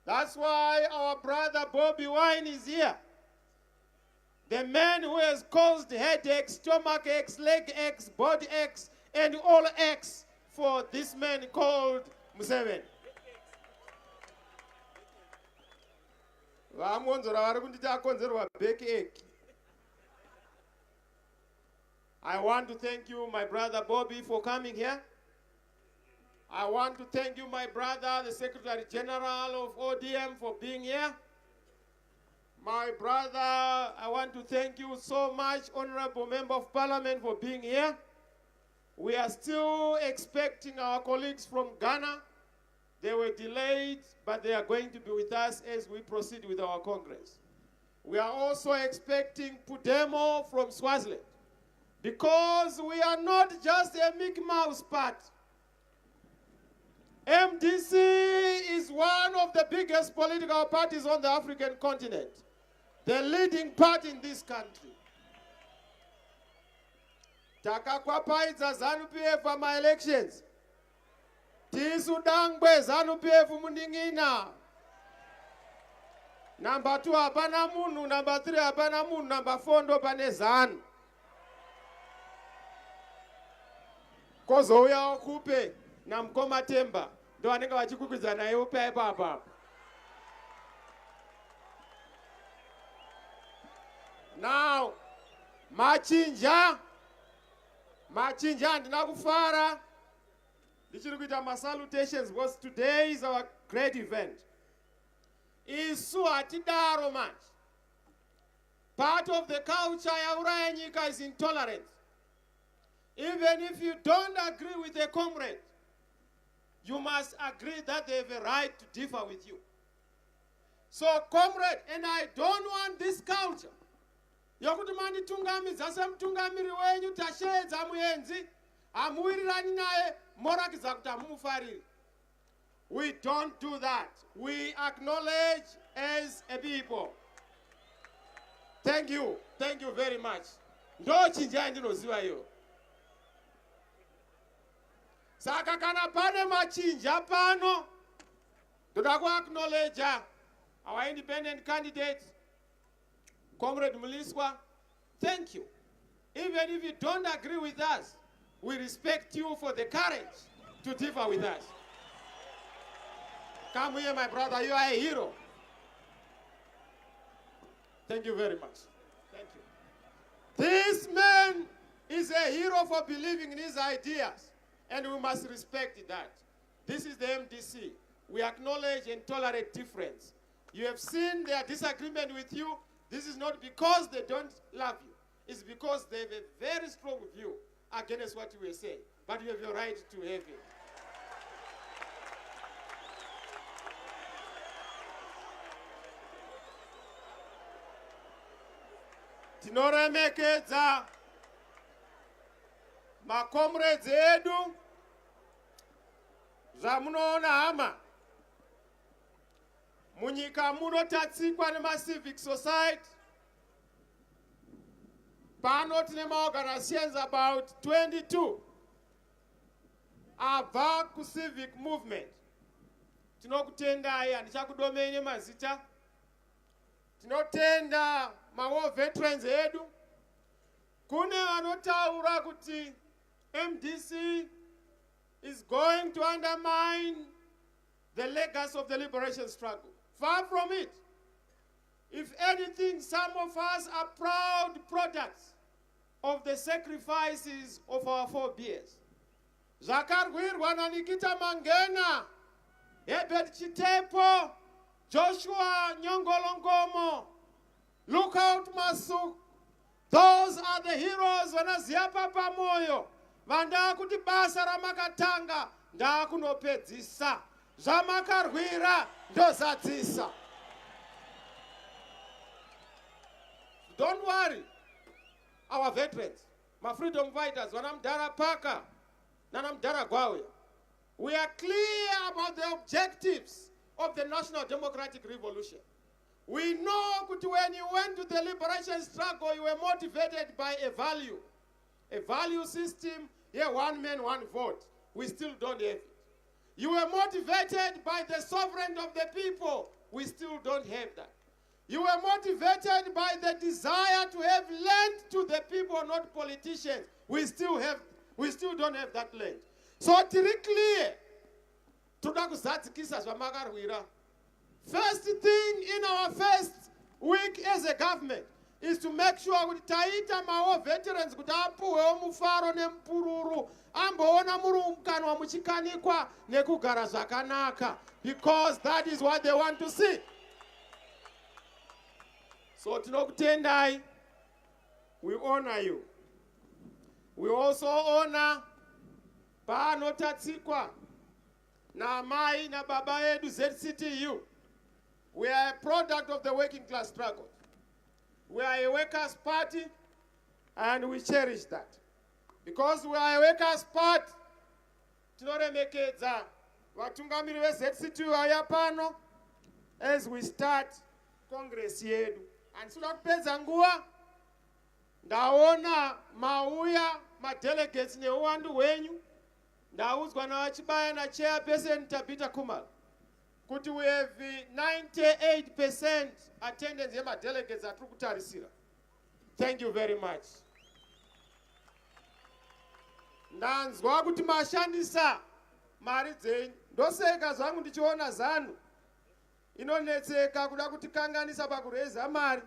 Speaker 14: That's why our brother Bobby Wine is here. The man who has caused headaches, stomach aches, leg aches, body aches, and all aches for this man called Museveni. I want to thank you, my brother Bobby, for coming here. I want to thank you, my brother, the Secretary General of ODM, for being here. My brother, I want to thank you so much, Honorable Member of Parliament, for being here. We are still expecting our colleagues from Ghana. They were delayed, but they are going to be with us as we proceed with our Congress. We are also expecting Pudemo from Swaziland, because we are not just a Mickey Mouse party. MDC is one of the biggest political parties on the African continent, the leading party in this country. Takakwapaidza ZANU-PF ama-elections. Tisudangwe ZANU-PF mundingina. Number 2 hapana munhu, number 3 hapana munhu, number 4 ndo pane zano. Kozouya okupe na mukoma Temba ndo vanenge vachikukwidza naye upe ipapa. Now, machinja handina kufara. Ndichiri kuita masalutations because today is our great event. Isu hatidaro manje. Part of the culture yauraya nyika is intolerance. Even if you don't agree with a comrade, you must agree that they have a right to differ with you. So, comrade, and I don't want this culture. Yokuti manditungamidza semutungamiri wenyu tashedza muenzi amuwirirani naye morakidza kuti amumufariri. We don't do that. We acknowledge as a people. Thank you very much. Ndo chinja ndinoziva iyo. Saka kana pane machinja pano, ndoda ku acknowledge our independent candidate, Comrade Muliswa. Thank you. Even if you don't agree with us, we respect you for the courage to differ with us. Come here, my brother, you are a hero. Thank you very much. Thank you. This man is a hero for believing in his ideas, and we must respect that. This is the MDC. We acknowledge and tolerate difference. You have seen their disagreement with you. This is not because they don't love you. It's because they have a very strong view against what you were saying. But you have your right to have it. Tinoremekedza makomrades edu zvamunoona hama munyika munotatsikwa nemacivic society. Pano tine maorganizations about 22 abva kucivic movement. Tinokutendai, handichakudomei nemazita. Tinotenda war veterans edu. Kune vanotaura kuti MDC is going to undermine the legacy of the liberation struggle. Far from it. If anything, some of us are proud products of the sacrifices of our forebears. Zvakarwirwa naNikita Mangena, Herbert Chitepo, Joshua Nyongolongomo, Lookout Masuk. Those are the heroes vanaziya pamoyo. Vanda kuti basa ramakatanga ndakunopedzisa. Zvamakarwira ndozadzisa. Don't worry. Our veterans, my freedom fighters, Vanamdara Paka, Nanamdara Gwawe, we are clear about the objectives of the National Democratic Revolution. We know that when you went to the liberation struggle, you were motivated by a value system, here one man, one vote. We still don't have it. You were motivated by the sovereignty of the people. We still don't have that. You were motivated by the desire to have land to the people, not politicians. We still don't have that land. So it's very clear. First thing in our first week as a government is to make sure that taita mawo veterans kuti apuwewo mufaro nempururu amboona murumukano muchikanikwa nekugara zvakanaka, because that is what they want to see. So tinokutendai, we honor you. We also honor paanotatsikwa na mai na baba edu ZCTU. We are a product of the working class struggle. We are a workers' party, and we cherish that. Because we are a workers' party, tinoremekedza vatungamiri veZCTU aya pano as we start Congress yedu. And suda kupedza nguva, ndaona mauya madelegates neuwandu hwenyu, ndaudzwa navachibaya nachairperson Tabitha Kumar. kuti we have 98% attendance yemadelegates atiri kutarisira. Thank you very much. Ndanzwa kuti mashandisa mari dzenyu. Ndoseka zvangu ndichiona zanu inonetseka kuda kutikanganisa pakureza mari.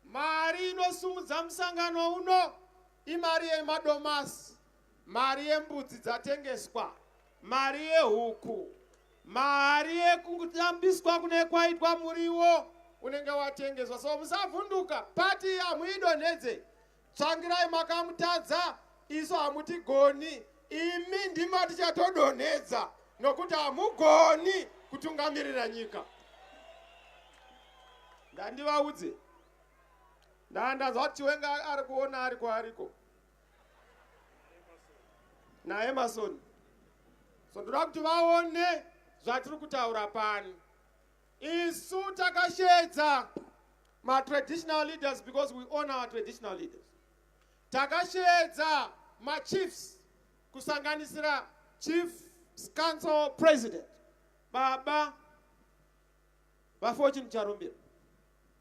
Speaker 14: Mari inosumudza musangano uno imari yemadomasi, mari yembudzi dzatengeswa, mari yehuku, mari yekutambiswa kune kwaitwa muriwo unenge watengeswa. So musavhunduka, pati hamuidonhedze. Tsvangirai makamutadza, isu hamutigoni. Imi ndimo tichatodonhedza nokuti hamugoni kutungamirira nyika. Ndandivaudze. Ndandanzwa kuti Chiwenga ari kuona ariko. naEmerson. So ndoda kuti vaone zvatiri kutaura pano. Isu takashedza ma-traditional leaders because we honor our traditional leaders. Takashedza ma-chiefs kusanganisira Chief Council President Baba Bafochin Charumbira.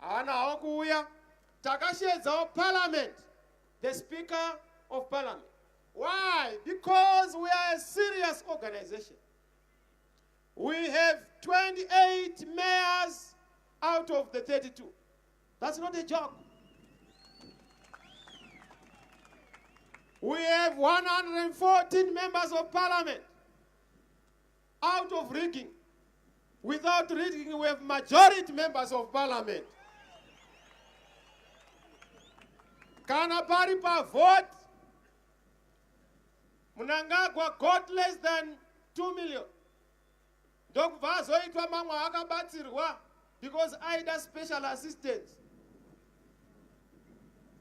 Speaker 14: Ana hawo kuuya. Takashedza Parliament, the Speaker of Parliament. Why? Because we are a serious organization. We have 28 mayors out of the 32. That's not a joke. We have 114 members of parliament out of rigging. Without rigging, we have majority members of parliament. Kana pari pa vote, Mnangagwa got less than 2 million. Donc vazoitwa mamwa akabatsirwa because aida special assistance.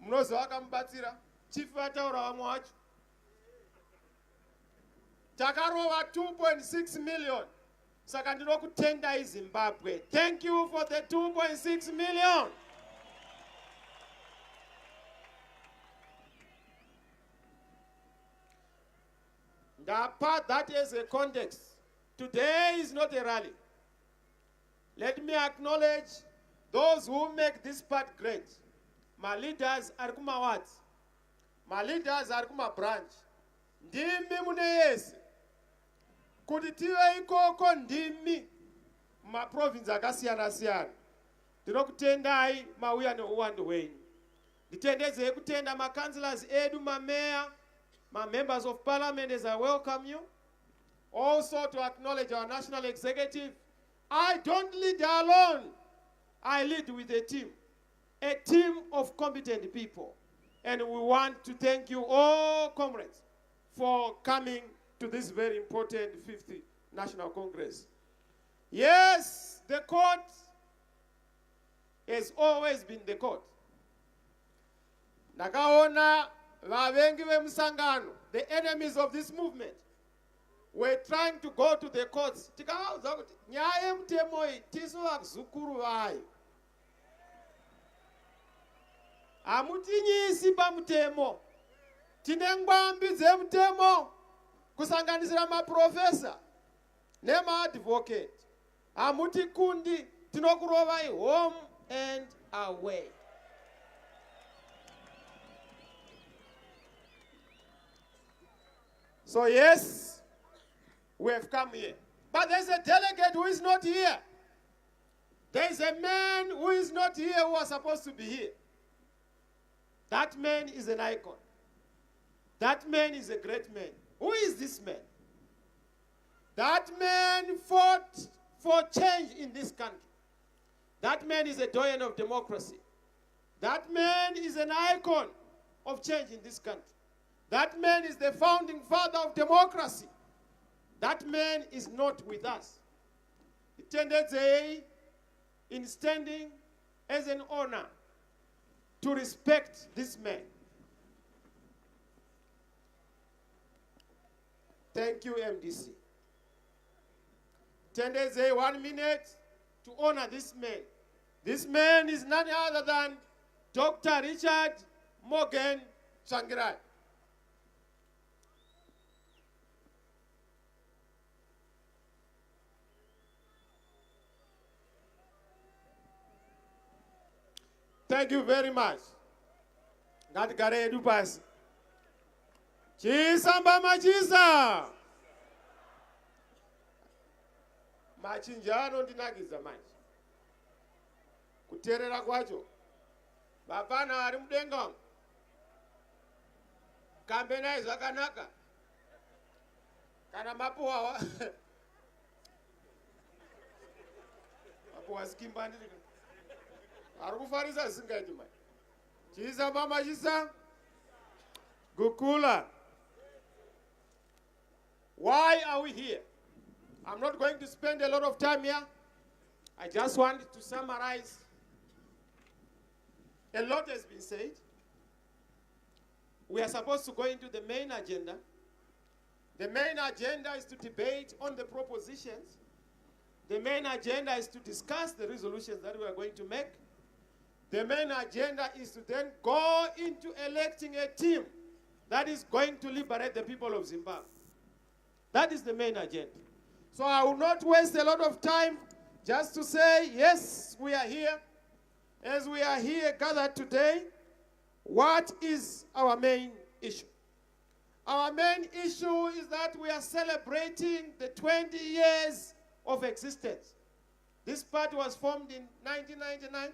Speaker 14: Mnozo akambatsira chief vataura vamwe vacho. Takarova 2.6 million. Saka ndinokutenda iZimbabwe. Thank you for the 2.6 million. Apart that is a context. Today is not a rally. Let me acknowledge those who make this part great. My leaders are kuma what? My leaders are kuma branch. Ndimi mune yese. Kuti tive ikoko ndimi ma province akasiyana siyana. Ndinokutendai mauya neuwandu hwenyu. Nditendeze kutenda ma councillors edu, ma mayor, my members of parliament, as I welcome you. Also to acknowledge our national executive. I don't lead alone. I lead with a team of competent people. And we want to thank you all, comrades, for coming to this very important 50th National Congress. Yes, the court has always been the court. Nakaona vavengi vemusangano, the enemies of this movement, were trying to go to the courts. Tikavauza kuti nyaya yemutemo iyi tisu vakuzukuru vayo. Hamutinyisi pamutemo. Tine ngwambi dzemutemo kusanganisira maprofesa nemaadvocate. Hamutikundi, tinokurovai home and away. So yes, we have come here. But there's a delegate who is not here. There's a man who is not here who was supposed to be here. That man is an icon. That man is a great man. Who is this man? That man fought for change in this country. That man is a doyen of democracy. That man is an icon of change in this country. That man is the founding father of democracy. That man is not with us. It ended in standing as an honor to respect this man. Thank you, MDC. 10 days, 1 minute to honor this man. This man is none other than Dr. Richard Morgan Tsvangirai. Thank you very much. Ngatigare edu pasi. Chisamba machisa. Machinjano ndinakiza manje. Kuterera kwacho. Bapana ari mudenga. Kambena zvakanaka. Kana mapuwa. Mapuwa skimba ndiri. Ari kufarisa singaiti manje. Chisamba machisa. Gukula. Why are we here? I'm not going to spend a lot of time here. I just want to summarize. A lot has been said. We are supposed to go into the main agenda. The main agenda is to debate on the propositions. The main agenda is to discuss the resolutions that we are going to make. The main agenda is to then go into electing a team that is going to liberate the people of Zimbabwe. That is the main agenda. So I will not waste a lot of time just to say, yes, we are here. As we are here gathered today, what is our main issue? Our main issue is that we are celebrating the 20 years of existence. This party was formed in 1999.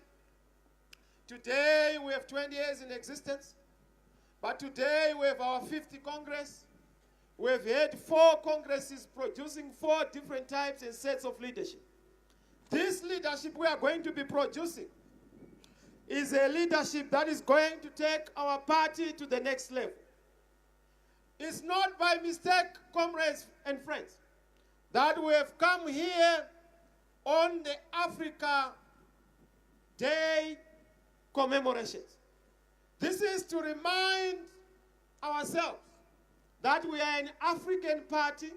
Speaker 14: Today we have 20 years in existence. But today we have our 50th Congress. We've had 4 congresses producing 4 different types and sets of leadership. This leadership we are going to be producing is a leadership that is going to take our party to the next level. It's not by mistake, comrades and friends, that we have come here on the Africa Day commemorations. This is to remind ourselves that we are an African party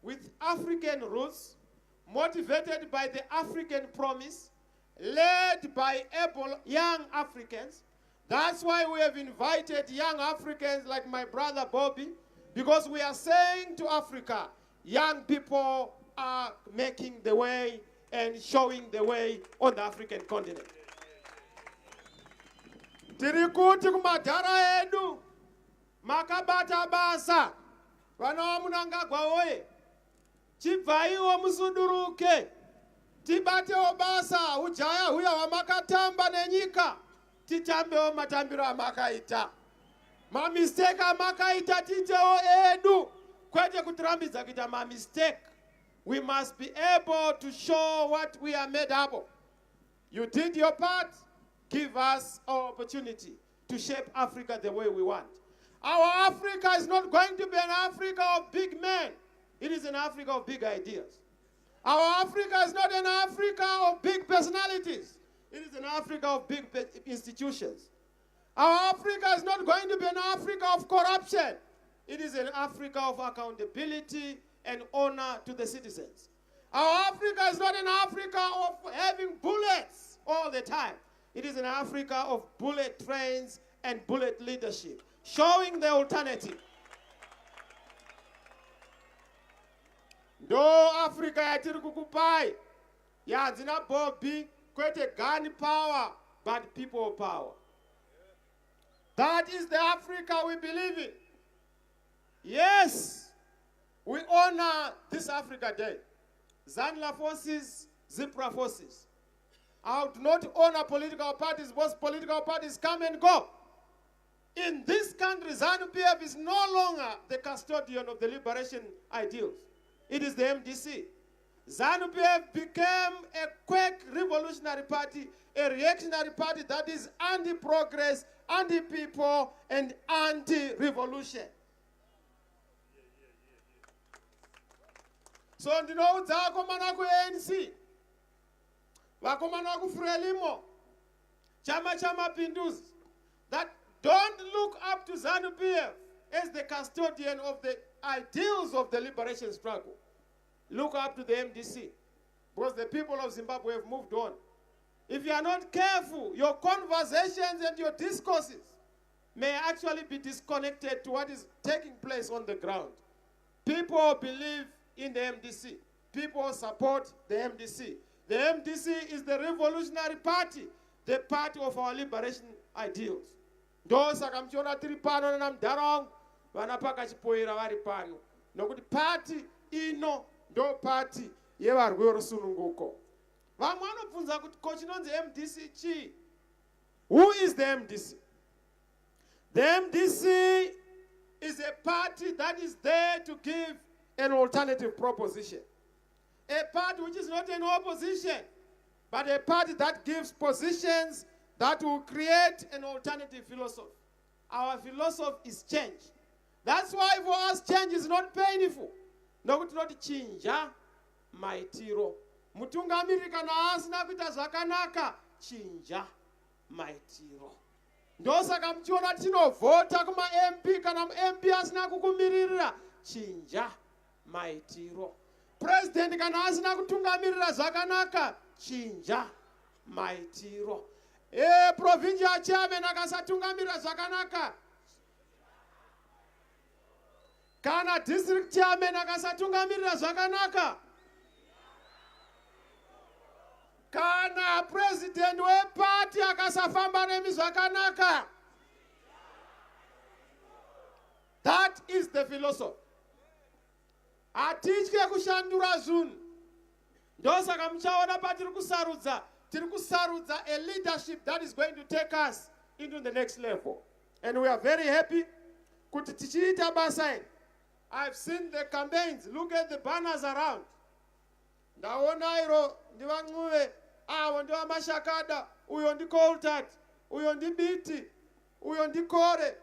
Speaker 14: with African roots, motivated by the African promise, led by able young Africans. That's why we have invited young Africans like my brother Bobby, because we are saying to Africa, young people are making the way and showing the way on the African continent. Tirikuti kumadhara edu. Makabata basa. Vana vamunangagwa oye. Chibvaiwo musuduruke. Tibatewo basa. Ujaya huya wamakatamba nenyika. Titambewo matambiro amakaita. Mamistake amakaita titewo edu. Kwete kutirambidza kuita mamistake. We must be able to show what we are made up of. You did your part. Give us our opportunity to shape Africa the way we want. Our Africa is not going to be an Africa of big men. It is an Africa of big ideas. Our Africa is not an Africa of big personalities. It is an Africa of big institutions. Our Africa is not going to be an Africa of corruption. It is an Africa of accountability and honor to the citizens. Our Africa is not an Africa of having bullets all the time. It is an Africa of bullet trains and bullet leadership, showing the alternative. No Africa yatiri kukupai. Yadzina Bobby, kwete gun power, but people power. That is the Africa we believe in. Yes, we honor this Africa Day. Zanla forces, Zipra forces. I do not honor political parties because political parties come and go. In this country, ZANU-PF is no longer the custodian of the liberation ideals. It is the MDC. ZANU-PF became a quick revolutionary party, a reactionary party that is anti-progress, anti-people, and anti-revolution. So ndinoudza vakomana ku-ANC, vakomana ku-Frelimo, chama chamapinduzi, that don't look up to ZANU-PF as the custodian of the ideals of the liberation struggle. Look up to the MDC, because the people of Zimbabwe have moved on. If you are not careful, your conversations and your discourses may actually be disconnected to what is taking place on the ground. People believe in the MDC. People support the MDC. The MDC is the revolutionary party the party of our liberation ideals. Ndosaka mchiona tiri pano na mdharong vana pakachipoera vari pano nokuti party ino ndo party yevarwi verusununguko. Vamwe vanobvunza kuti ko chinonzi MDC chii? Who is the MDC? The MDC is a party that is there to give an alternative proposition. A party which is not an opposition, but a party that gives positions that will create an alternative philosophy. Our philosophy is change. That's why for us change is not painful. Nokuti not chinja maitiro. Mutungamiriri kana asina kuita zvakanaka chinja maitiro. Ndosaka mchiona tinovhota kuma MP kana MP asina kukumirira chinja maitiro. President kana asina kutungamirira zvakanaka chinja maitiro. Provincial chairman akasatungamirira zvakanaka. Kana district chairman akasatungamirira zvakanaka. Kana president weparty akasafamba nemizvakanaka. That is the philosophy. Atitye kushandura zvinhu. Ndosaka muchaona patiri kusarudza a leadership that is going to take us into the next level. And we are very happy kuti tichiita basa iri. I've seen the campaigns. Look at the banners around. Ndaona iro ndivancuve avo ndiva mashakada, uyo ndi Coltart, uyo ndi Biti, uyo ndi Kore.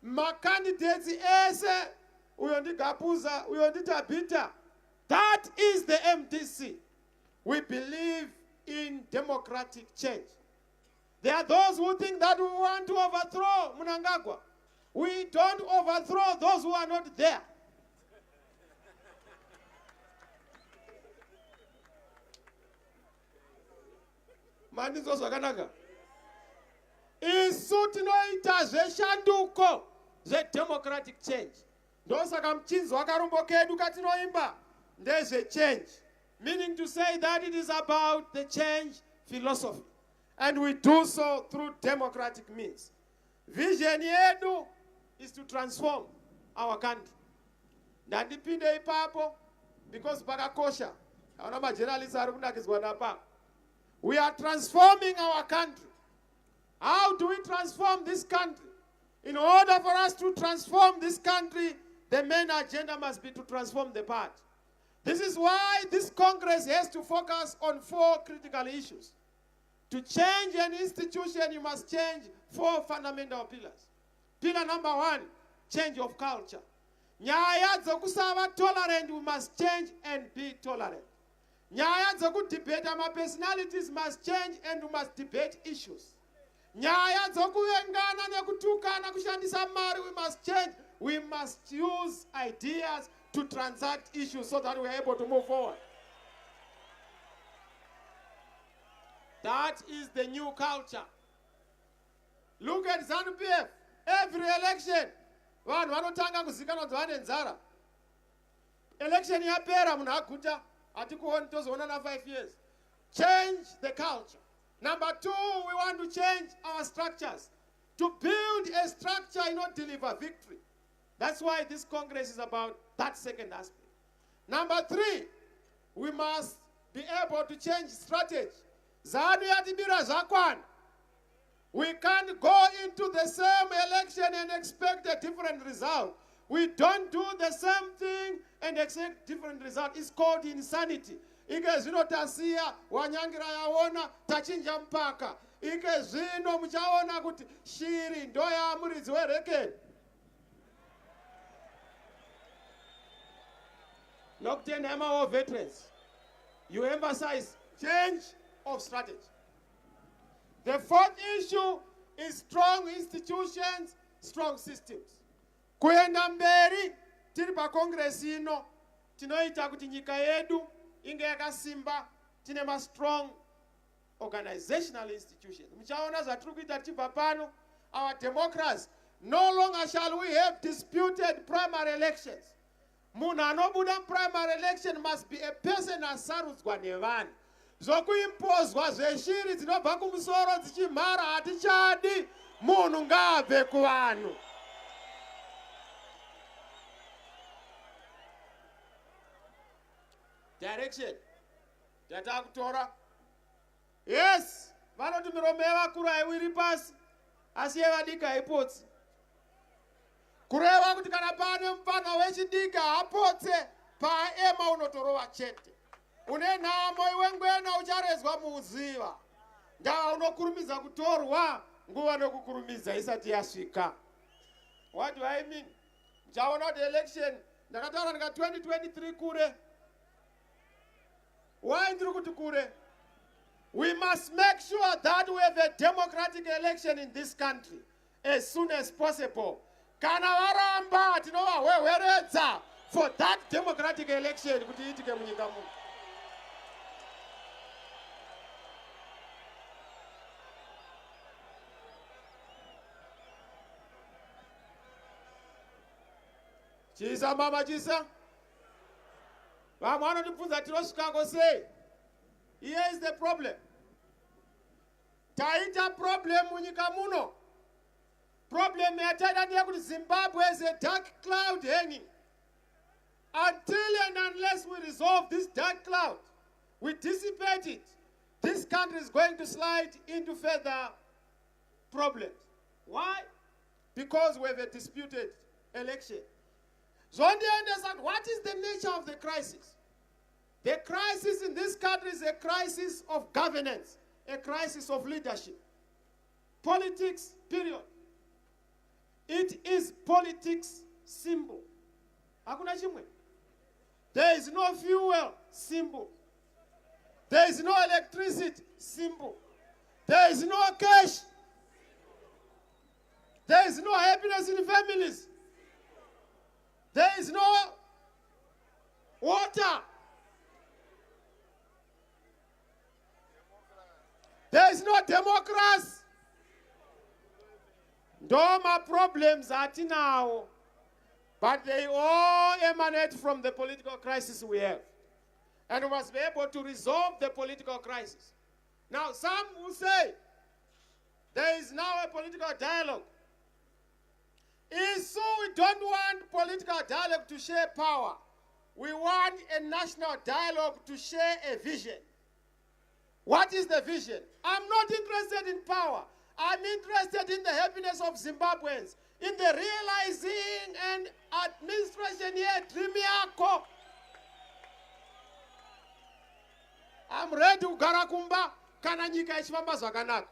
Speaker 14: Macandidates ese, uyo ndi Gapuza, uyo ndi Tabita. That is the MDC. We believe in democratic change. There are those who think that we want to overthrow Mnangagwa. We don't overthrow those who are not there. Mandizo zvakanaka. Isu tinoita zveshanduko democratic change. Ndosaka mchinzi wakarombo kedu katinoimba ndezve change. Meaning to say that it is about the change philosophy. And we do so through democratic means. Vision yedu is to transform our country. Ndandipinde ipapo because pakakosha. Hauna majournalists ari kunakizwa napa. We are transforming our country. How do we transform this country? In order for us to transform this country, the main agenda must be to transform the party. This is why this Congress has to focus on 4 critical issues. To change an institution, you must change 4 fundamental pillars. Pillar number 1, change of culture. Nyaya dzokusava tolerant, we must change and be tolerant. Nyaya dzokudebate ama personalities must change and we must debate issues. Nyaya dzokuvengana nekutukana kushandisa mari, we must change. We must use ideas to transact issues so that we are able to move forward. That is the new culture. Look at ZANU-PF. Every election, vanhu vanotanga kuzikanwa kuti vane nzara. Election yapera munhu aguta atikuoni tozoona na 5 years. Change the culture. Number 2, we want to change our structures. To build a structure, you not deliver victory. That's why this Congress is about that second aspect. Number 3, we must be able to change strategy. ZANU yatibira zakwana. We can't go into the same election and expect a different result. We don't do the same thing and expect different result. It's called insanity. Ike zvino tasiya wanyangira yaona tachinja mpaka. Ike zvino muchaona kuti shiri ndoya muridzi werekeni. Nocturne Hammer of veterans. You emphasize change of strategy. The 4th issue is strong institutions, strong systems. Kuenda mberi, tiri pa Congress ino, tinoita kuti nyika yedu, inge yakasimba, tinema strong organizational institutions. Mchaona za trukuita tipa pano, our democracy, no longer shall we have disputed primary elections. Muna anobuda primary election must be a person asarudzwa nevanhu. Zvokuimpozwa zveshiri dzinobva kumusoro dzichimhara hatichadi. Munhu ngaabve kuvanhu. Direction yatakutora. Yes, vanoti miromo yevakuru haiwiri pasi, asi yevadiki haipotsi. Kureva kuti kana pane mufana wechidiki haapotse, paema unotorova chete. Une nhamo iwe ngwena ucharezwa muziva. Ndava unokurumidza kutorwa, nguva nokukurumidza isati yasvika. What do I mean? Chaona kuti election ndakataura ndika 2023 kure. Why ndiri kuti kure? We must make sure that we have a democratic election in this country as soon as possible. Kana varamba tinovahwehweredza for that democratic election kuti iitike munyika muno. Chisa mama chisa. Vamwe vanotibvunza tinosvikako sei? Here is the problem. Taita problem munyika muno. Problem yataita ndeyekuti Zimbabwe is a dark cloud hanging. Until and unless we resolve this dark cloud, we dissipate it, this country is going to slide into further problems. Why? Because we have a disputed election. So understand what is the nature of the crisis? The crisis in this country is a crisis of governance, a crisis of leadership. Politics, period. It is politics symbol. Hakuna chimwe. There is no fuel symbol. There is no electricity symbol. There is no cash. There is no happiness in families. There is no water. There is no democracy. Doma problems are now, but they all emanate from the political crisis we have. And we must be able to resolve the political crisis. Now, some will say there is now a political dialogue. Is so we don't want political dialogue to share power. We want a national dialogue to share a vision. What is the vision? I'm not interested in power. I'm interested in the happiness of Zimbabweans, in the realizing and administration here, dream yako. I'm ready to garakumba kana nyika ichifamba zvakanaka.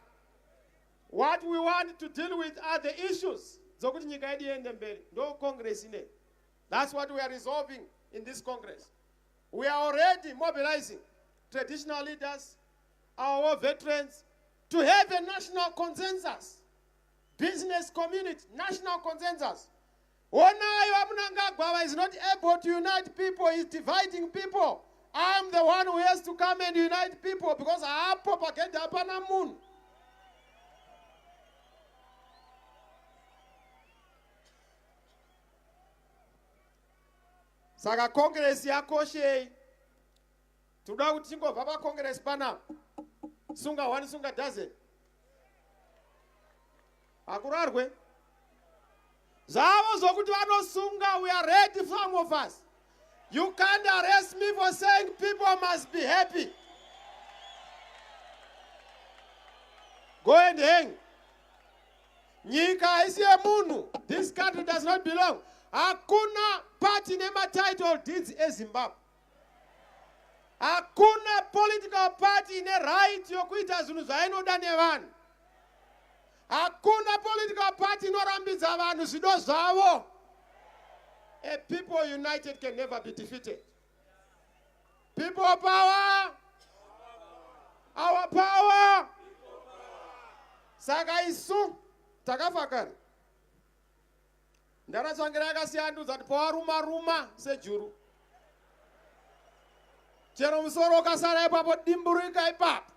Speaker 14: What we want to deal with are the issues. Zokuti nyika yedu iende mbele. No Congress ine. That's what we are resolving in this Congress. We are already mobilizing traditional leaders, our war veterans, to have a national consensus. Business community, national consensus. Onayo Amunangagwa is not able to unite people, he's dividing people. I'm the one who has to come and unite people because I propagate upon moon. Saka Congress yakoshe. Toda kuti chingobva pa Congress pana. Sunga one, sunga dozen. Akurarwe. Zavo zokuti vanosunga, we are ready, some of us. You can't arrest me for saying people must be happy. Go and hang. Nyika isi emunu. This country does not belong. Hakuna party nema title deeds e Zimbabwe. Hakuna political party ine right yokuita zvinhu zvainoda nevanhu. Hakuna political party inorambidza vanhu zvido zvavo. A people united can never be defeated. People power. Our power. Saka isu takafakara. Ndaratsvangira yakasiyandudza kuti pawaruma sejuru. Chero musoro ukasara ipapo dimburika ipapo.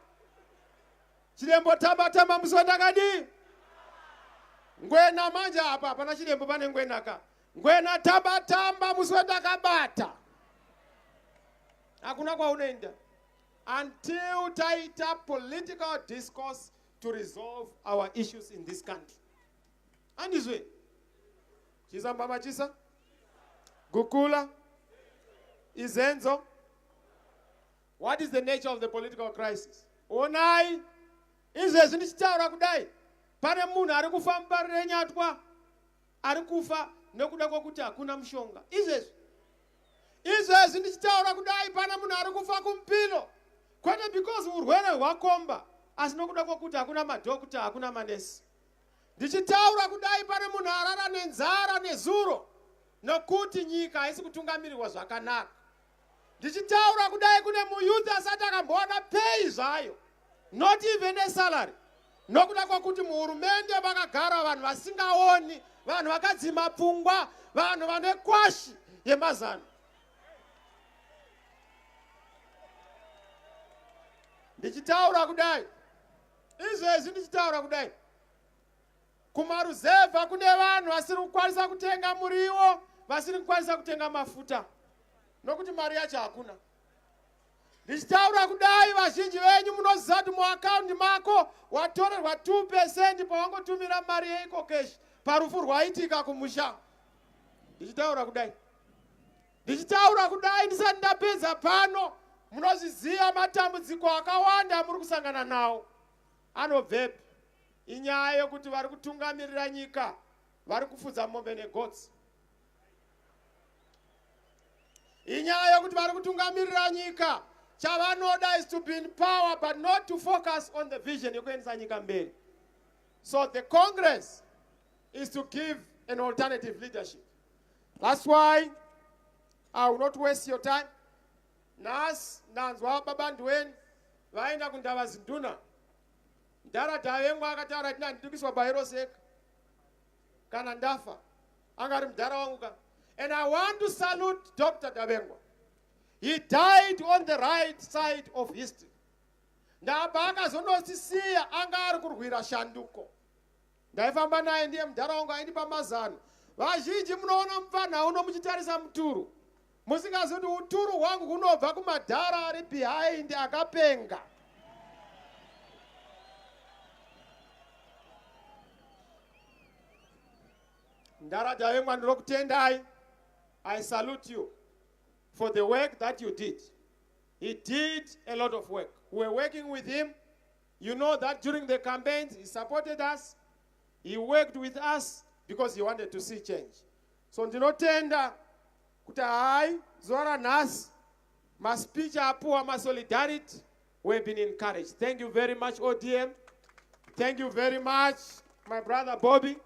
Speaker 14: Chirembo tamba musoro takadi. Ngwena manje apa hapana chirembo pane ngwena ka. Ngwena tamba musoro takabata. Hakuna kwaunoenda. until taita political discourse to resolve our issues in this country. And this way, Chisa Mama Chisa, Gukula, Izenzo. What is the nature of the political crisis? Onai, izvezvi ndichitaura kudai, pane munhu ari kufa muparire nyatwa, ari kufa nekuda kwokuti hakuna mushonga. Izvezvi ndichitaura kudai, pane munhu ari kufa kumpino, kwete because urwere hwakomba, asi nokuda kwokuti hakuna madhokota, hakuna manesi. Ndichitaura kudai, pane munhu arara nenzara nezuro, nokuti nyika haisi kutungamirirwa zvakanaka. Ndichitaura kudai, kune muyuthi asati akamboona pay zvayo, not even a salary. Nokuda kwokuti muhurumende vakagara vanhu vasingaoni, vanhu vakadzima pfungwa, vanhu vane kwashi yemazano. Ndichitaura kudai, izvezvi ndichitaura kudai, kumaruzevha kune vanhu vasiri kukwanisa kutenga muriwo, vasiri kukwanisa kutenga mafuta, nokuti mari yacho hakuna. Ndichitaura kudai, vazhinji venyu munoziva kuti muaccount mako watorerwa 2% pawangotumira mari yeiko cash parufu rwaitika kumusha. Ndichitaura kudai. Ndichitaura kudai, ndisati ndapedza pano, munozviziva matambudziko akawanda muri kusangana nawo. Anobvepi? Inyaya yokuti vari kutungamirira nyika vari kufudza mombe negots. Inyaya yokuti vari kutungamirira nyika, chavanoda is to be in power but not to focus on the vision yokuendesa nyika mberi. So the Congress is to give an alternative leadership. That's why I will not waste your time. Nas nanzwa baba ndweni vaenda kundava zinduna. Ndaradha vengu akataura kuti ndandidukiswa bairo seka kana ndafa, angari mudhara wangu ka. And I want to salute Dr. Dabengwa. He died on the right side of history. Ndabva akazondosisiya anga ari kurwira shanduko. Ndaifamba naye ndiye mudhara wangu aindipa mazano. Vazhinji munoona mupfanha uno muchitarisa muturu, musingazivi kuti uturu hwangu hunobva kumadhara ari behind akapenga. Ndaradha vengu ndinokutendai. I salute you for the work that you did. He did a lot of work. We were working with him. You know that during the campaigns, he supported us. He worked with us because he wanted to see change. So ndinotenda kuti hai zora nhasi maspeech apuwa masolidarity we've been encouraged. Thank you very much, ODM. Thank you very much, my brother Bobby.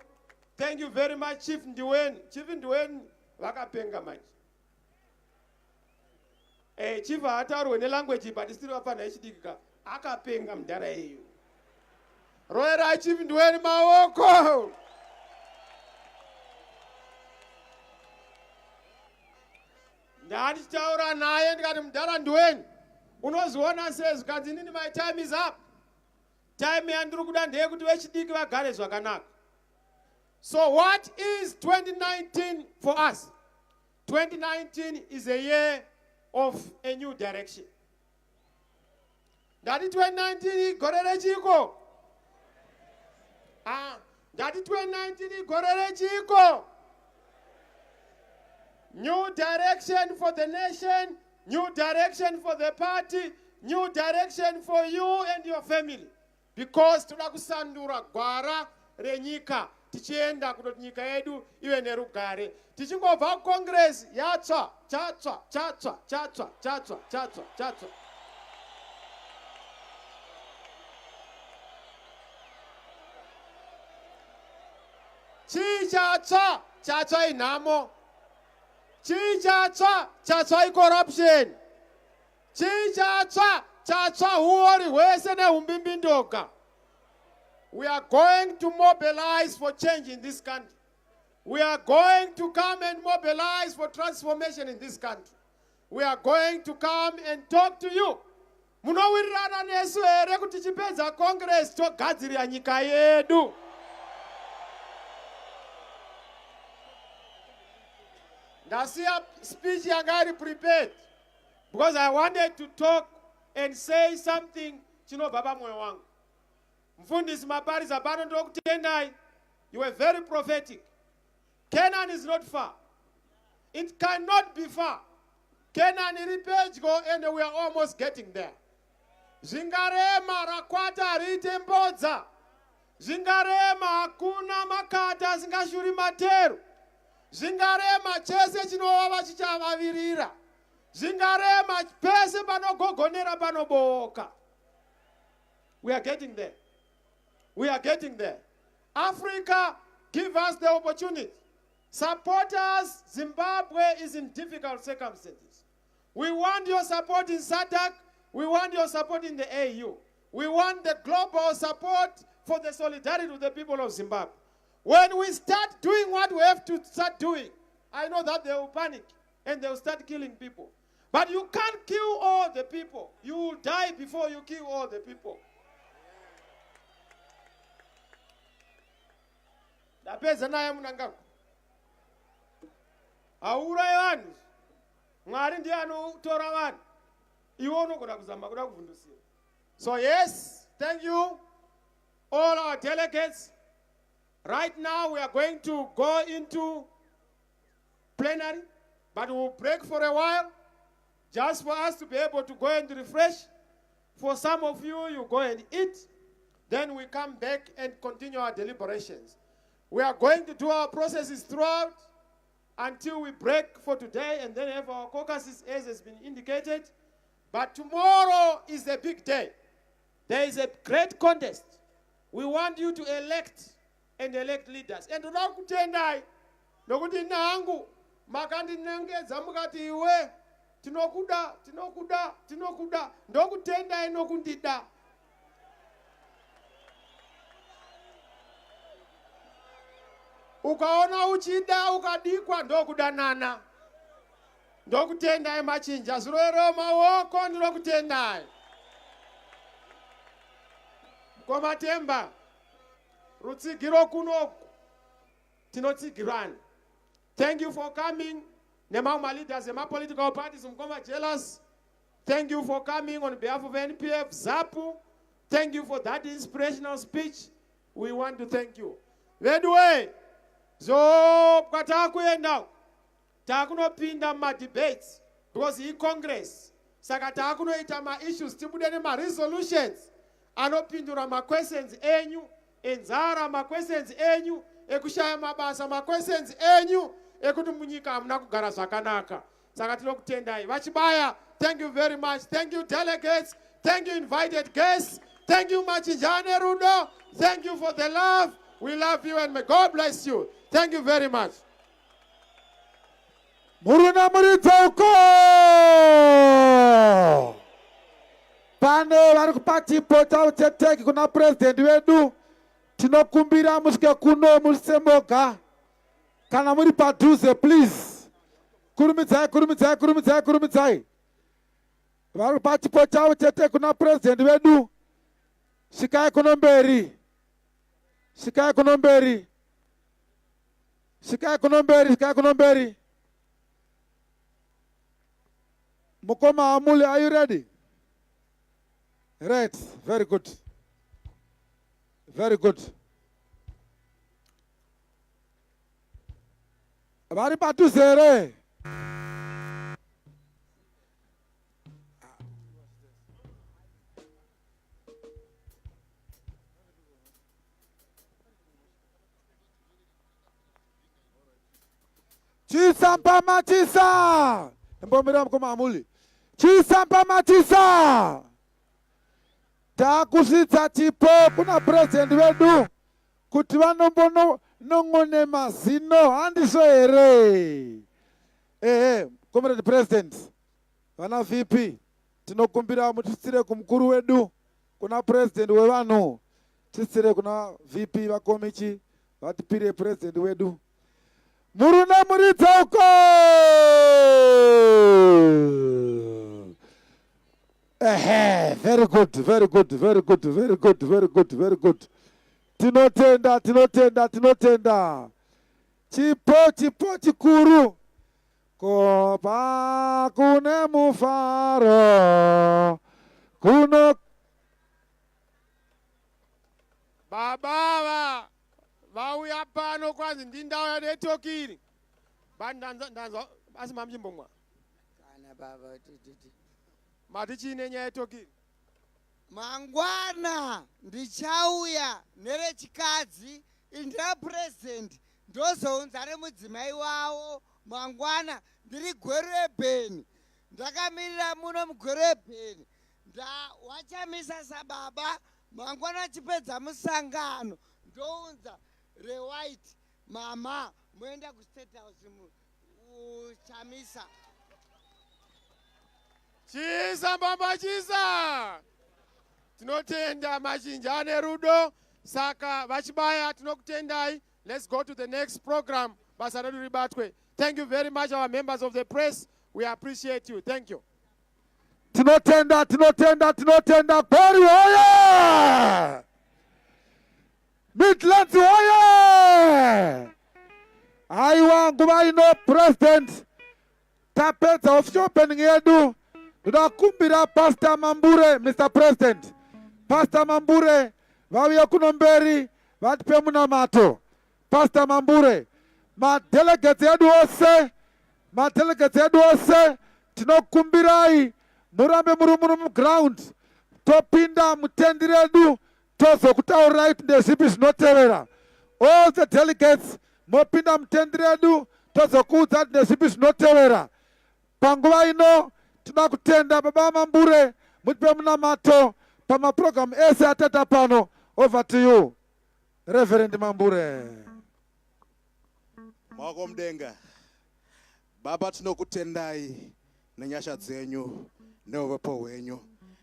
Speaker 14: Thank you very much, Chief Ndiweni. Chief Ndiweni vakapenga manje. Chief hataurwe nelanguage but still vapana ichidikika. Akapenga mudhara iyo. Roera Chief Ndiweni maoko. Ndachitaura naye ndikati mudhara Ndiweni, unoziona sei kanzi inini my time is up. Time yandiri kuda ndeyekuti vechidiki vagare zvakanaka. So what is 2019 for us? 2019 is a year of a new direction. Ndati 2019 igorere chiko. Ndati 2019 igorere chiko. New direction for the nation, new direction for the party, new direction for you and your family. Because toda kusandura gwara renyika. Tichienda kutoti nyika yedu iwe nerugare. Tichingobva Congress yatsva, chatsva, chatsva, chatsva, chatsva, chatsva, chatsva. Chichatsva, chatsva inhamo. Chichatsva, chatsva corruption. Chichatsva, chatsva huori hwese nehumbimbindoka. We are going to mobilize for change in this country. We are going to come and mobilize for transformation in this country. We are going to come and talk to you. Munowirirana nesu here kuti chipedza Congress togadzirira nyika yedu. Ndasiya speech yanga iri prepared because I wanted to talk and say something chinobva mwoyo wangu. Mfundisi Mapariza pano ndokutendai. You were very prophetic. Canaan is not far. It cannot be far. Canaan iri pedyo and we are almost getting there. Zvingarema rakwata riite mbodza. Zvingarema hakuna makata zingashuri materu. Zvingarema chese chinovava chichavavirira. Zvingarema pese panogogonera panobooka. We are getting there. We are getting there. Africa, give us the opportunity. Support us. Zimbabwe is in difficult circumstances. We want your support in SADC. We want your support in the AU. We want the global support for the solidarity with the people of Zimbabwe. When we start doing what we have to start doing, I know that they will panic and they will start killing people. But you can't kill all the people. You will die before you kill all the people. Ndapedza naye munangako. Aurayi vanhu. Mwari ndiye anotora vanhu. Iwe unogona kuzama kuda kuvhundusira. So yes, thank you all our delegates. Right now we are going to go into plenary, but we'll break for a while just for us to be able to go and refresh. For some of you, you go and eat. Then we come back and continue our deliberations. We are going to do our processes throughout until we break for today and then have our caucuses as has been indicated. But tomorrow is a big day. There is a great contest. We want you to elect and elect leaders. And ndinokutendai nokuti nangu makandinengedza mukati iwe tinokuda ndokutendai nokundida. Ukaona uchida ukadikwa ndokudanana. Ndokutendai machinja zurero maoko ndinokutendai. Komatemba rutsigiro kunoku tinotsigirana. Thank you for coming. Nemama leaders, my political parties, mkoma jealous. Thank you for coming on behalf of NPF, ZAPU. Thank you for that inspirational speech. We want to thank you. Vedwe, zo kwatakuenda takunopinda ma debates because in Congress saka takunoita ma issues tibudene ma resolutions anopindura ma questions enyu enzara ma questions enyu ekushaya mabasa ma questions enyu ekuti munyika amuna kugara zvakanaka saka tinokutendai vachibaya. Thank you very much. Thank you delegates. Thank you invited guests. Thank you Machinjane Rudo. Thank you for the love. We love you and may God bless you. Thank you very much.
Speaker 1: Muruna muritoko pane vari kupachipo tauteteki kuna president wedu. Tinokumbira musvike kuno musemoga kana muri padhuze please. Kurumidzai. Vari kupachipo tauteteki kuna president wedu. Shikai kunomberi. Mukoma Amuli, are you ready? Right, very good. Very good. Vari padhuze. Chisamba Matisa. Mbomera mukoma Amuli. Chisamba Matisa. Takusitsa chipo kuna president wedu kuti vanombono nongone mazino handiso here. Comrade president, vana VP, tinokumbira mutitsire kumukuru wedu kuna president wevanhu. Titsire kuna VP vakomichi vatipire president wedu. Muruna muridza uko. Very good. Tinotenda. Chipo chikuru. Kopa kune mufaro. kuno
Speaker 14: baba vauya pano kwanzi ndindau yanetokiri ndanzwa asi mamchimbomwa
Speaker 17: kana baba
Speaker 14: mati chiine nyaya yetokiri
Speaker 17: mangwana ndichauya nerechikadzi indira president ndozounza remudzimai wavo mangwana ndiri gwerebheni ndakamirira muno mugwerebheni wachamisa sababa mangwana chipedza musangano ndounza rewhite mama moenda kustate house chamisa
Speaker 14: chisa baba chisa tinotenda machinja ane rudo saka vachibaya tinokutendai. Let's go to the next program. Basa redu ribatwe. Thank you very much, our members of the press. We appreciate you. Thank you.
Speaker 1: tinotenda Gori hoye! Midlands hoye! Aiwa nguva ino president tapedza official opening yedu. Tunakumbira Pastor Mambure, Mr. President. Pastor Mambure vauya kuno mberi vatipe munamato. Pastor Mambure, madelegates yedu ose tinokumbirai murambe muri ground topinda mutendi redu tozokutaurirai kuti ndezvipi zvinotevera. All the delegates mopinda mutendi redu tozokuudza kuti ndezvipi zvinotevera. Panguva ino tinoda kutenda baba Mambure mutipe munamato pamaprogram ese atata pano. Over to you, Reverend Mambure.
Speaker 18: Mwakomdenga baba tinokutendai nenyasha dzenyu neuvepo hwenyu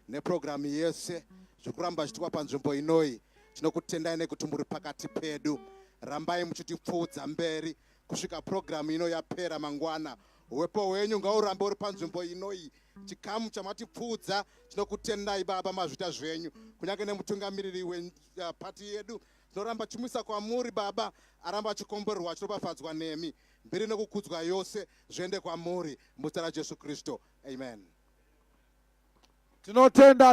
Speaker 18: neprogramu yese zvikuramba zviitwa panzvimbo inoi. Tinokutendai nekuti muri pakati pedu. Rambai muchitipfuudza mberi kusvika programu ino yapera mangwana. Uvepo hwenyu ngaurambe uri panzvimbo inoi. Chikamu chamatipfuudza tinokutendai baba mazvita zvenyu. Kunyange nemutungamiriri wepati yedu tinoramba chimisa kwamuri baba aramba achikomborerwa achiropafadzwa nemi. Mberi nekukudzwa yose zviende kwamuri muzita raJesu Kristu. Amen.
Speaker 1: Tinotenda